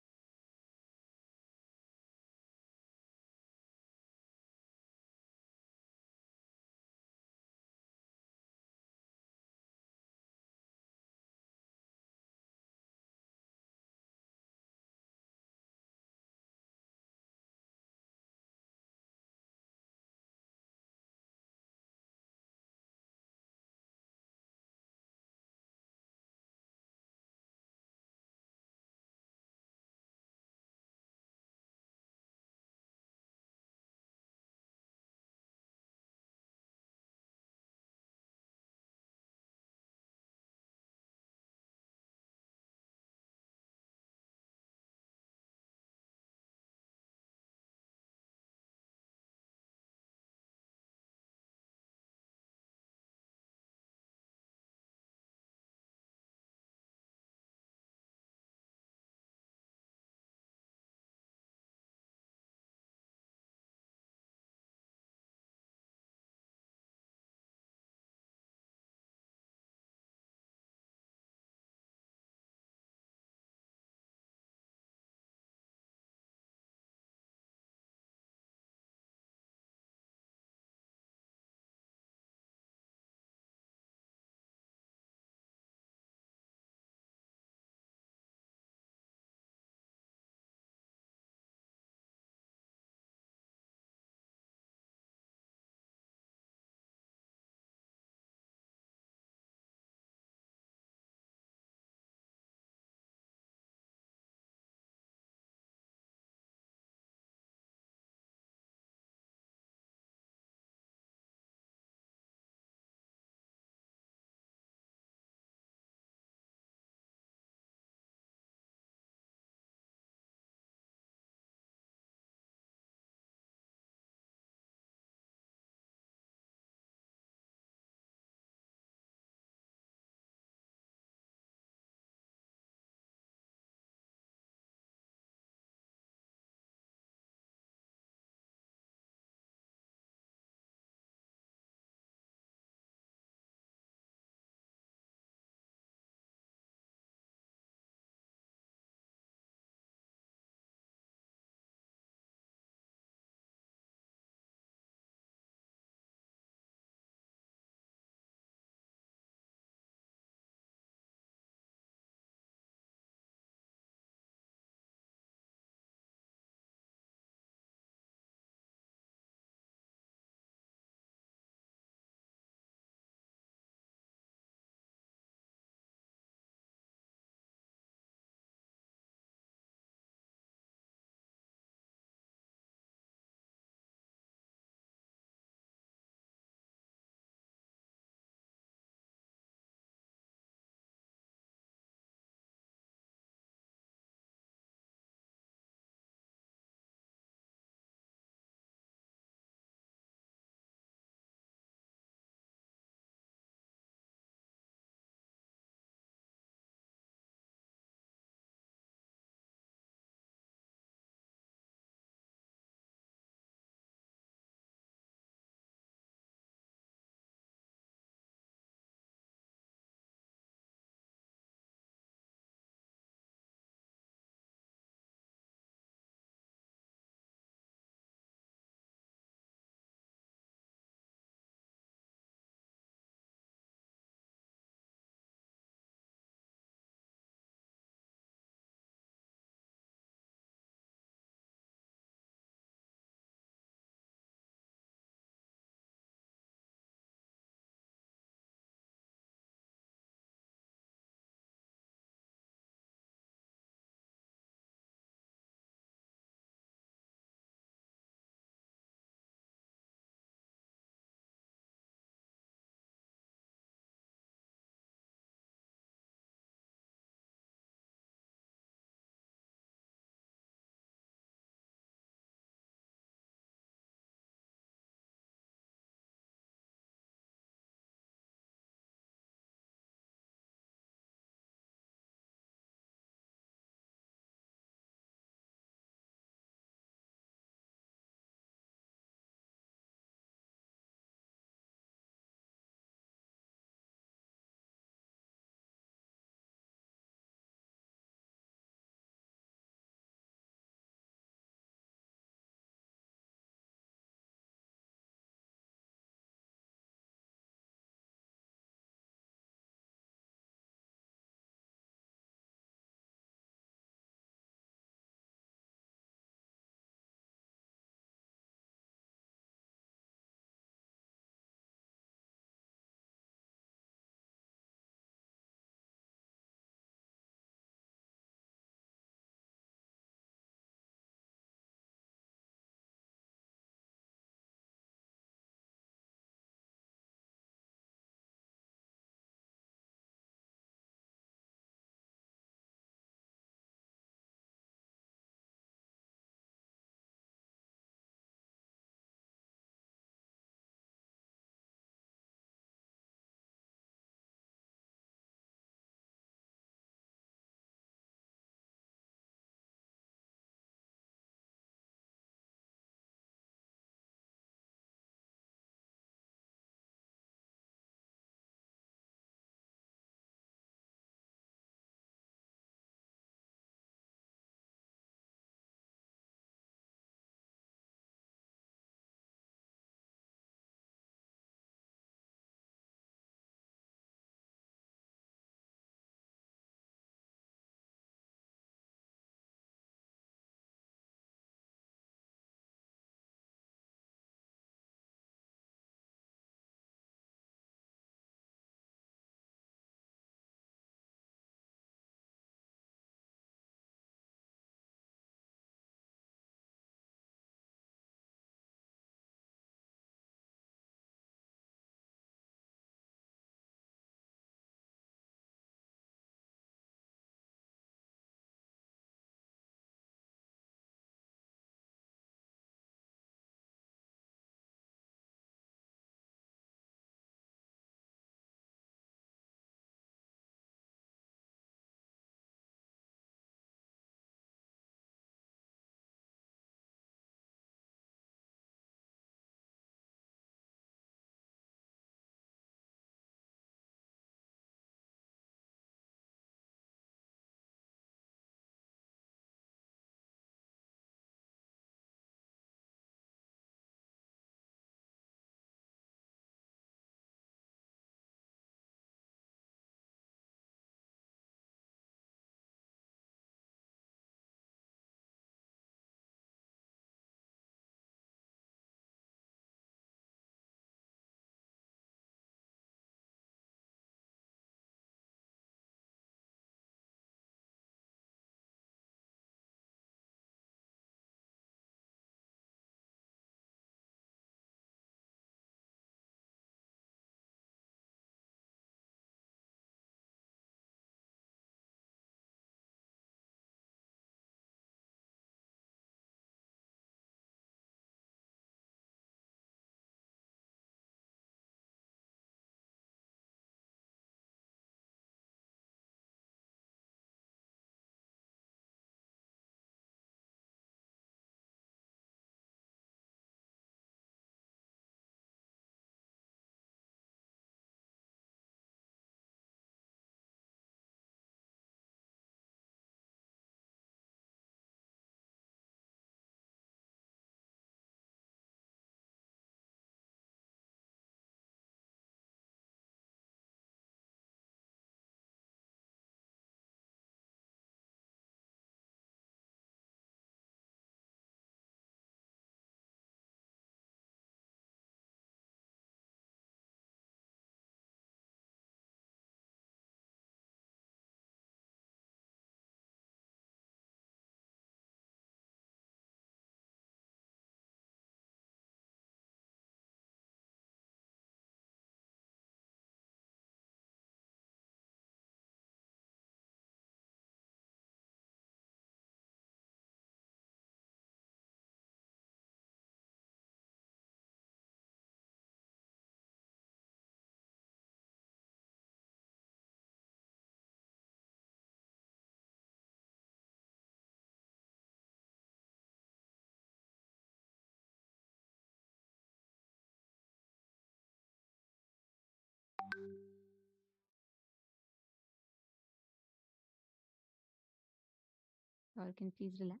All can please relax.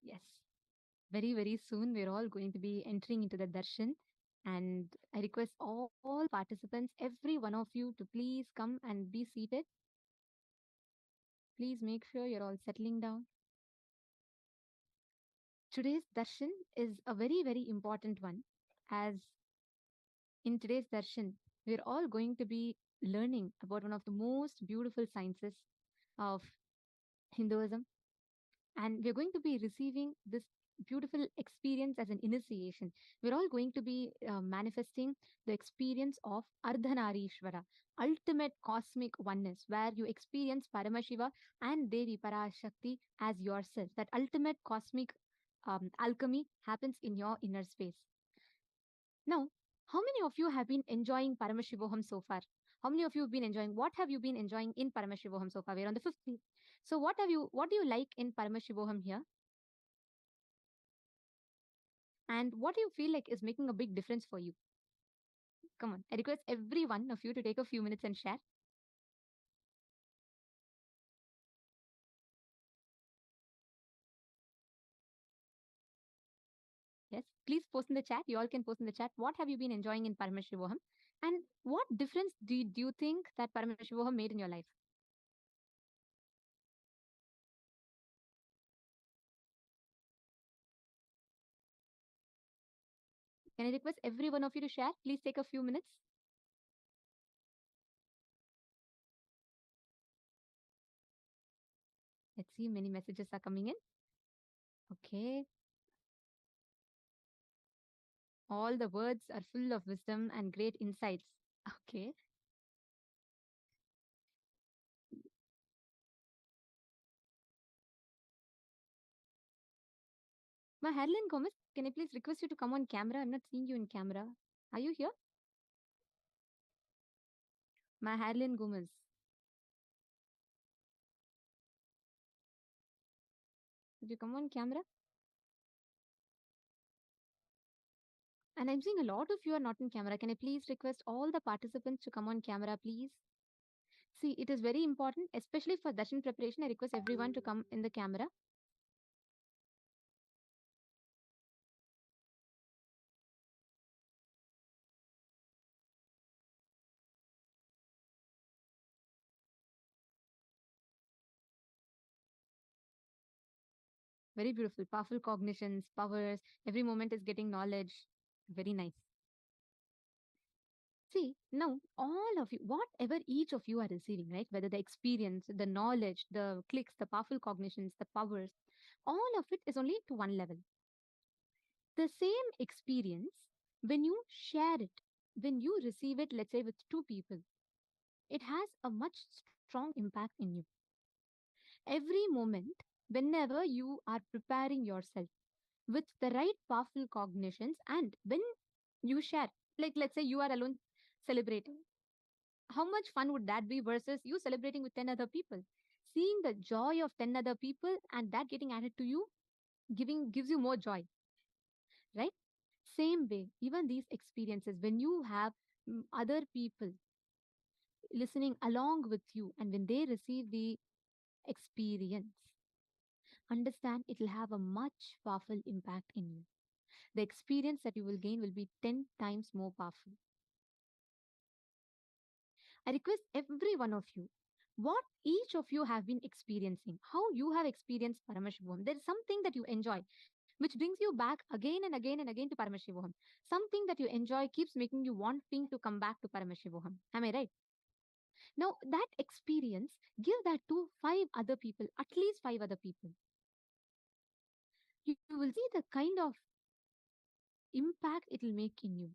Yes. Very, very soon, we're all going to be entering into the darshan. And I request all participants, every one of you, to please come and be seated. Please make sure you're all settling down. Today's darshan is a very, very important one, as in today's darshan, we're all going to be learning about one of the most beautiful sciences of Hinduism, and we're going to be receiving this beautiful experience as an initiation. We're all going to be manifesting the experience of Ardhanareeshwara, ultimate cosmic oneness, where you experience Paramashiva and Devi Parashakti as yourself. That ultimate cosmic alchemy happens in your inner space. Now, how many of you have been enjoying Paramashivoham so far? How many of you have been enjoying? What have you been enjoying in Paramashivoham so far? We're on the 5th day. So what do you like in Paramashivoham here? And what do you feel like is making a big difference for you? Come on. I request every one of you to take a few minutes and share. Yes, please post in the chat. You all can post in the chat. What have you been enjoying in Paramashivoham? And what difference do you think that Paramashivoham made in your life? Can I request every one of you to share? Please take a few minutes. Let's see, many messages are coming in. Okay. All the words are full of wisdom and great insights. Okay. My Harlan Gomez, can I please request you to come on camera? I'm not seeing you in camera. Are you here? My Harlan Gomez. Could you come on camera? And I'm seeing a lot of you are not in camera. Can I please request all the participants to come on camera, please? See, it is very important, especially for darshan preparation. I request everyone to come in the camera. Very beautiful, powerful cognitions, powers. Every moment is getting knowledge. Very nice. See, now all of you, whatever each of you are receiving, right? Whether the experience, the knowledge, the clicks, the powerful cognitions, the powers, all of it is only to one level. The same experience, when you share it, when you receive it, let's say with two people, it has a much strong impact in you. Every moment, whenever you are preparing yourself with the right powerful cognitions, and when you share, like let's say you are alone celebrating, how much fun would that be versus you celebrating with 10 other people? Seeing the joy of 10 other people and that getting added to you gives you more joy, right? Same way, even these experiences, when you have other people listening along with you and when they receive the experience, understand it will have a much powerful impact in you. The experience that you will gain will be 10 times more powerful. I request every one of you, what each of you have been experiencing, how you have experienced Paramashivoham. There is something that you enjoy, which brings you back again and again and again to Paramashivoham. Something that you enjoy keeps making you wanting to come back to Paramashivoham. Am I right? Now, that experience, give that to 5 other people, at least 5 other people. You will see the kind of impact it will make in you,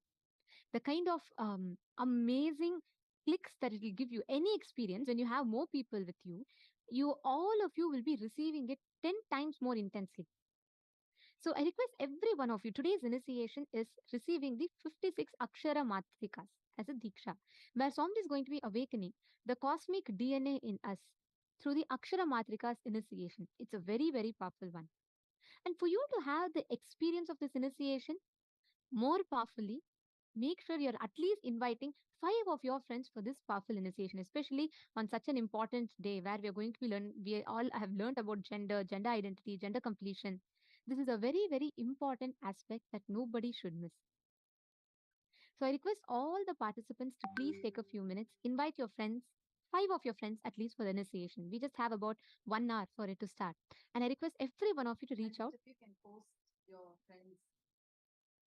the kind of amazing clicks that it will give you. Any experience, when you have more people with you, all of you will be receiving it 10 times more intensely. So I request every one of you, today's initiation is receiving the 56 Akshara Matrikas as a Diksha, where Swami is going to be awakening the cosmic DNA in us through the Akshara Matrikas initiation. It's a very, very powerful one. And for you to have the experience of this initiation more powerfully, make sure you're at least inviting 5 of your friends for this powerful initiation, especially on such an important day where we are going to be learn. We all have learned about gender, gender identity, gender completion. This is a very, very important aspect that nobody should miss. So I request all the participants to please take a few minutes, invite your friends, 5 of your friends at least for the initiation. We just have about 1 hour for it to start. And I request every one of you to reach out.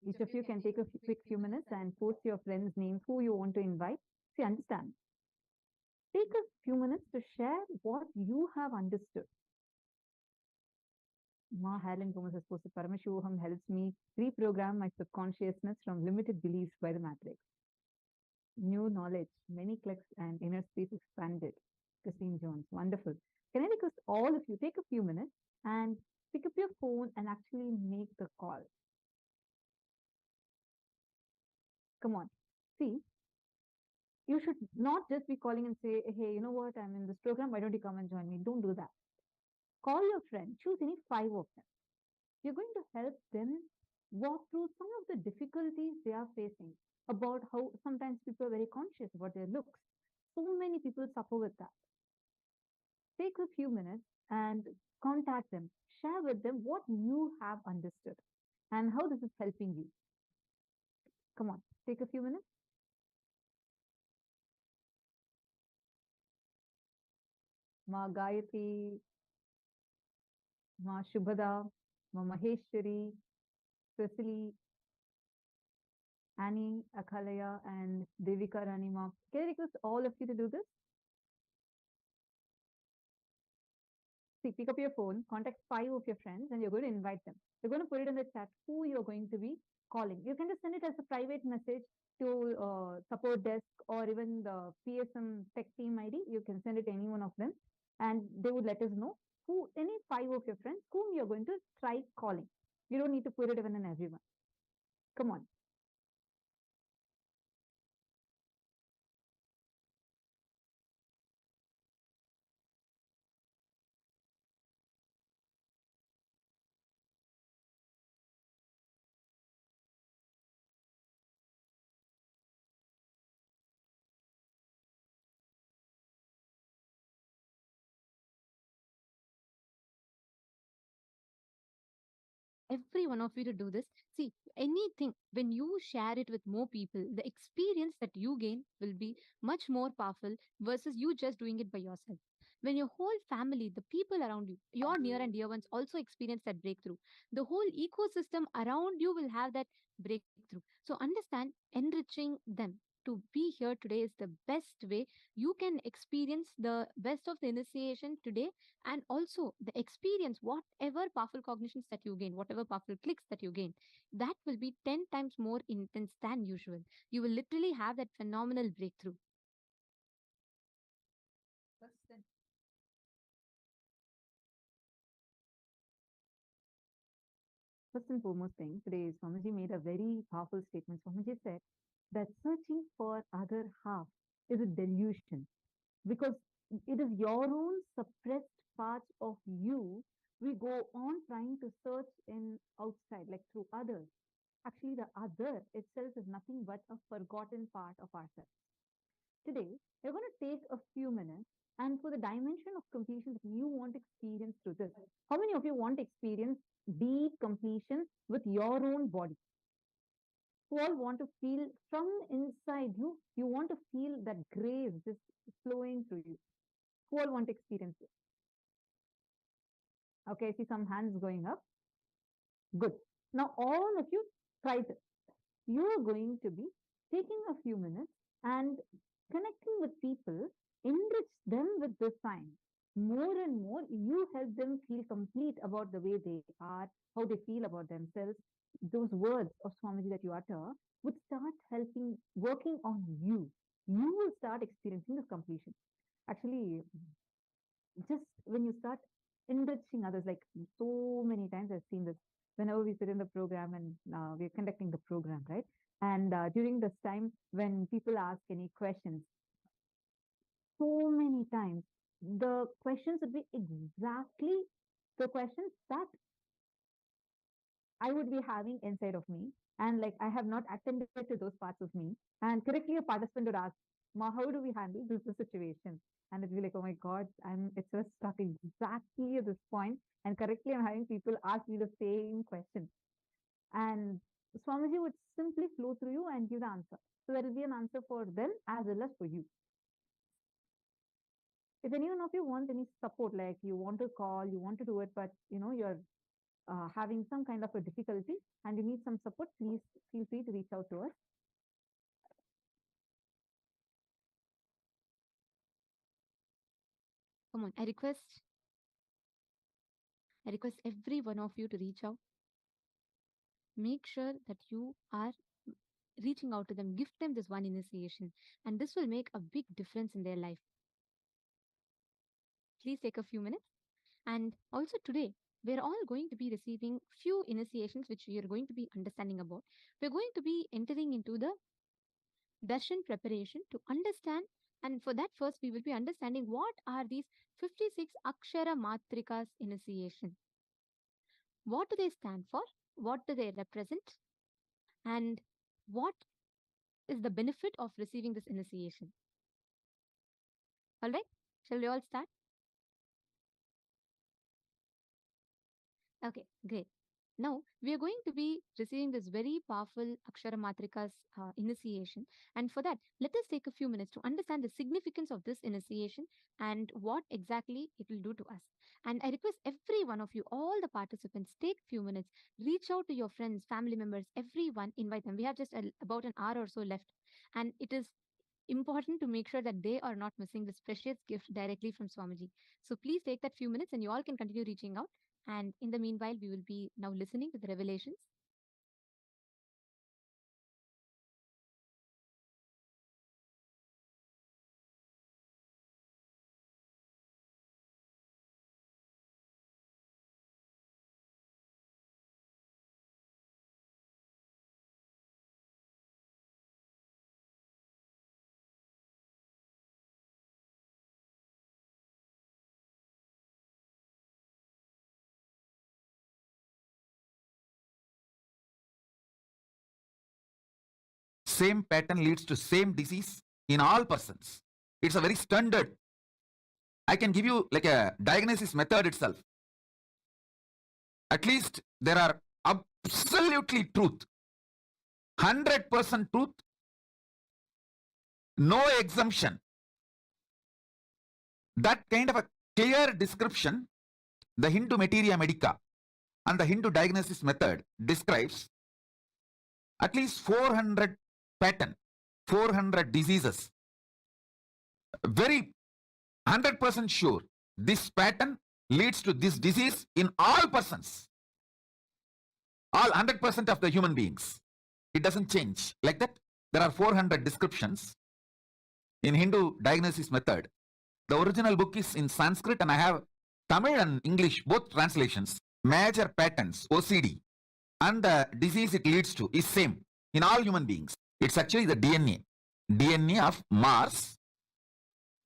Each of you can take a quick few minutes and post your friends' names, who you want to invite. See, understand. Take a few minutes to share what you have understood. Ma Helen Gomez has posted, Paramashivoham helps me reprogram my subconsciousness from limited beliefs by the matrix. New knowledge, many clicks and inner space expanded. Christine Jones, wonderful. Can I request all of you take a few minutes and pick up your phone and actually make the call? Come on. See, you should not just be calling and say, hey, you know what, I'm in this program, why don't you come and join me? Don't do that. Call your friend, choose any 5 of them. You're going to help them walk through some of the difficulties they are facing, about how sometimes people are very conscious about their looks. So many people suffer with that. Take a few minutes and contact them. Share with them what you have understood and how this is helping you. Come on, take a few minutes. Ma Gayatri, Ma Shubhada, Ma Maheshwari, Cecily, Annie, Akhalaya, and Devika Ranima. Can I request all of you to do this? See, pick up your phone, contact 5 of your friends, and you're going to invite them. You're going to put it in the chat who you're going to be calling. You can just send it as a private message to support desk or even the PSM tech team ID. You can send it to any one of them, and they would let us know who any 5 of your friends whom you're going to try calling. You don't need to put it even in everyone. Come on. Every one of you to do this. See, anything, when you share it with more people, the experience that you gain will be much more powerful versus you just doing it by yourself. When your whole family, the people around you, your near and dear ones also experience that breakthrough, the whole ecosystem around you will have that breakthrough. So understand, enriching them. To be here today is the best way you can experience the best of the initiation today, and also the experience, whatever powerful cognitions that you gain, whatever powerful clicks that you gain, that will be 10 times more intense than usual. You will literally have that phenomenal breakthrough. First and foremost thing, today Swamiji made a very powerful statement. Swamiji said that searching for other half is a delusion, because it is your own suppressed parts of you we go on trying to search in outside, like through others. Actually, the other itself is nothing but a forgotten part of ourselves. Today, we're going to take a few minutes, and for the dimension of completion that you want to experience through this, how many of you want to experience deep completion with your own body? Who all want to feel from inside you, you want to feel that grace just flowing through you? Who all want to experience it? Okay, I see some hands going up. Good. Now, all of you try this. You are going to be taking a few minutes and connecting with people, enrich them with this sign. More and more, you help them feel complete about the way they are, how they feel about themselves. Those words of Swamiji that you utter would start helping, working on you. You will start experiencing this completion. Actually, just when you start enriching others, like so many times I've seen this whenever we sit in the program and we're conducting the program, right? And during this time, when people ask any questions, so many times the questions would be exactly the questions that I would be having inside of me. and like I have not attended to those parts of me. And correctly, a participant would ask, Ma, how do we handle this situation? And it'd be like, oh my God, it's just stuck exactly at this point. And correctly, I'm having people ask me the same question. And Swamiji would simply flow through you and give the answer. So there will be an answer for them as well as for you. If anyone of you wants any support, like you want to call, you want to do it, but you're having some kind of a difficulty and you need some support, please feel free to reach out to us. Come on, I request every one of you to reach out. Make sure that you are reaching out to them. Gift them this one initiation, and this will make a big difference in their life. Please take a few minutes. And also today, we're all going to be receiving few initiations which we are going to be understanding about. We're going to be entering into the darshan preparation to understand, and for that first we will be understanding what are these 56 akshara matrikas initiation. What do they stand for? What do they represent? And what is the benefit of receiving this initiation? All right, shall we all start? Okay, great. Now we are going to be receiving this very powerful Akshara Matrika's initiation, and for that, let us take a few minutes to understand the significance of this initiation and what exactly it will do to us. And I request every one of you, all the participants, take few minutes, reach out to your friends, family members, everyone, invite them. We have just about an hour or so left, and it is important to make sure that they are not missing this precious gift directly from Swamiji. So please take that few minutes, and you all can continue reaching out. And in the meanwhile, we will be now listening to the revelations. Same pattern leads to same disease in all persons. It's a very standard. I can give you like a diagnosis method itself. At least there are absolutely truth, 100% truth, no exemption. That kind of a clear description, the Hindu Materia Medica and the Hindu diagnosis method describes at least 400 pattern, 400 diseases. Very 100% sure this pattern leads to this disease in all persons, all 100% of the human beings. It doesn't change like that. There are 400 descriptions in Hindu diagnosis method. The original book is in Sanskrit and I have Tamil and English, both translations. Major patterns, OCD, and the disease it leads to is same in all human beings. It's actually the DNA of Mars.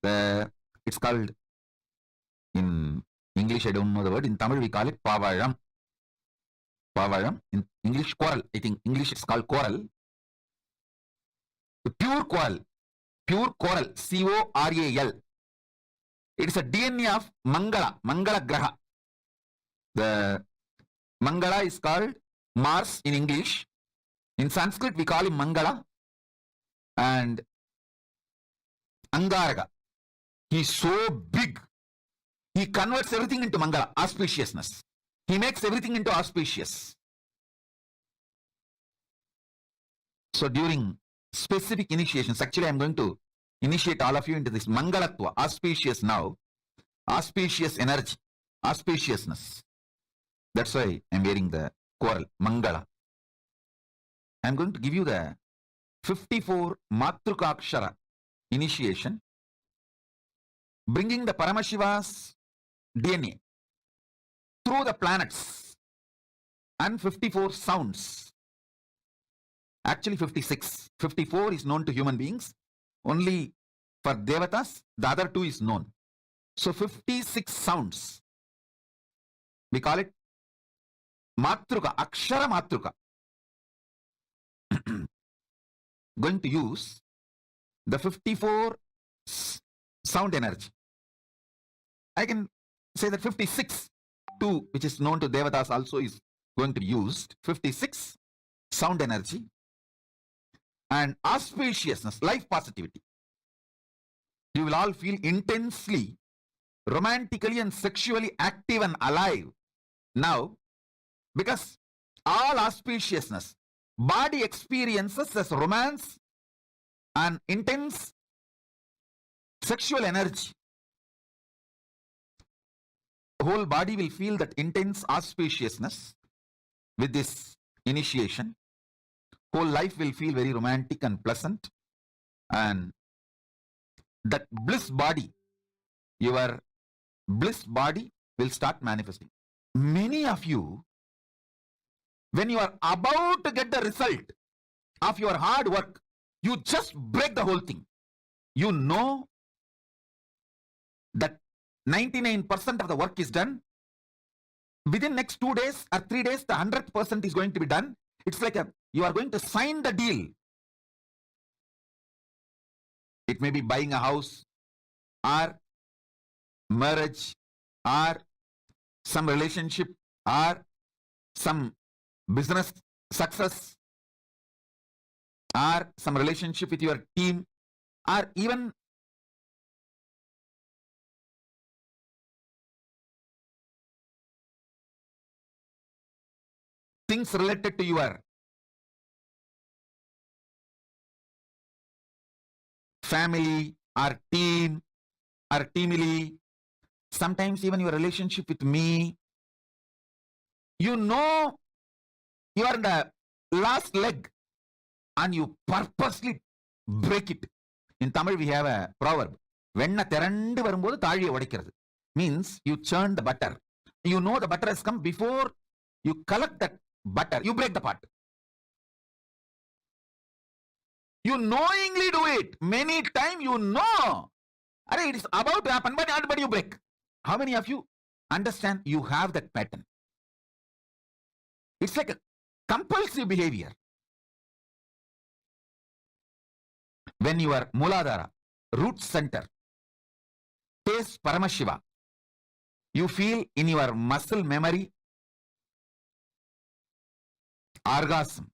It's called, in English I don't know the word, in Tamil we call it Pavalam. Pavalam, in English coral, I think English it's called coral. The pure coral, CORAL. It is a DNA of Mangala Graha. The Mangala is called Mars in English. In Sanskrit, we call him Mangala. And Angaraga. He is so big. He converts everything into Mangala, auspiciousness. He makes everything into auspicious. So during specific initiations, actually I am going to initiate all of you into this Mangalatva, auspicious now, auspicious energy, auspiciousness. That's why I am wearing the coral, Mangala. I am going to give you the 54 Matrukakshara initiation, bringing the Paramashiva's DNA through the planets and 54 sounds. Actually 56. 54 is known to human beings. Only for Devatas, the other two is known. So 56 sounds. We call it Matruka, Akshara Matruka. going to use the 54 sound energy. I can say that 56 2, which is known to Devatas, also is going to be used. 56 sound energy and auspiciousness, life positivity. You will all feel intensely, romantically and sexually active and alive now, because all auspiciousness, body experiences as romance and intense sexual energy. Whole body will feel that intense auspiciousness with this initiation. Whole life will feel very romantic and pleasant, and that bliss body, your bliss body will start manifesting. Many of you, when you are about to get the result of your hard work, you just break the whole thing. You know that 99% of the work is done. Within next 2 days or 3 days, the 100% is going to be done. It's like you are going to sign the deal. It may be buying a house or marriage or some relationship or some business success or some relationship with your team, or even things related to your family or team or teamily, sometimes even your relationship with me. You know you are in the last leg and you purposely break it. In Tamil we have a proverb, venna thirandu varumbodhu thaliya odaikirathu, means you churn the butter. You know the butter has come, before you collect that butter, you break the pot. You knowingly do it. Many times you know it is about to happen, but you break. How many of you understand you have that pattern? It's like a compulsive behavior. When your Muladhara, root center, tastes Paramashiva, you feel in your muscle memory orgasm,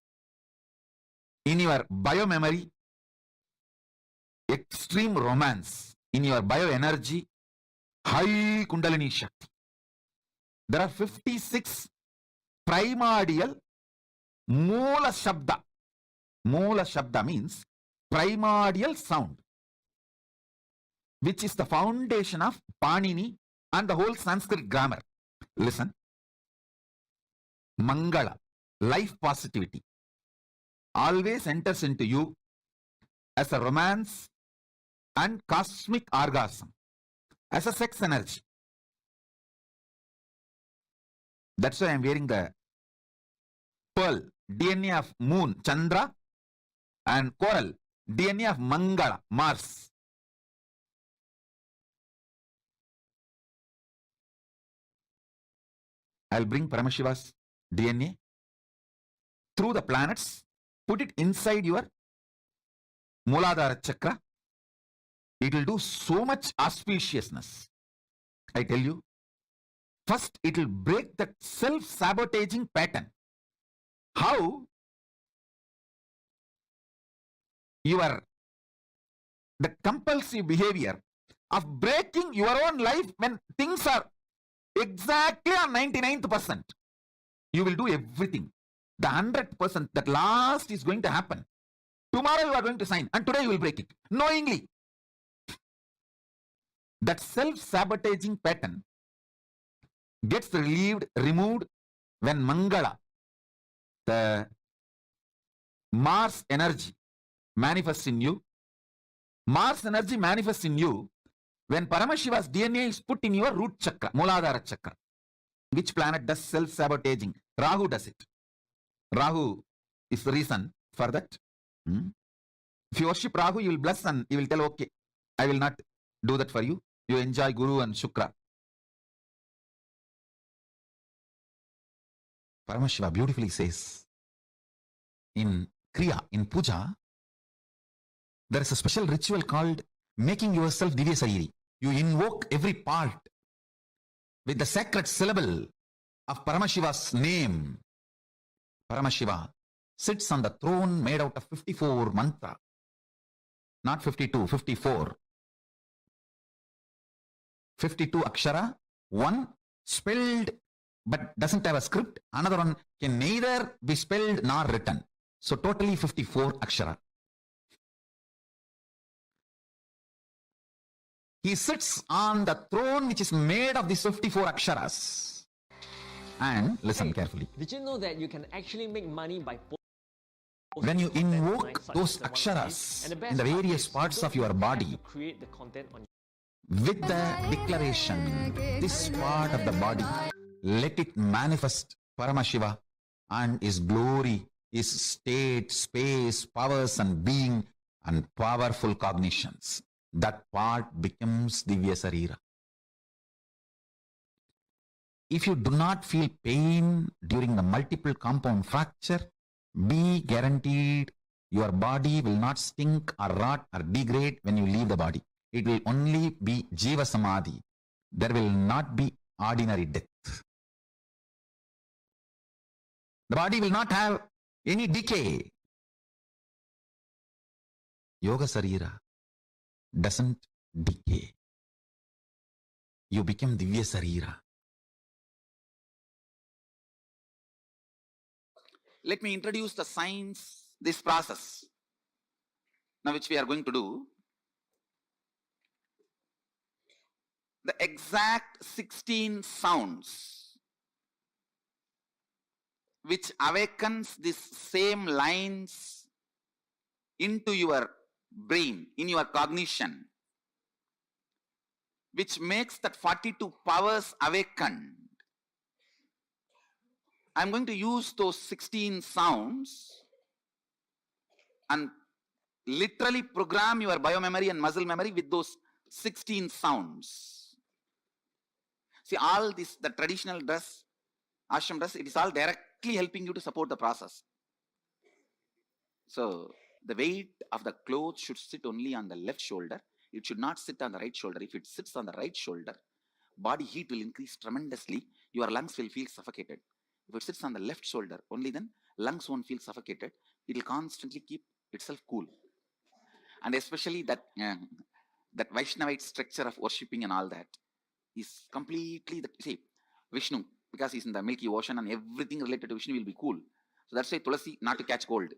in your biomemory extreme romance, in your bioenergy high Kundalini Shakti. There are 56 primordial Moola Shabda. Moola Shabda means primordial sound, which is the foundation of Panini and the whole Sanskrit grammar. Listen. Mangala, life positivity, always enters into you as a romance and cosmic orgasm, as a sex energy. That's why I'm wearing the pearl, DNA of moon, Chandra, and coral, DNA of Mangala, Mars. I'll bring Paramashiva's DNA through the planets, put it inside your Mooladhara chakra. It will do so much auspiciousness. I tell you, first it will break the self-sabotaging pattern. How? The compulsive behavior of breaking your own life when things are exactly on 99th%. You will do everything. The 100%, that last is going to happen. Tomorrow you are going to sign, and today you will break it, knowingly. That self-sabotaging pattern gets removed when Mangala, the Mars energy, manifests in you. Mars energy manifests in you when Paramashiva's DNA is put in your root chakra, Mooladhara chakra. Which planet does self-sabotaging? Rahu does it. Rahu is the reason for that. If you worship Rahu, you will bless and you will tell, okay, I will not do that for you. You enjoy Guru and Shukra. Paramashiva beautifully says in kriya, in puja, there is a special ritual called making yourself Divya Sariri. You invoke every part with the sacred syllable of Paramashiva's name. Paramashiva sits on the throne made out of 54 mantra, not 52, 54. 52 akshara, one spelled but doesn't have a script, another one can neither be spelled nor written. So totally 54 akshara. He sits on the throne which is made of these 54 aksharas. And listen Hey, carefully. Did you know that you can actually make money by When you content online, invoke such those as the one on aksharas this? And the in the best part various is, you parts don't of your even have body to create the content on with the declaration, this part of the body, let it manifest Paramashiva and his glory, his state, space, powers and being and powerful cognitions. That part becomes Divya Sarira. If you do not feel pain during the multiple compound fracture, be guaranteed your body will not stink or rot or degrade when you leave the body. It will only be Jiva Samadhi. There will not be ordinary death. The body will not have any decay. Yoga Sarira doesn't decay. You become Divya Sarira. Let me introduce the science, this process, now which we are going to do. The exact 16 sounds which awakens these same lines into your brain, in your cognition, which makes that 42 powers awakened. I'm going to use those 16 sounds and literally program your biomemory and muscle memory with those 16 sounds. See, all this, the traditional dress, ashram dress, it is all directly helping you to support the process. So, the weight of the clothes should sit only on the left shoulder. It should not sit on the right shoulder. If it sits on the right shoulder, body heat will increase tremendously. Your lungs will feel suffocated. If it sits on the left shoulder, only then lungs won't feel suffocated. It will constantly keep itself cool. And especially that Vaishnavite structure of worshipping and all that is completely see, Vishnu, because he's in the Milky Ocean and everything related to Vishnu will be cool. So that's why Tulasi, not to catch cold.